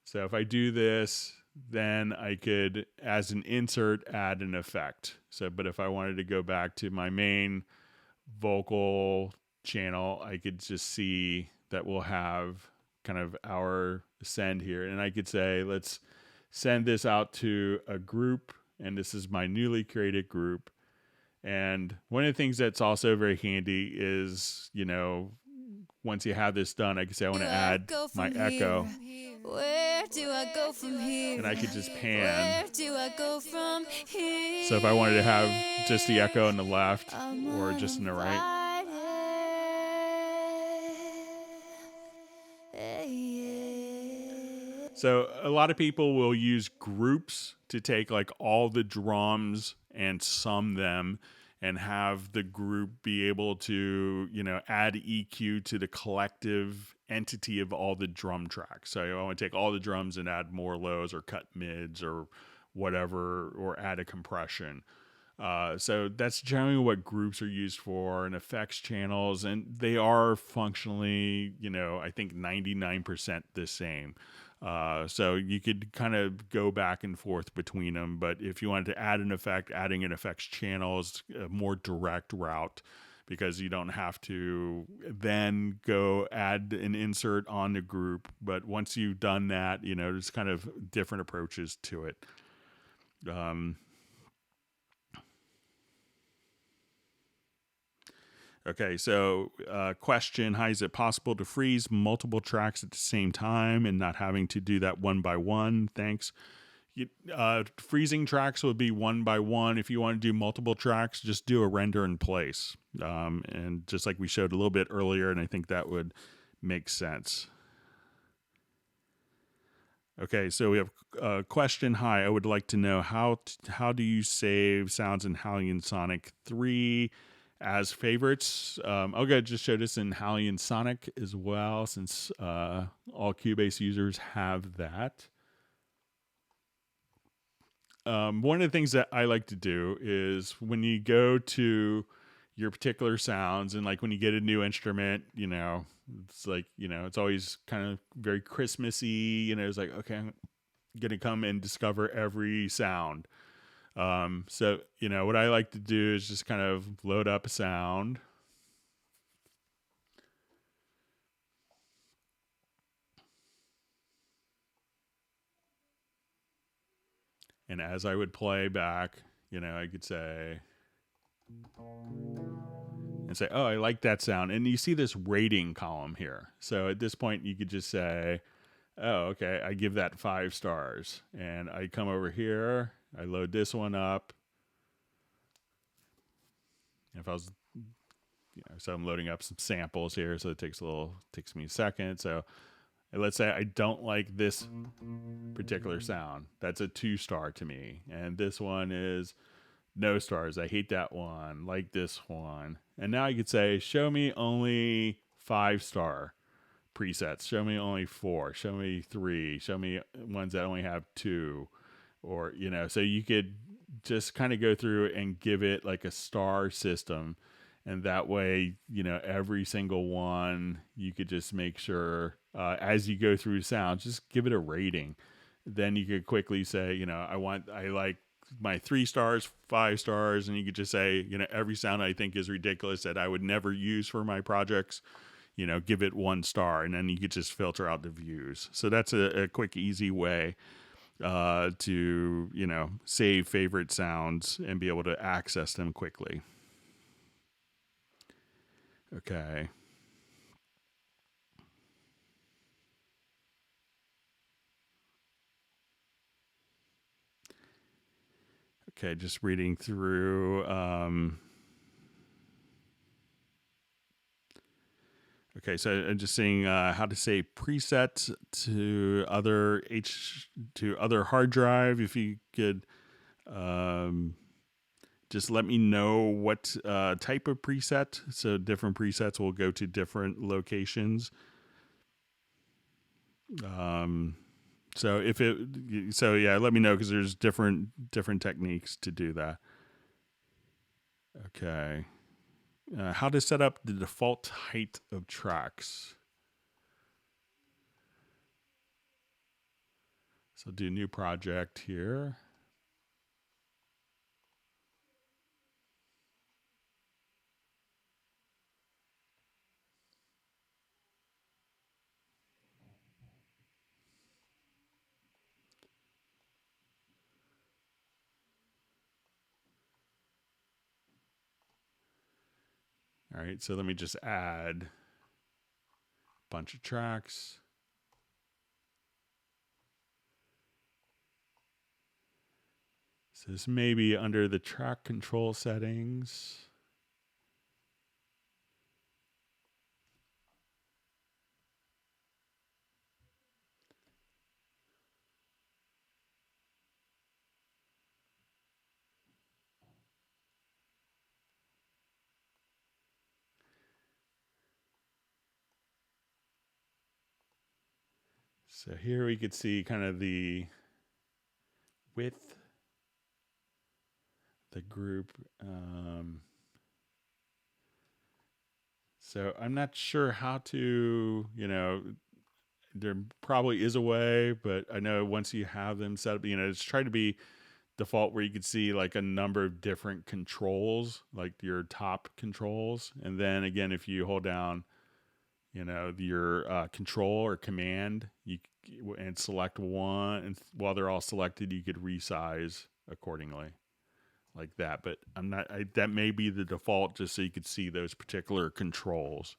So if I do this, then I could, as an insert, add an effect. But if I wanted to go back to my main vocal channel, I could just see that we'll have kind of our send here. And I could say, let's send this out to a group. And this is my newly created group. And one of the things that's also very handy is, once you have this done, I can say I want to add my echo. Where do I go from here? And I could just pan. Where do I go from here? So if I wanted to have just the echo on the left or just in the right. So a lot of people will use groups to take like all the drums and sum them and have the group be able to, add EQ to the collective entity of all the drum tracks. So I want to take all the drums and add more lows or cut mids or whatever, or add a compression. So that's generally what groups are used for, and effects channels, and they are functionally, I think 99% the same. So you could kind of go back and forth between them, but if you wanted to add an effect, adding an effects channel is a more direct route, because you don't have to then go add an insert on the group. But once you've done that, there's kind of different approaches to it. Okay, so question, how is it possible to freeze multiple tracks at the same time and not having to do that one by one? Thanks. Freezing tracks would be one by one. If you want to do multiple tracks, just do a render in place. And just like we showed a little bit earlier, and I think that would make sense. Okay, so we have a question. Hi, I would like to know how do you save sounds in Hallian Sonic 3 as favorites? I'll go just show this in Hallian Sonic as well, since all Cubase users have that. One of the things that I like to do is when you go to your particular sounds and like when you get a new instrument, it's like, it's always kind of very Christmassy, it's like, okay, I'm going to come and discover every sound. So, what I like to do is just kind of load up a sound. And as I would play back, I could say, oh, I like that sound. And you see this rating column here. So at this point, you could just say, oh, okay, I give that 5 stars. And I come over here, I load this one up. If I was, so I'm loading up some samples here, so it takes me a second. So let's say I don't like this particular sound. That's a 2-star to me. And this one is no stars. I hate that one. Like this one. And now I could say, show me only 5-star presets. Show me only 4. Show me 3. Show me ones that only have 2. Or, so you could just kind of go through and give it like a star system. And that way, every single one, you could just make sure as you go through sounds, just give it a rating. Then you could quickly say, I like my 3 stars, 5 stars, and you could just say, every sound I think is ridiculous that I would never use for my projects, give it 1 star, and then you could just filter out the views. So that's a quick, easy way to, save favorite sounds and be able to access them quickly. Okay. Okay, just reading through. Okay, so I'm just seeing how to say preset to other hard drive. If you could just let me know what type of preset. So different presets will go to different locations. So let me know because there's different techniques to do that. Okay. How to set up the default height of tracks. So do new project here. All right, so let me just add a bunch of tracks. So this may be under the track control settings. So here we could see kind of the width, the group. So I'm not sure how to, there probably is a way, but I know once you have them set up, it's trying to be default where you could see like a number of different controls, like your top controls. And then again, if you hold down, your control or command, and select one, and while they're all selected, you could resize accordingly, like that. But that may be the default, just so you could see those particular controls.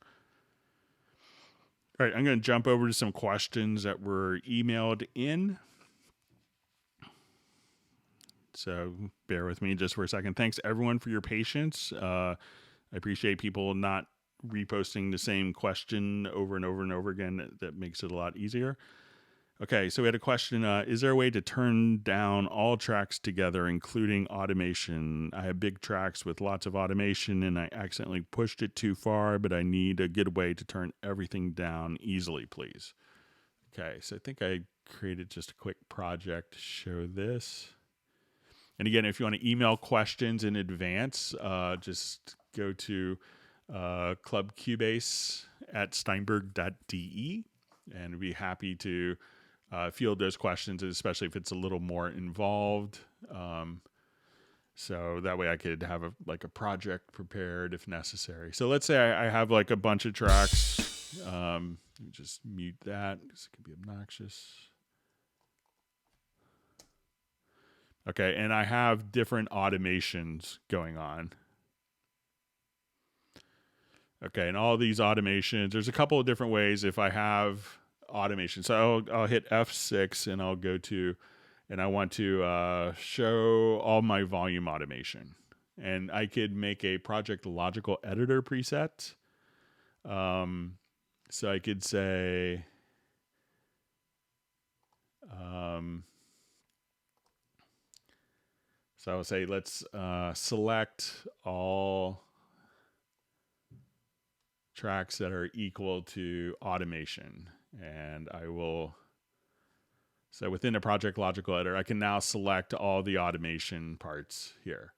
All right, I'm going to jump over to some questions that were emailed in. So bear with me just for a second. Thanks everyone for your patience. I appreciate people not reposting the same question over and over and over again. That makes it a lot easier. Okay, so we had a question. Is there a way to turn down all tracks together, including automation? I have big tracks with lots of automation, and I accidentally pushed it too far, but I need a good way to turn everything down easily, please. Okay, so I think I created just a quick project to show this. And again, if you want to email questions in advance, just go to clubcubase@steinberg.de, and we'd be happy to field those questions, especially if it's a little more involved. So that way I could have a project prepared if necessary. So let's say I have like a bunch of tracks. Let me just mute that because it could be obnoxious. Okay, and I have different automations going on. Okay, and all these automations, there's a couple of different ways if I have automation. So I'll hit F6 and I'll go to, and I want to show all my volume automation. And I could make a project logical editor preset. So I could say, so I will say, let's select all tracks that are equal to automation. And I will, so within a project logical editor, I can now select all the automation parts here.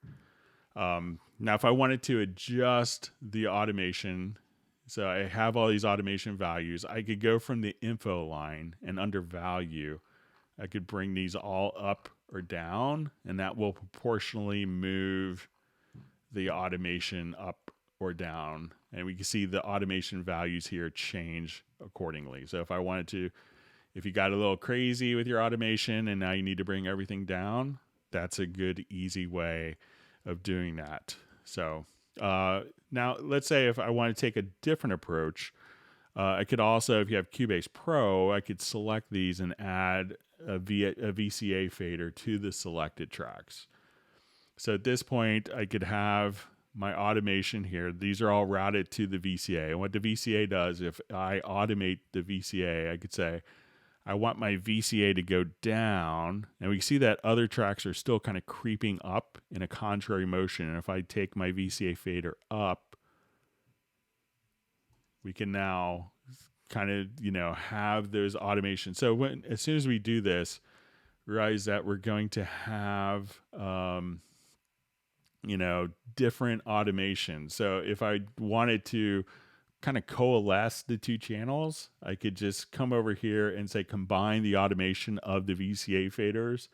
Now, if I wanted to adjust the automation, so I have all these automation values, I could go from the info line and under value, I could bring these all up or down, and that will proportionally move the automation up or down. And we can see the automation values here change accordingly. So if I wanted to, if you got a little crazy with your automation and now you need to bring everything down, that's a good, easy way of doing that. So now let's say if I want to take a different approach, I could also, if you have Cubase Pro, I could select these and add a VCA fader to the selected tracks. So at this point, I could have my automation here. These are all routed to the VCA. And what the VCA does, if I automate the VCA, I could say, I want my VCA to go down. And we can see that other tracks are still kind of creeping up in a contrary motion. And if I take my VCA fader up, we can now kind of, have those automations. So as soon as we do this, realize that we're going to have, different automations. So if I wanted to kind of coalesce the two channels, I could just come over here and say combine the automation of the VCA faders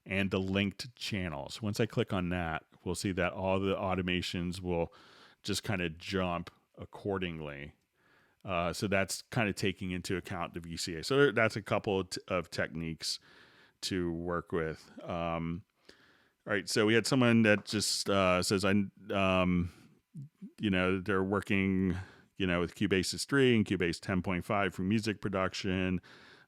and the linked channels. Once I click on that, we'll see that all the automations will just kind of jump accordingly. So that's kind of taking into account the VCA. So that's a couple of techniques to work with. All right, so we had someone that just says, they're working, with Cubase 3 and Cubase 10.5 for music production.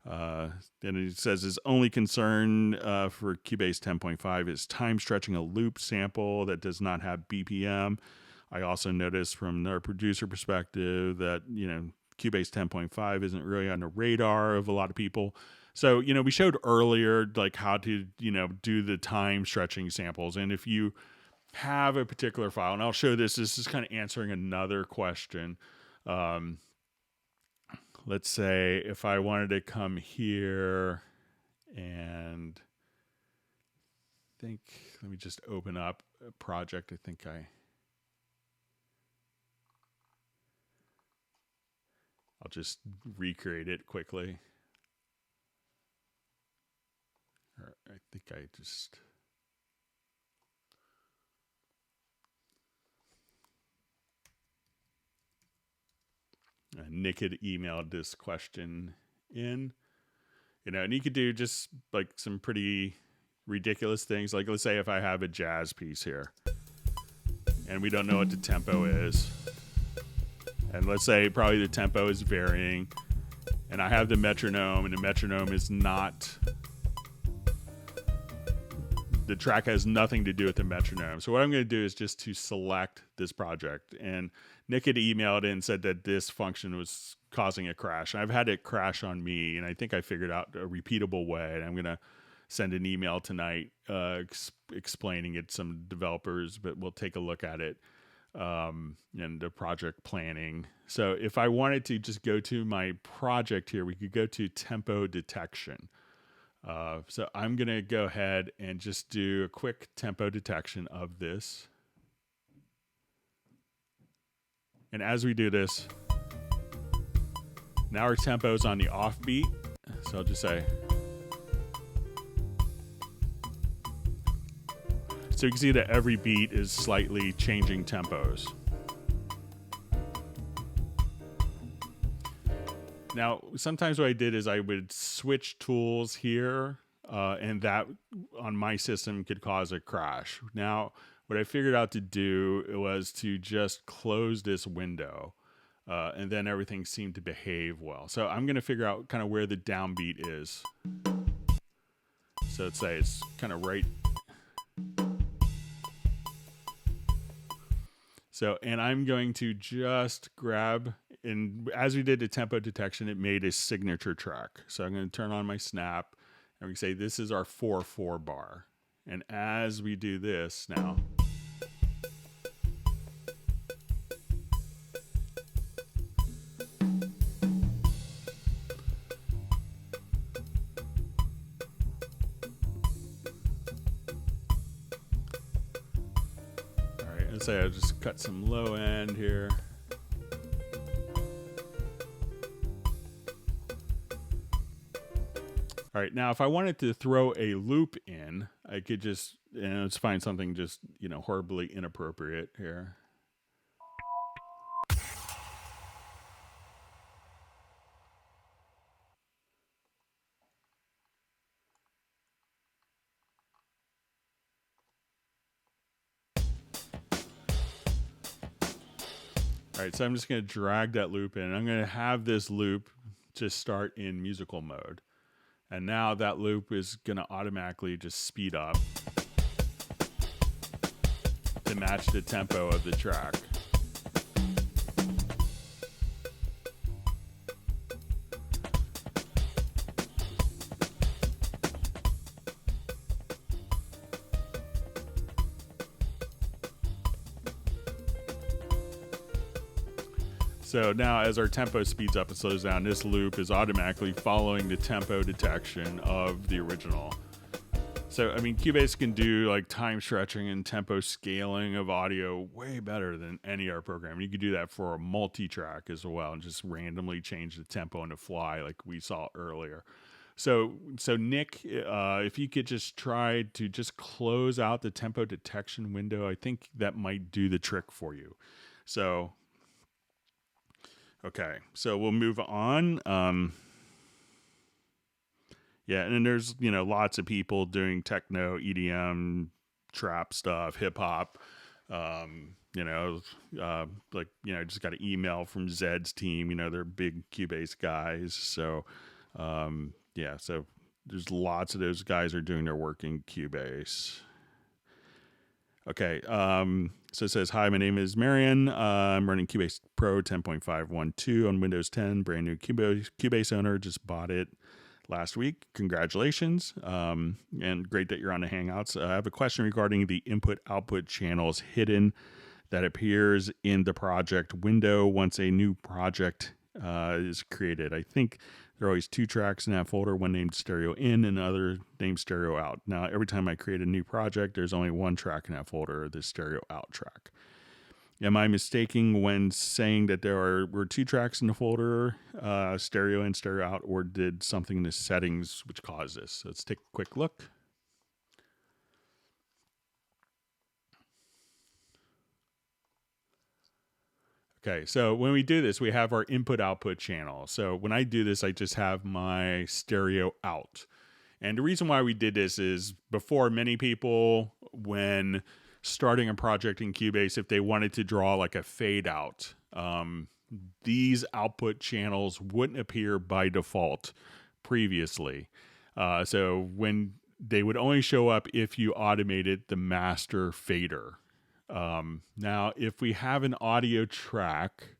And it says his only concern for Cubase 10.5 is time stretching a loop sample that does not have BPM. I also noticed from our producer perspective that, Cubase 10.5 isn't really on the radar of a lot of people. So, we showed earlier, like how to, do the time stretching samples. And if you have a particular file, and I'll show this is kind of answering another question. Let's say if I wanted to come here and let me just open up a project. I'll just recreate it quickly. I think I just... Nick had emailed this question in, and you could do just like some pretty ridiculous things. Like let's say if I have a jazz piece here and we don't know what the tempo is. And let's say probably the tempo is varying and I have the metronome and the metronome is not the track has nothing to do with the metronome. So what I'm going to do is just to select this project. And Nick had emailed in and said that this function was causing a crash. And I've had it crash on me, and I think I figured out a repeatable way. And I'm going to send an email tonight explaining it to some developers, but we'll take a look at it and the project planning. So if I wanted to just go to my project here, we could go to tempo detection. So I'm going to go ahead and just do a quick tempo detection of this. And as we do this, now our tempo is on the off beat. So I'll just say, so you can see that every beat is slightly changing tempos. Now, sometimes what I did is I would switch tools here, and that on my system could cause a crash. Now, what I figured out to do was to just close this window, and then everything seemed to behave well. So I'm going to figure out kind of where the downbeat is. So let's say it's kind of right. So, and I'm going to just grab, and as we did the tempo detection, it made a signature track. So I'm going to turn on my snap, and we say this is our 4/4 bar. And as we do this now, let's say I just cut some low end here. All right, now if I wanted to throw a loop in, I could just, let's find something just, horribly inappropriate here. All right, so I'm just going to drag that loop in. I'm going to have this loop just start in musical mode. And now that loop is going to automatically just speed up to match the tempo of the track. So now as our tempo speeds up and slows down, this loop is automatically following the tempo detection of the original. So, I mean, Cubase can do like time stretching and tempo scaling of audio way better than any other program. You could do that for a multi-track as well and just randomly change the tempo on the fly like we saw earlier. So Nick, if you could just try to just close out the tempo detection window, I think that might do the trick for you. So... okay, so we'll move on. Yeah, and then there's, lots of people doing techno, EDM, trap stuff, hip hop. I just got an email from Zed's team. They're big Cubase guys. So, so there's lots of those guys are doing their work in Cubase. Okay, so it says, hi, my name is Marion. I'm running Cubase Pro 10.512 on Windows 10, brand new Cubase owner, just bought it last week. Congratulations, and great that you're on the Hangouts. I have a question regarding the input-output channels hidden that appears in the project window once a new project is created. I think there are always two tracks in that folder, one named stereo in and another named stereo out. Now, every time I create a new project, there's only one track in that folder, the stereo out track. Am I mistaken when saying that there were two tracks in the folder, stereo in, stereo out, or did something in the settings which caused this? So let's take a quick look. Okay, so when we do this, we have our input-output channel. So when I do this, I just have my stereo out. And the reason why we did this is before, many people, when starting a project in Cubase, if they wanted to draw like a fade out, these output channels wouldn't appear by default previously. So when they would only show up if you automated the master fader. Now, if we have an audio track,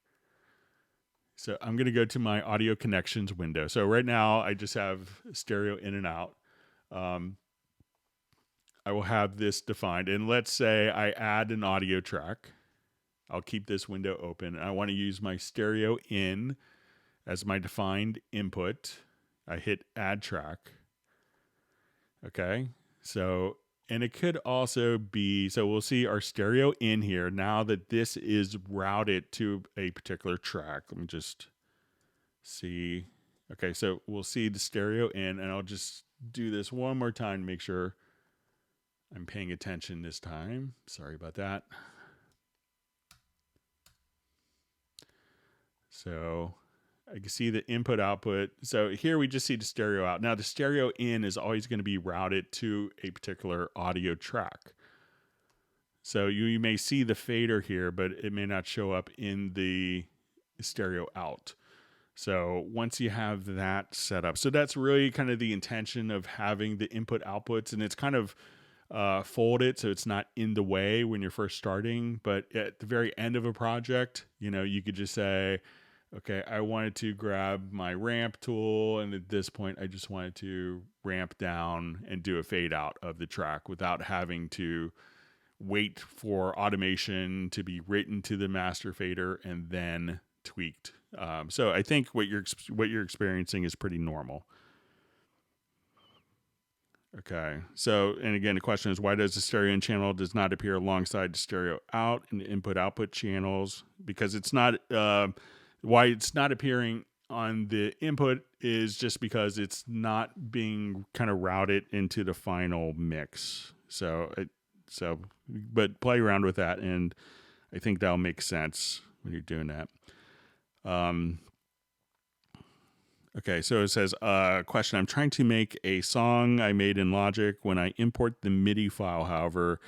so I'm going to go to my audio connections window. So right now I just have stereo in and out. I will have this defined. And let's say I add an audio track. I'll keep this window open. I want to use my stereo in as my defined input. I hit add track. Okay. So, and it could also be, so we'll see our stereo in here now that this is routed to a particular track. Let me just see. Okay. So we'll see the stereo in, and I'll just do this one more time to make sure I'm paying attention this time. Sorry about that. So I can see the input output. So here we just see the stereo out. Now the stereo in is always going to be routed to a particular audio track. So you may see the fader here, but it may not show up in the stereo out. So once you have that set up, so that's really kind of the intention of having the input outputs, and it's kind of folded so it's not in the way when you're first starting. But at the very end of a project, you could just say, okay, I wanted to grab my ramp tool, and at this point, I just wanted to ramp down and do a fade out of the track without having to wait for automation to be written to the master fader and then tweaked. So I think what you're experiencing is pretty normal. Okay, so, and again, the question is, why does the stereo in channel does not appear alongside the stereo out in the input-output channels? Because it's not... why it's not appearing on the input is just because it's not being kind of routed into the final mix. But play around with that, and I think that'll make sense when you're doing that. Okay, so it says, question, I'm trying to make a song I made in Logic. When I import the MIDI file, however,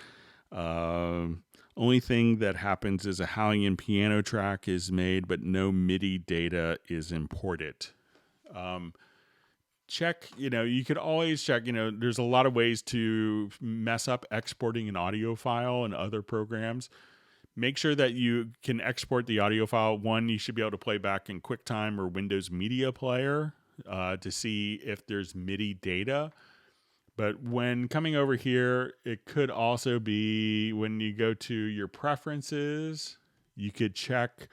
only thing that happens is a Hallian piano track is made, but no MIDI data is imported. Check, you could always check, there's a lot of ways to mess up exporting an audio file in other programs. Make sure that you can export the audio file. One, you should be able to play back in QuickTime or Windows Media Player to see if there's MIDI data. But when coming over here, it could also be when you go to your preferences, you could check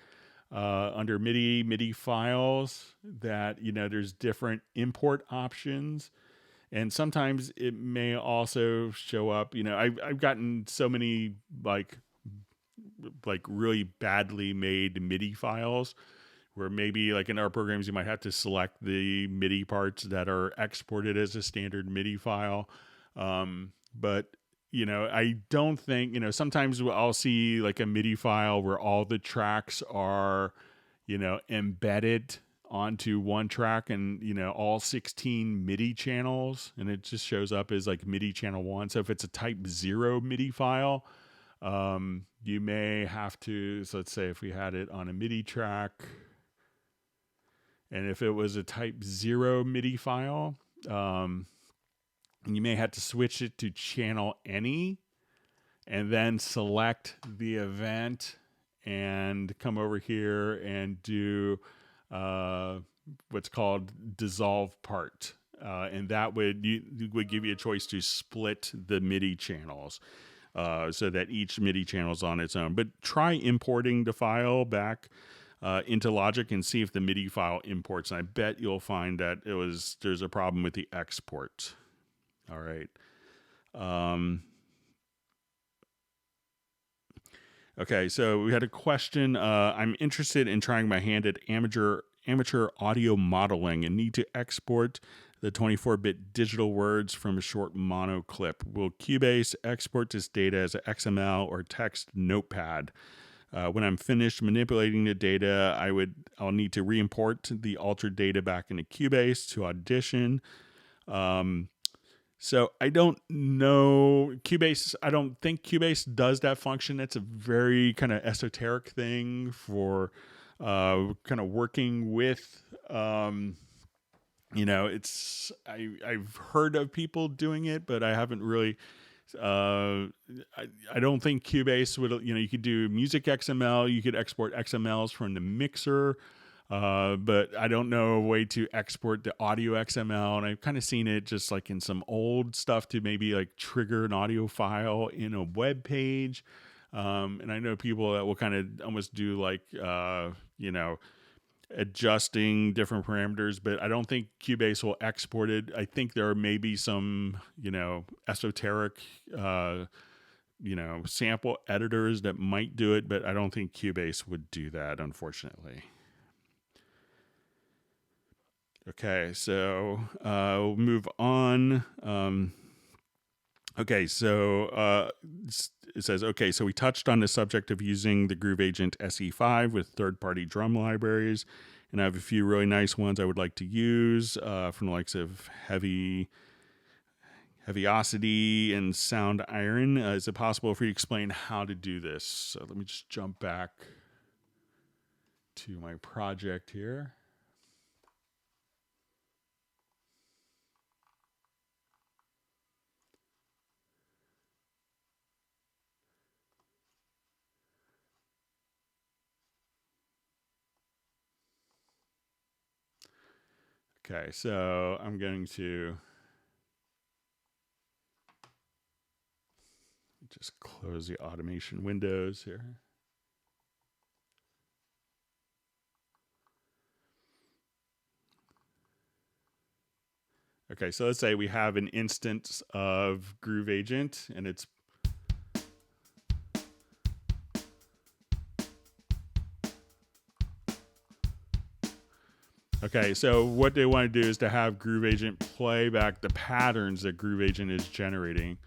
under MIDI files that, there's different import options. And sometimes it may also show up, I've gotten so many like really badly made MIDI files where maybe like in our programs, you might have to select the MIDI parts that are exported as a standard MIDI file. But, I don't think, sometimes I'll see like a MIDI file where all the tracks are, embedded onto one track and, all 16 MIDI channels, and it just shows up as like MIDI channel 1. So if it's a type 0 MIDI file, you may have to, so let's say if we had it on a MIDI track, and if it was a type 0 MIDI file, you may have to switch it to channel any, and then select the event and come over here and do what's called dissolve part. And that would give you a choice to split the MIDI channels. So that each MIDI channel is on its own. But try importing the file back into Logic and see if the MIDI file imports. And I bet you'll find that there's a problem with the export. All right. Okay, so we had a question. I'm interested in trying my hand at amateur audio modeling and need to export the 24-bit digital words from a short mono clip. Will Cubase export this data as an XML or text notepad? When I'm finished manipulating the data, I'll need to re-import the altered data back into Cubase to Audition. So I don't know Cubase. I don't think Cubase does that function. It's a very kind of esoteric thing for kind of working with I've heard of people doing it, but I haven't really. Uh, I don't think Cubase would. You could do music XML. You could export XMLs from the mixer. But I don't know a way to export the audio XML, and I've kind of seen it just like in some old stuff to maybe like trigger an audio file in a web page. And I know people that will kind of almost do like, adjusting different parameters, but I don't think Cubase will export it. I think there may be some, esoteric, sample editors that might do it, but I don't think Cubase would do that, unfortunately. Okay, so we'll move on. Okay, so it says, okay, so we touched on the subject of using the Groove Agent SE5 with third-party drum libraries, and I have a few really nice ones I would like to use from the likes of Heaviosity and Sound Iron. Is it possible for you to explain how to do this? So let me just jump back to my project here. Okay, so I'm going to just close the automation windows here. Okay, so let's say we have an instance of Groove Agent, and it's okay, so what they want to do is to have Groove Agent play back the patterns that Groove Agent is generating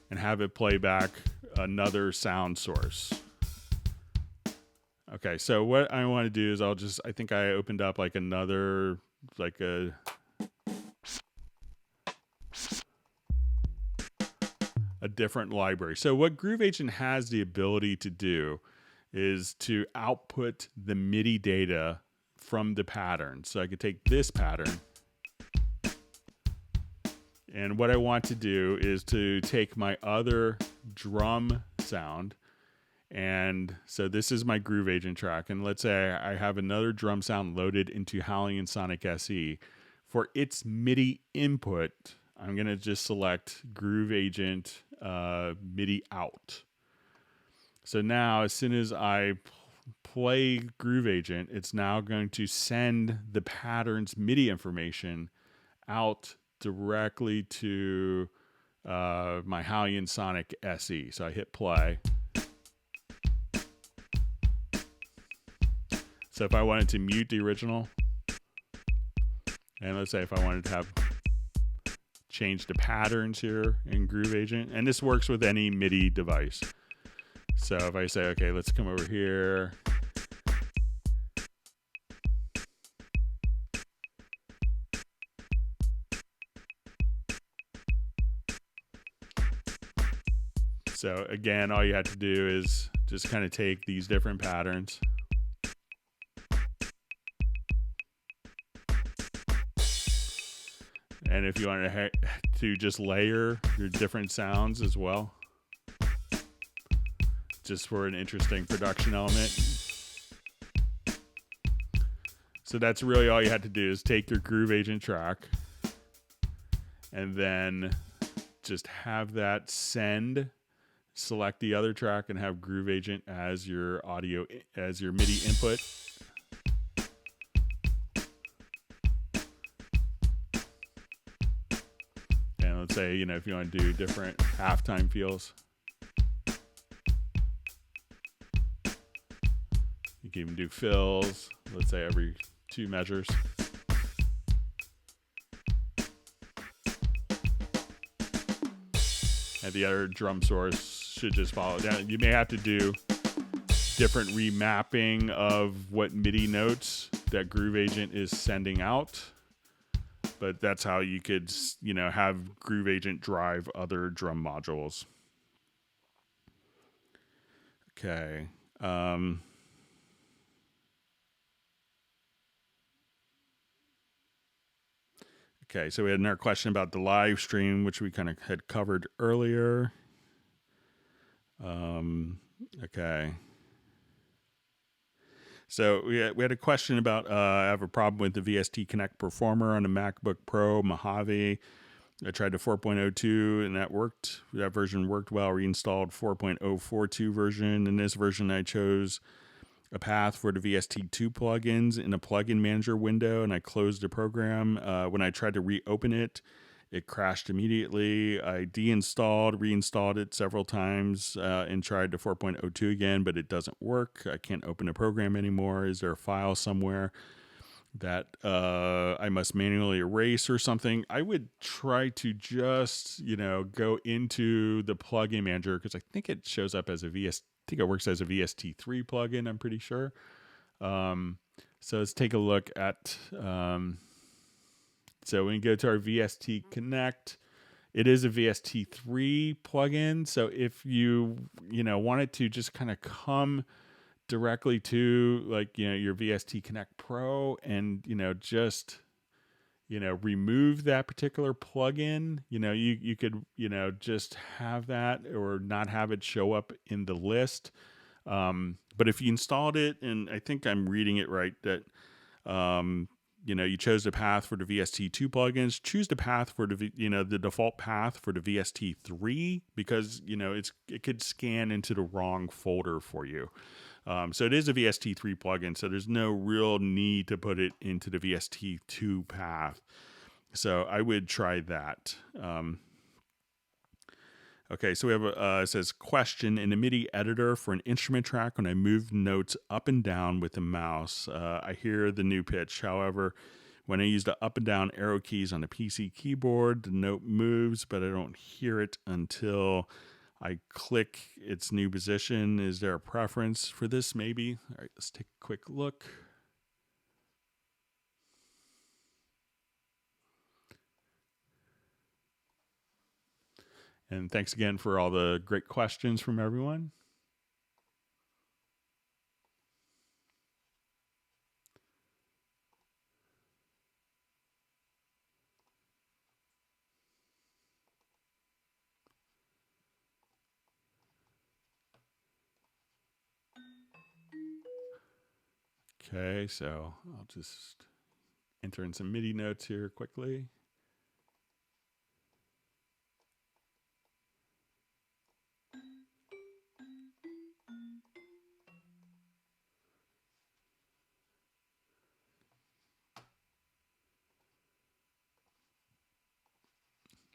and have it play back another sound source. Okay, so what I want to do is I think I opened up like another, like a different library. So what Groove Agent has the ability to do is to output the MIDI data from the pattern. So I could take this pattern, and what I want to do is to take my other drum sound, and so this is my Groove Agent track, and let's say I have another drum sound loaded into Halion Sonic SE. For its MIDI input, I'm going to just select Groove Agent MIDI out. So now as soon as I play Groove Agent, it's now going to send the pattern's MIDI information out directly to my Halion Sonic SE. So I hit play. So if I wanted to mute the original, and let's say if I wanted to have change the patterns here in Groove Agent, and this works with any MIDI device. So if I say, okay, let's come over here. So again, all you have to do is just kind of take these different patterns. And if you want to just layer your different sounds as well, just for an interesting production element. So that's really all you had to do is take your Groove Agent track and then just have that send, select the other track and have Groove Agent as your audio, as your MIDI input. And let's say, if you want to do different halftime feels, you can even do fills, let's say every 2 measures. And the other drum source should just follow down. You may have to do different remapping of what MIDI notes that Groove Agent is sending out. But that's how you could, have Groove Agent drive other drum modules. Okay. Okay, so we had another question about the live stream, which we kind of had covered earlier. Okay. So we had a question about I have a problem with the VST Connect Performer on a MacBook Pro Mojave. I tried the 4.02 and that worked. That version worked well. Reinstalled 4.042 version. In this version, I chose a path for the VST2 plugins in a plugin manager window, and I closed the program. When I tried to reopen it, it crashed immediately. I deinstalled, reinstalled it several times, and tried the 4.02 again, but it doesn't work. I can't open the program anymore. Is there a file somewhere that I must manually erase or something? I would try to just, go into the plugin manager, because I think it shows up as I think it works as a VST3 plugin, I'm pretty sure. So let's take a look at, so when we go to our VST Connect, it is a VST3 plugin. So if you, wanted to just kind of come directly to your VST Connect Pro and, just, remove that particular plugin, you could, just have that or not have it show up in the list. But if you installed it, and I think I'm reading it right, that, you chose the path for the VST2 plugins, choose the path for the default path for the VST3, because, it could scan into the wrong folder for you. So it is a VST3 plugin, so there's no real need to put it into the VST2 path. So I would try that. Okay, so we have it says, question: in the MIDI editor for an instrument track, when I move notes up and down with the mouse, I hear the new pitch. However, when I use the up and down arrow keys on the PC keyboard, the note moves, but I don't hear it until I click its new position. Is there a preference for this, maybe? All right, let's take a quick look. And thanks again for all the great questions from everyone. Okay, so I'll just enter in some MIDI notes here quickly.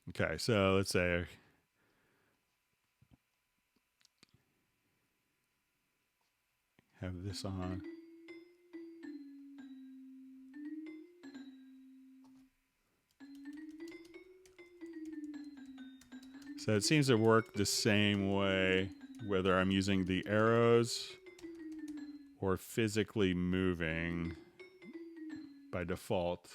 Okay, so let's say I have this on. So it seems to work the same way whether I'm using the arrows or physically moving by default.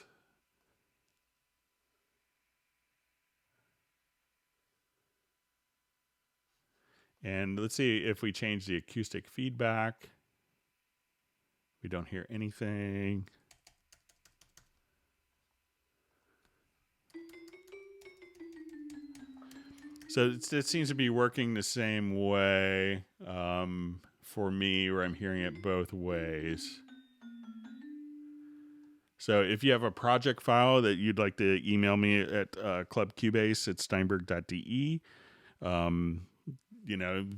And let's see if we change the acoustic feedback. We don't hear anything. So it seems to be working the same way for me, where I'm hearing it both ways. So if you have a project file that you'd like to email me at clubcubase at steinberg.de,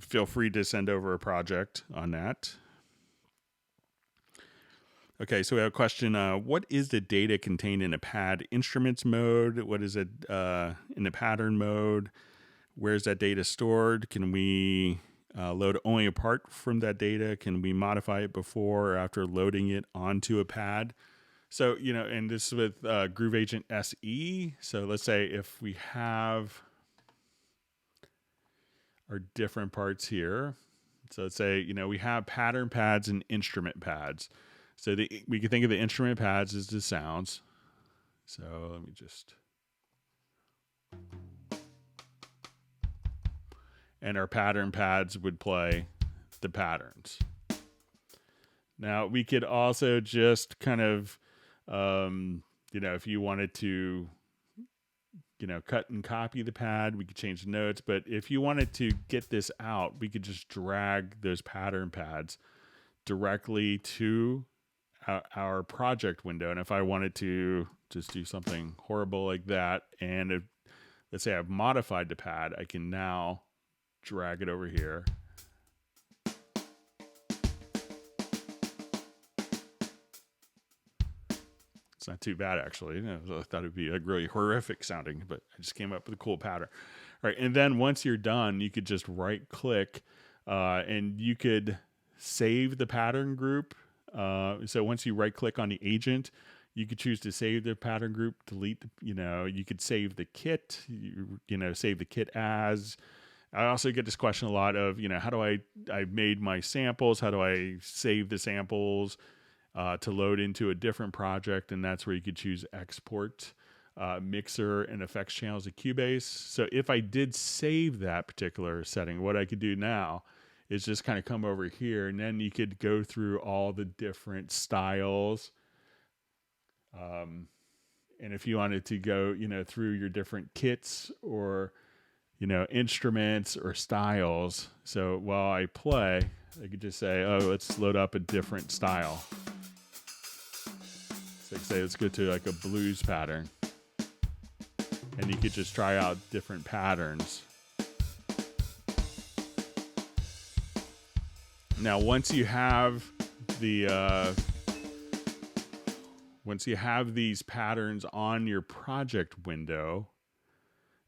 feel free to send over a project on that. Okay, so we have a question. What is the data contained in a pad instruments mode? What is it in the pattern mode? Where's that data stored? Can we load only a part from that data? Can we modify it before or after loading it onto a pad? So, and this is with Groove Agent SE. So let's say if we have our different parts here. So let's say, we have pattern pads and instrument pads. So we can think of the instrument pads as the sounds. So let me just... And our pattern pads would play the patterns. Now, we could also just kind of, if you wanted to cut and copy the pad. We could change the notes, but if you wanted to get this out, we could just drag those pattern pads directly to our project window. And if I wanted to just do something horrible like that, and if, let's say I've modified the pad, I can now drag it over here. It's not too bad, actually. I thought it'd be like really horrific sounding, but I just came up with a cool pattern. All right, and then once you're done, you could just right click and you could save the pattern group. So once you right click on the agent, you could choose to save the pattern group, delete, you could save the kit, save the kit as. I also get this question a lot of, how do I made my samples, how do I save the samples to load into a different project? And that's where you could choose export, mixer, and effects channels to Cubase. So if I did save that particular setting, what I could do now is just kind of come over here, and then you could go through all the different styles. And if you wanted to go, through your different kits or, instruments or styles. So while I play, I could just say, oh, let's load up a different style. So I could say, let's go to like a blues pattern. And you could just try out different patterns. Now, once you have these patterns on your project window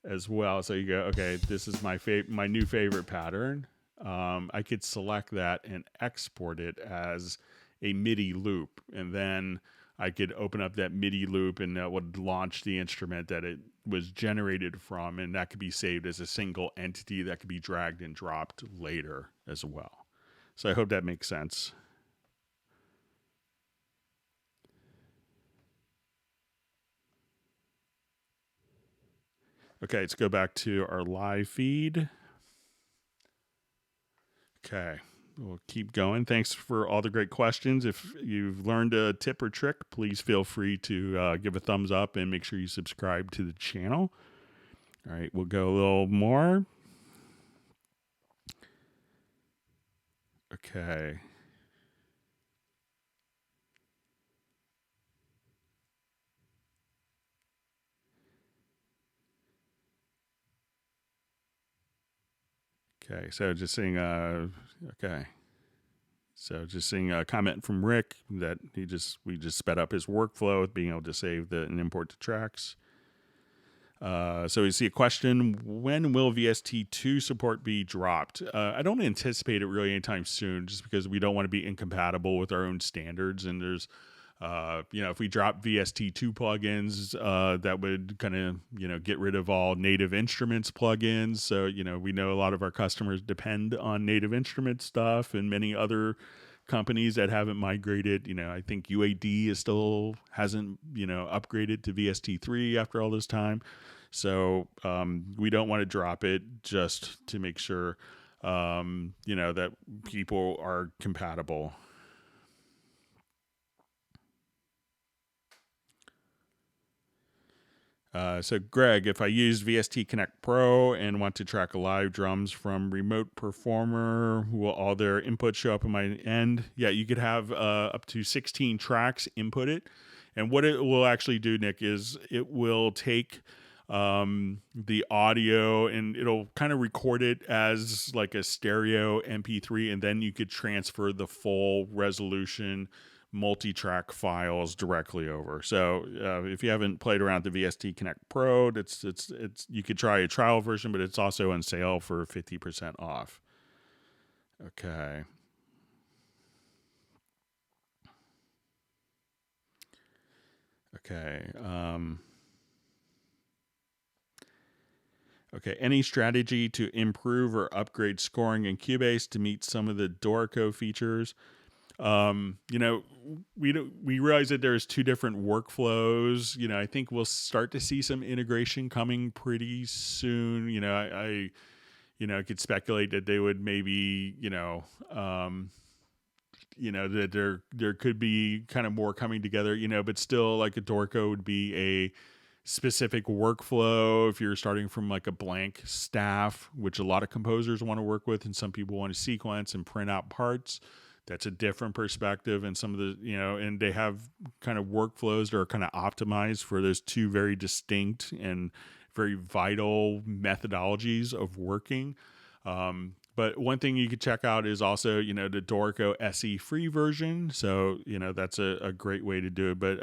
as well, so you go, okay, this is my new favorite pattern. I could select that and export it as a MIDI loop, and then I could open up that MIDI loop, and that would launch the instrument that it was generated from, and that could be saved as a single entity that could be dragged and dropped later as well. So I hope that makes sense. Okay, let's go back to our live feed. Okay, we'll keep going. Thanks for all the great questions. If you've learned a tip or trick, please feel free to give a thumbs up and make sure you subscribe to the channel. All right, we'll go a little more. Okay. Okay, so just seeing a comment from Rick that we just sped up his workflow with being able to save and import the tracks. So we see a question: when will VST2 support be dropped? I don't anticipate it really anytime soon, just because we don't want to be incompatible with our own standards. And there's, if we drop VST2 plugins, that would kind of, get rid of all native instruments plugins. So, we know a lot of our customers depend on native instrument stuff, and many other companies that haven't migrated. I think UAD still hasn't, upgraded to VST3 after all this time. So we don't want to drop it, just to make sure, that people are compatible. So Greg, if I use VST Connect Pro and want to track live drums from remote performer, will all their inputs show up on my end? Yeah, you could have up to 16 tracks inputted. And what it will actually do, Nick, is it will take the audio and it'll kind of record it as like a stereo MP3, and then you could transfer the full resolution multi-track files directly over. So if you haven't played around with the VST Connect Pro, it's you could try a trial version, but it's also on sale for 50% off. Okay. Okay. Okay. Any strategy to improve or upgrade scoring in Cubase to meet some of the Dorico features? We realize that there's two different workflows. I think we'll start to see some integration coming pretty soon. I could speculate that they would maybe, that there could be kind of more coming together, but still like a Dorico would be a specific workflow. If you're starting from like a blank staff, which a lot of composers want to work with, and some people want to sequence and print out parts, that's a different perspective. And some of the, and they have kind of workflows that are kind of optimized for those two very distinct and very vital methodologies of working. But one thing you could check out is also, the Dorico SE free version. So, that's a great way to do it. But,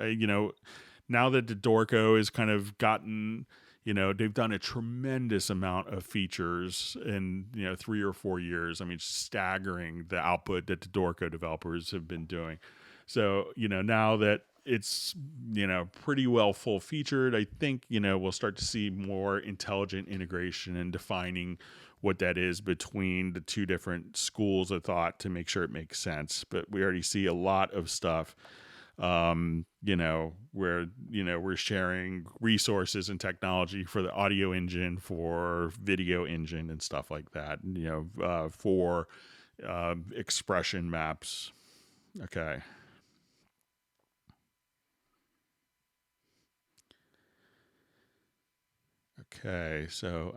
now that the Dorico has kind of gotten, they've done a tremendous amount of features in, 3 or 4 years. I mean, staggering the output that the Dorico developers have been doing. So, now that it's, pretty well full featured, I think, we'll start to see more intelligent integration and defining what that is between the two different schools of thought to make sure it makes sense. But we already see a lot of stuff, where, we're sharing resources and technology for the audio engine, for video engine and stuff like that, for expression maps. Okay. Okay, so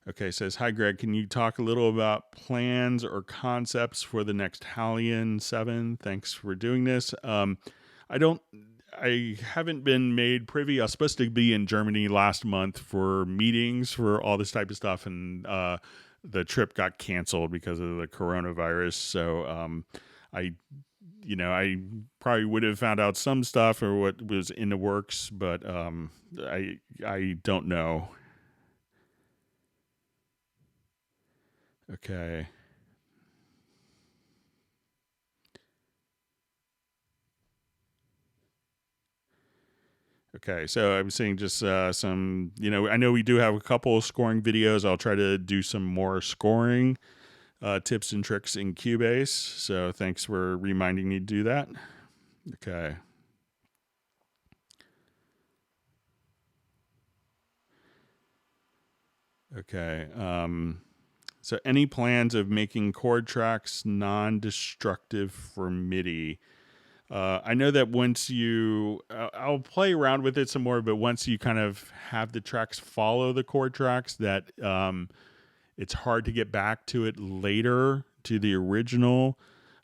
okay, says, hi Greg, can you talk a little about plans or concepts for the next Hallion 7? Thanks for doing this. I haven't been made privy. I was supposed to be in Germany last month for meetings for all this type of stuff, and the trip got canceled because of the coronavirus. So I probably would have found out some stuff or what was in the works, but I don't know. Okay. Okay, so I was saying just some, I know we do have a couple scoring videos. I'll try to do some more scoring tips and tricks in Cubase. So thanks for reminding me to do that. Okay. Okay. So any plans of making chord tracks non-destructive for MIDI? I know that once I'll play around with it some more, but once you kind of have the tracks follow the chord tracks, that it's hard to get back to it later, to the original.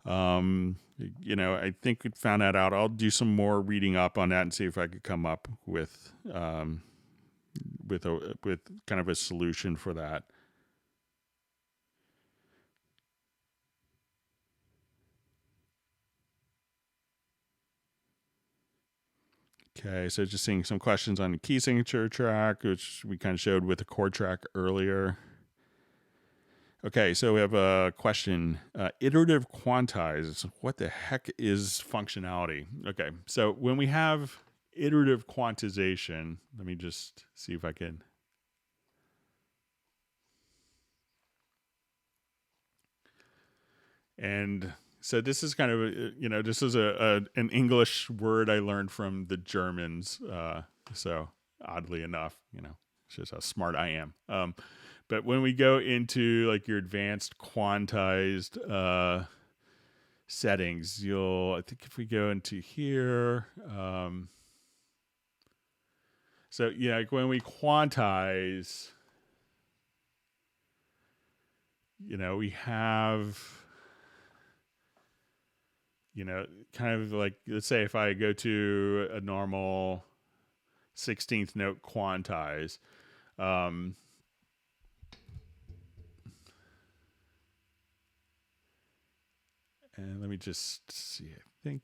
I think we found that out. I'll do some more reading up on that and see if I could come up with kind of a solution for that. Okay, so just seeing some questions on the key signature track, which we kind of showed with the chord track earlier. Okay, so we have a question. Iterative quantize. What the heck is functionality? Okay, so when we have iterative quantization, let me just see if I can. And so this is kind of, this is an English word I learned from the Germans. So oddly enough, it's just how smart I am. But when we go into like your advanced quantized settings, I think if we go into here, so yeah, like when we quantize, we have, kind of like, let's say if I go to a normal 16th note quantize, and let me just see, I think.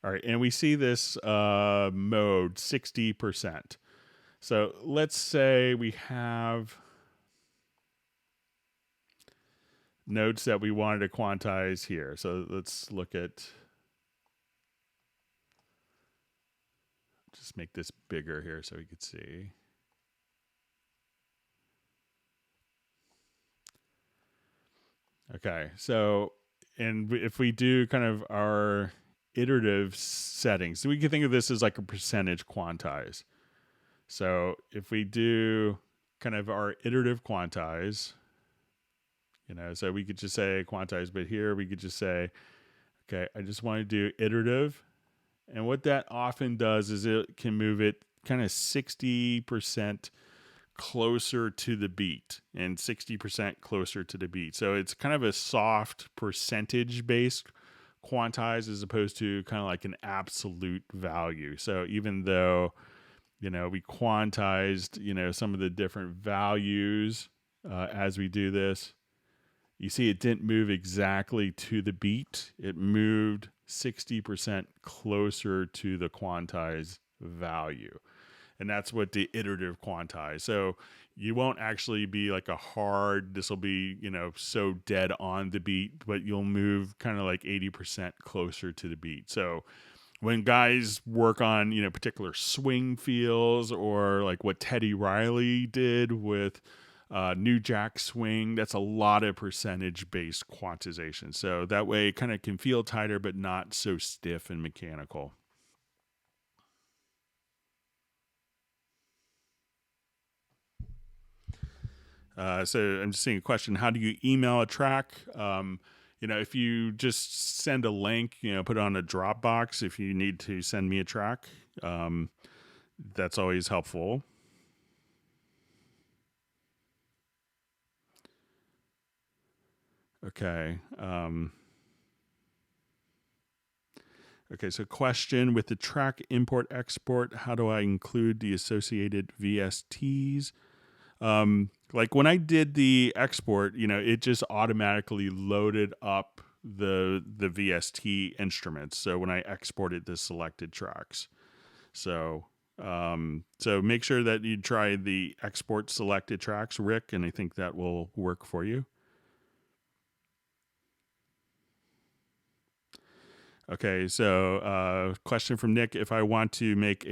All right, and we see this mode 60%. So let's say we have notes that we wanted to quantize here. So let's look at, just make this bigger here so we could see. Okay, so, and if we do kind of our iterative settings, so we can think of this as like a percentage quantize. So if we do kind of our iterative quantize, so we could just say quantize, but here we could just say, okay, I just want to do iterative. And what that often does is it can move it kind of 60% closer to the beat and 60% closer to the beat. So it's kind of a soft percentage based quantize as opposed to kind of like an absolute value. So even though, we quantized, some of the different values as we do this, you see it didn't move exactly to the beat. It moved 60% closer to the quantized value. And that's what the iterative quantize. So you won't actually be like a hard, this will be, so dead on the beat, but you'll move kind of like 80% closer to the beat. So when guys work on, particular swing feels or like what Teddy Riley did with New Jack Swing, that's a lot of percentage based quantization. So that way it kind of can feel tighter, but not so stiff and mechanical. So I'm just seeing a question. How do you email a track? If you just send a link, put it on a Dropbox if you need to send me a track, that's always helpful. Okay. Okay, so question with the track import export, how do I include the associated VSTs? Like when I did the export, it just automatically loaded up the VST instruments. So when I exported the selected tracks, so make sure that you try the export selected tracks, Rick, and I think that will work for you. Okay, so question from Nick: if I want to make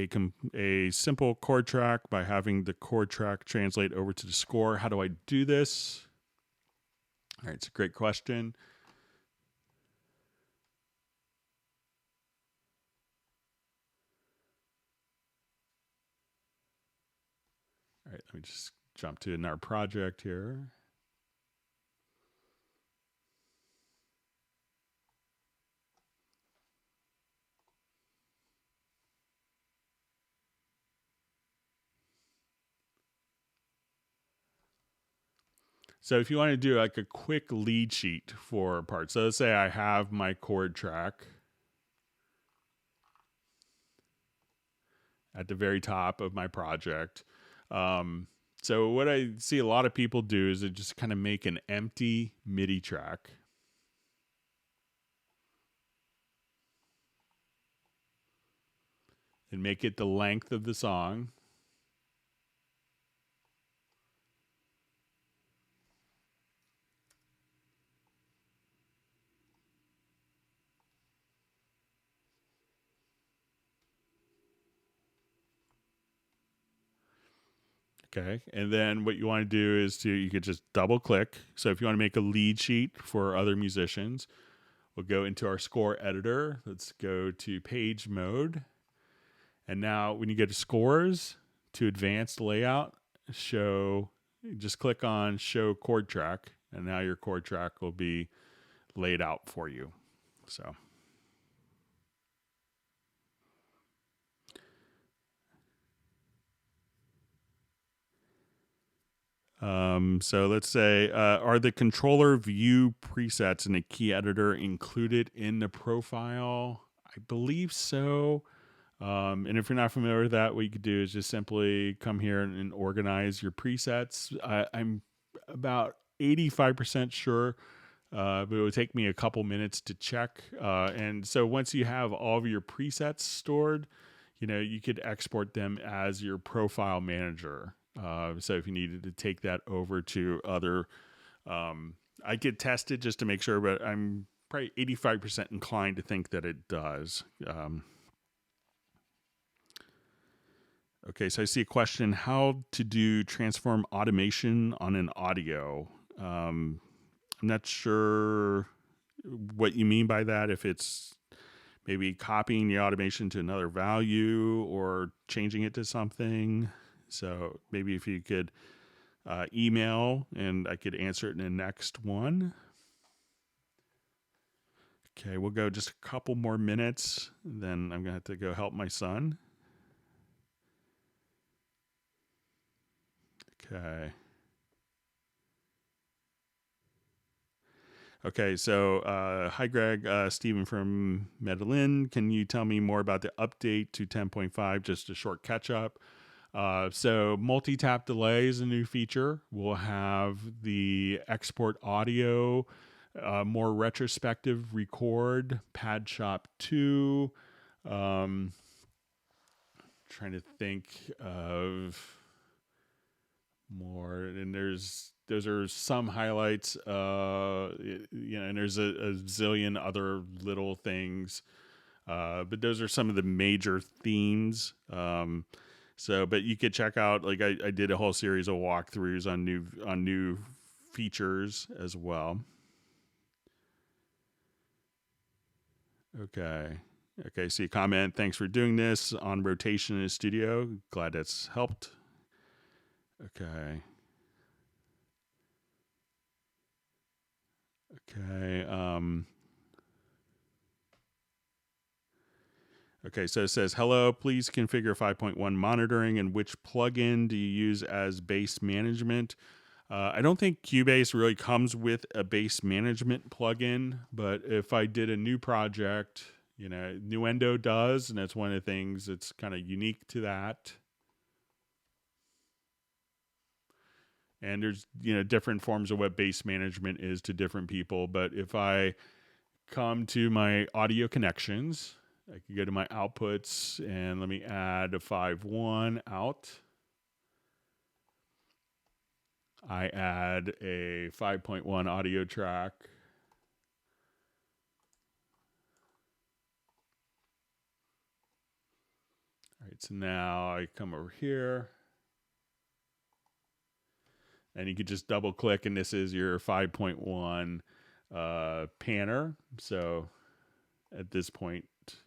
a simple chord track by having the chord track translate over to the score, how do I do this? All right, it's a great question. All right, let me just jump to another project here. So if you want to do like a quick lead sheet for parts, so let's say I have my chord track at the very top of my project. So what I see a lot of people do is they just kind of make an empty MIDI track. And make it the length of the song. Okay. And then what you want to do is you could just double click. So if you want to make a lead sheet for other musicians, we'll go into our score editor. Let's go to page mode. And now when you go to scores, to advanced layout, just click on show chord track. And now your chord track will be laid out for you. So. So let's say, are the controller view presets in the key editor included in the profile? I believe so. And if you're not familiar with that, what you could do is just simply come here and organize your presets. I'm about 85% sure, but it would take me a couple minutes to check. And so once you have all of your presets stored, you could export them as your profile manager. So if you needed to take that over to other, I could test it just to make sure, but I'm probably 85% inclined to think that it does. Okay, so I see a question: how to do transform automation on an audio. I'm not sure what you mean by that, if it's maybe copying the automation to another value or changing it to something. So maybe if you could email and I could answer it in the next one. Okay, we'll go just a couple more minutes. Then I'm going to have to go help my son. Okay. Okay, so hi, Greg. Stephen from Medellin. Can you tell me more about the update to 10.5? Just a short catch up. So multi-tap delay is a new feature. We'll have the export audio, more retrospective record, pad shop 2. Trying to think of more, and those are some highlights, and there's a zillion other little things, but those are some of the major themes. But you could check out, like I did a whole series of walkthroughs on new features as well. Okay, see a comment. Thanks for doing this on rotation in the studio. Glad that's helped. Okay. Okay, so it says, hello, please configure 5.1 monitoring, and which plugin do you use as bass management? I don't think Cubase really comes with a bass management plugin, but if I did a new project, Nuendo does, and that's one of the things that's kind of unique to that. And there's, different forms of what bass management is to different people. But if I come to my audio connections, I can go to my outputs and let me add a 5.1 out. I add a 5.1 audio track. All right, so now I come over here. And you could just double click, and this is your 5.1 panner. So at this point,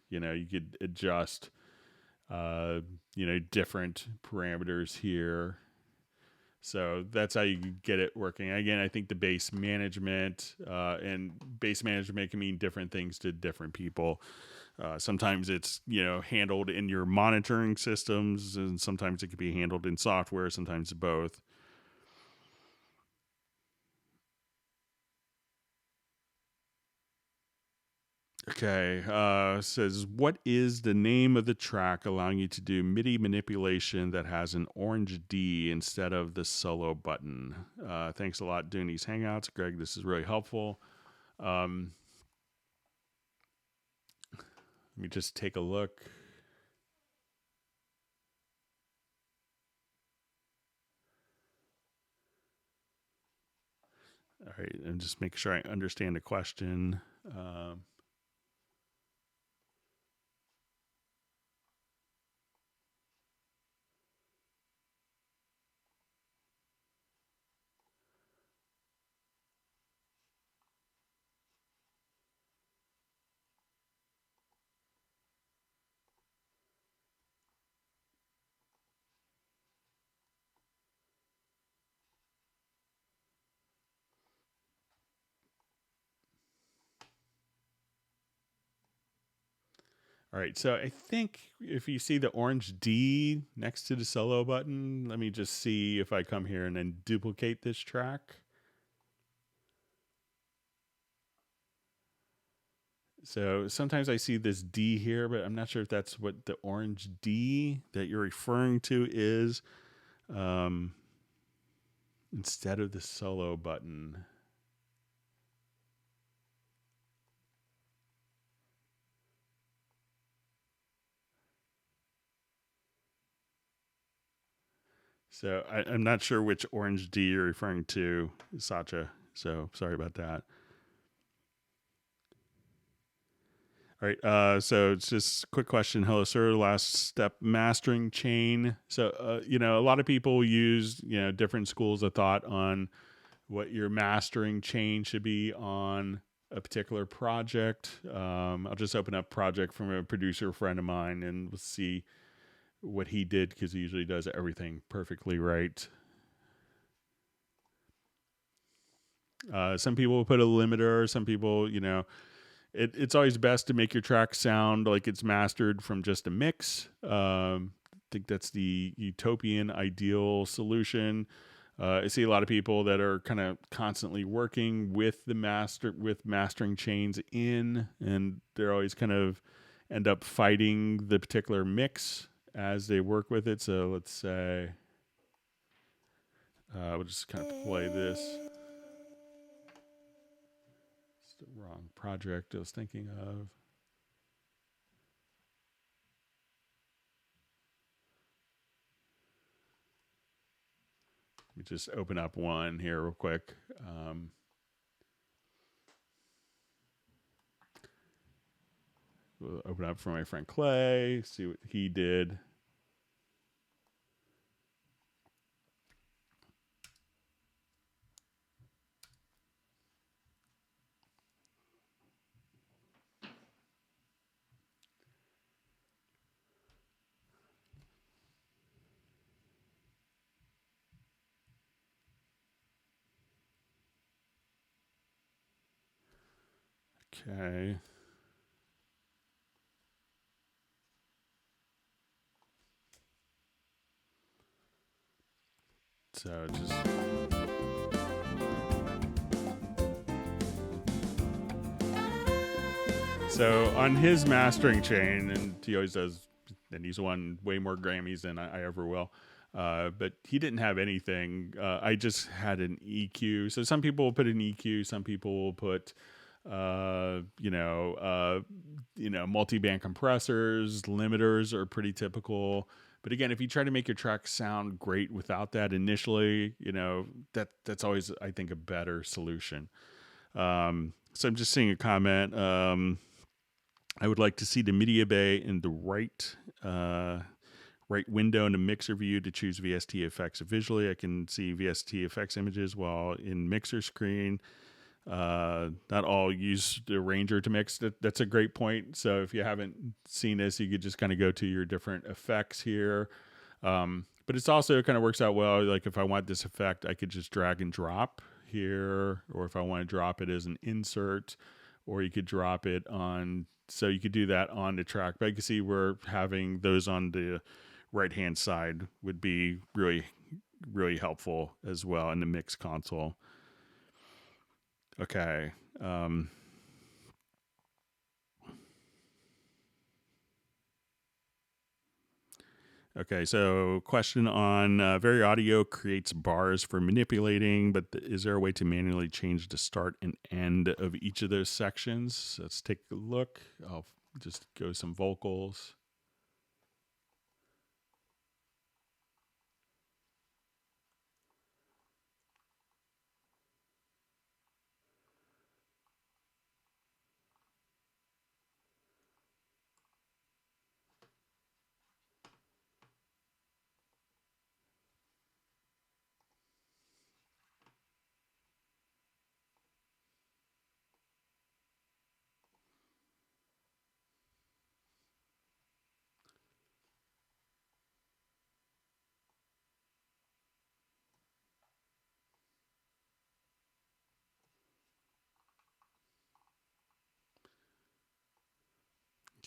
you could adjust, different parameters here. So that's how you get it working. Again, I think the bass management and bass management can mean different things to different people. Sometimes it's, handled in your monitoring systems, and sometimes it can be handled in software, sometimes both. Okay, says, what is the name of the track allowing you to do MIDI manipulation that has an orange D instead of the solo button? Thanks a lot doing these Hangouts, Greg. This is really helpful. Let me just take a look. All right, and just make sure I understand the question. All right, so I think if you see the orange D next to the solo button, let me just see if I come here and then duplicate this track. So sometimes I see this D here, but I'm not sure if that's what the orange D that you're referring to is, instead of the solo button. So I'm not sure which orange D you're referring to, Sacha. So sorry about that. All right. So it's just a quick question. Hello, sir. Last step mastering chain. So, a lot of people use, different schools of thought on what your mastering chain should be on a particular project. I'll just open up project from a producer friend of mine, and we'll see what he did, because he usually does everything perfectly right. Some people will put a limiter. Some people, it's always best to make your track sound like it's mastered from just a mix. I think that's the utopian ideal solution. I see a lot of people that are kind of constantly working with mastering chains in, and they're always kind of end up fighting the particular mix as they work with it. So let's say we'll just kind of play this. It's the wrong project I was thinking of. Let me just open up one here real quick. We'll open up for my friend Clay, see what he did. Okay. So just on his mastering chain, and he always does, and he's won way more Grammys than I ever will. But he didn't have anything. I just had an EQ. So some people will put an EQ. Some people will put, multi-band compressors. Limiters are pretty typical. But again, if you try to make your track sound great without that initially, that's always, I think, a better solution. So I'm just seeing a comment. I would like to see the media bay in the right window in the mixer view to choose VST effects visually. I can see VST effects images while in mixer screen. Not all use the arranger to mix. That's a great point. So if you haven't seen this, you could just kind of go to your different effects here. But it's also kind of works out well. Like if I want this effect, I could just drag and drop here, or if I want to drop it as an insert, or you could drop it on. So you could do that on the track. But you can see we're having those on the right-hand side would be really, really helpful as well in the mix console. Okay. Okay, so question on Very Audio creates bars for manipulating, but is there a way to manually change the start and end of each of those sections? Let's take a look. I'll just go some vocals.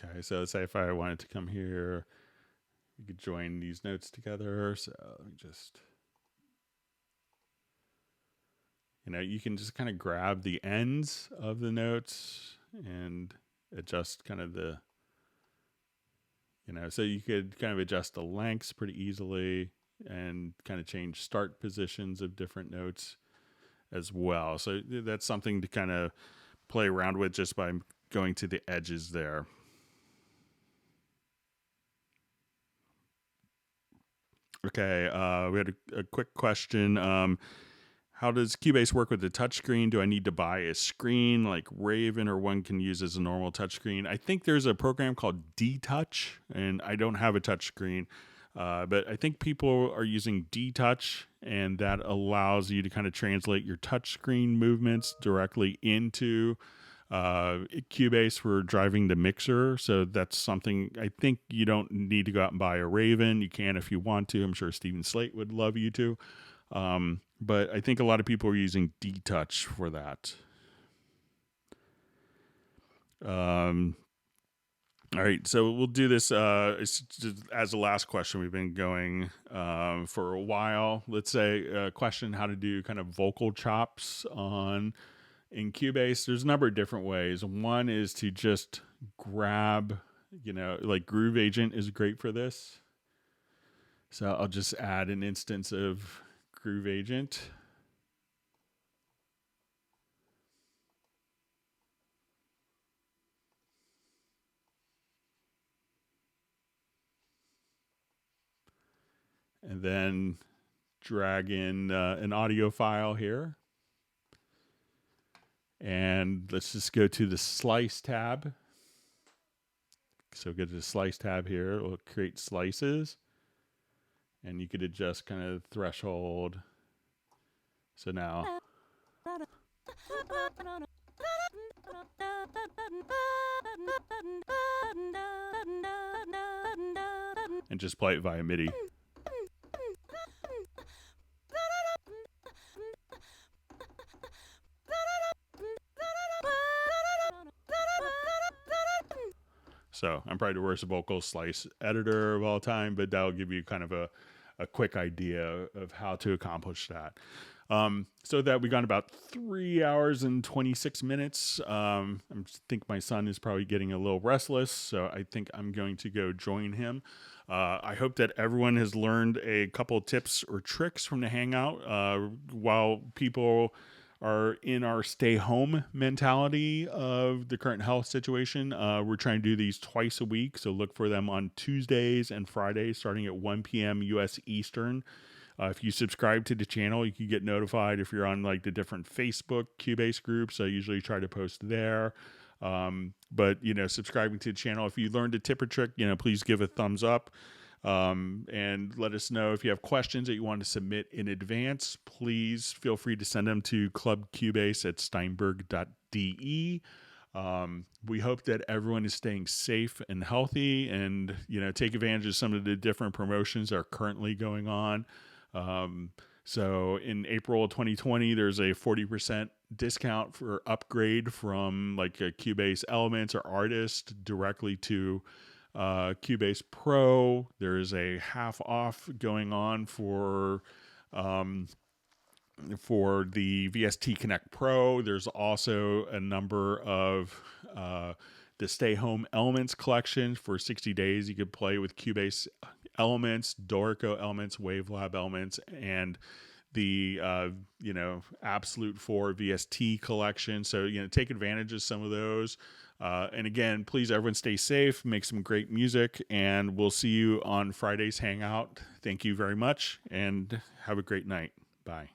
Okay, so let's say if I wanted to come here, you could join these notes together. So let me just, you can just kind of grab the ends of the notes and adjust kind of the, so you could kind of adjust the lengths pretty easily and kind of change start positions of different notes as well. So that's something to kind of play around with just by going to the edges there. Okay, we had a quick question. How does Cubase work with the touchscreen? Do I need to buy a screen like Raven, or one can use as a normal touchscreen? I think there's a program called D-Touch, and I don't have a touchscreen, but I think people are using D-Touch, and that allows you to kind of translate your touchscreen movements directly into Cubase for driving the mixer. So that's something I think you don't need to go out and buy a Raven. You can if you want to. I'm sure Steven Slate would love you to. But I think a lot of people are using D-Touch for that. All right, so we'll do this it's just as a last question. We've been going for a while. Let's say a question: how to do kind of vocal chops in Cubase. There's a number of different ways. One is to just grab, like Groove Agent is great for this. So I'll just add an instance of Groove Agent. And then drag in an audio file here. And let's just go to the Slice tab. So go to the Slice tab here. It'll create slices. And you could adjust kind of threshold. So now. And just play it via MIDI. So I'm probably the worst vocal slice editor of all time, but that'll give you kind of a quick idea of how to accomplish that. So that we got about 3 hours and 26 minutes. I think my son is probably getting a little restless, so I think I'm going to go join him. I hope that everyone has learned a couple tips or tricks from the Hangout while people are in our stay home mentality of the current health situation. We're trying to do these twice a week, so look for them on Tuesdays and Fridays starting at 1 p.m. U.S. Eastern. If you subscribe to the channel, you can get notified if you're on like the different Facebook Cubase groups. I usually try to post there. But subscribing to the channel, if you learned a tip or trick, please give a thumbs up. And let us know if you have questions that you want to submit in advance. Please feel free to send them to clubcubase@steinberg.de. We hope that everyone is staying safe and healthy, and take advantage of some of the different promotions that are currently going on. So in April of 2020, there's a 40% discount for upgrade from like a Cubase Elements or Artist directly to Cubase Pro. There's a half off going on for the VST Connect Pro. There's also a number of the Stay Home Elements collection. For 60 days, you could play with Cubase Elements, Dorico Elements, Wavelab Elements, and the Absolute 4 VST collection. So take advantage of some of those. And again, please, everyone stay safe, make some great music, and we'll see you on Friday's Hangout. Thank you very much, and have a great night. Bye.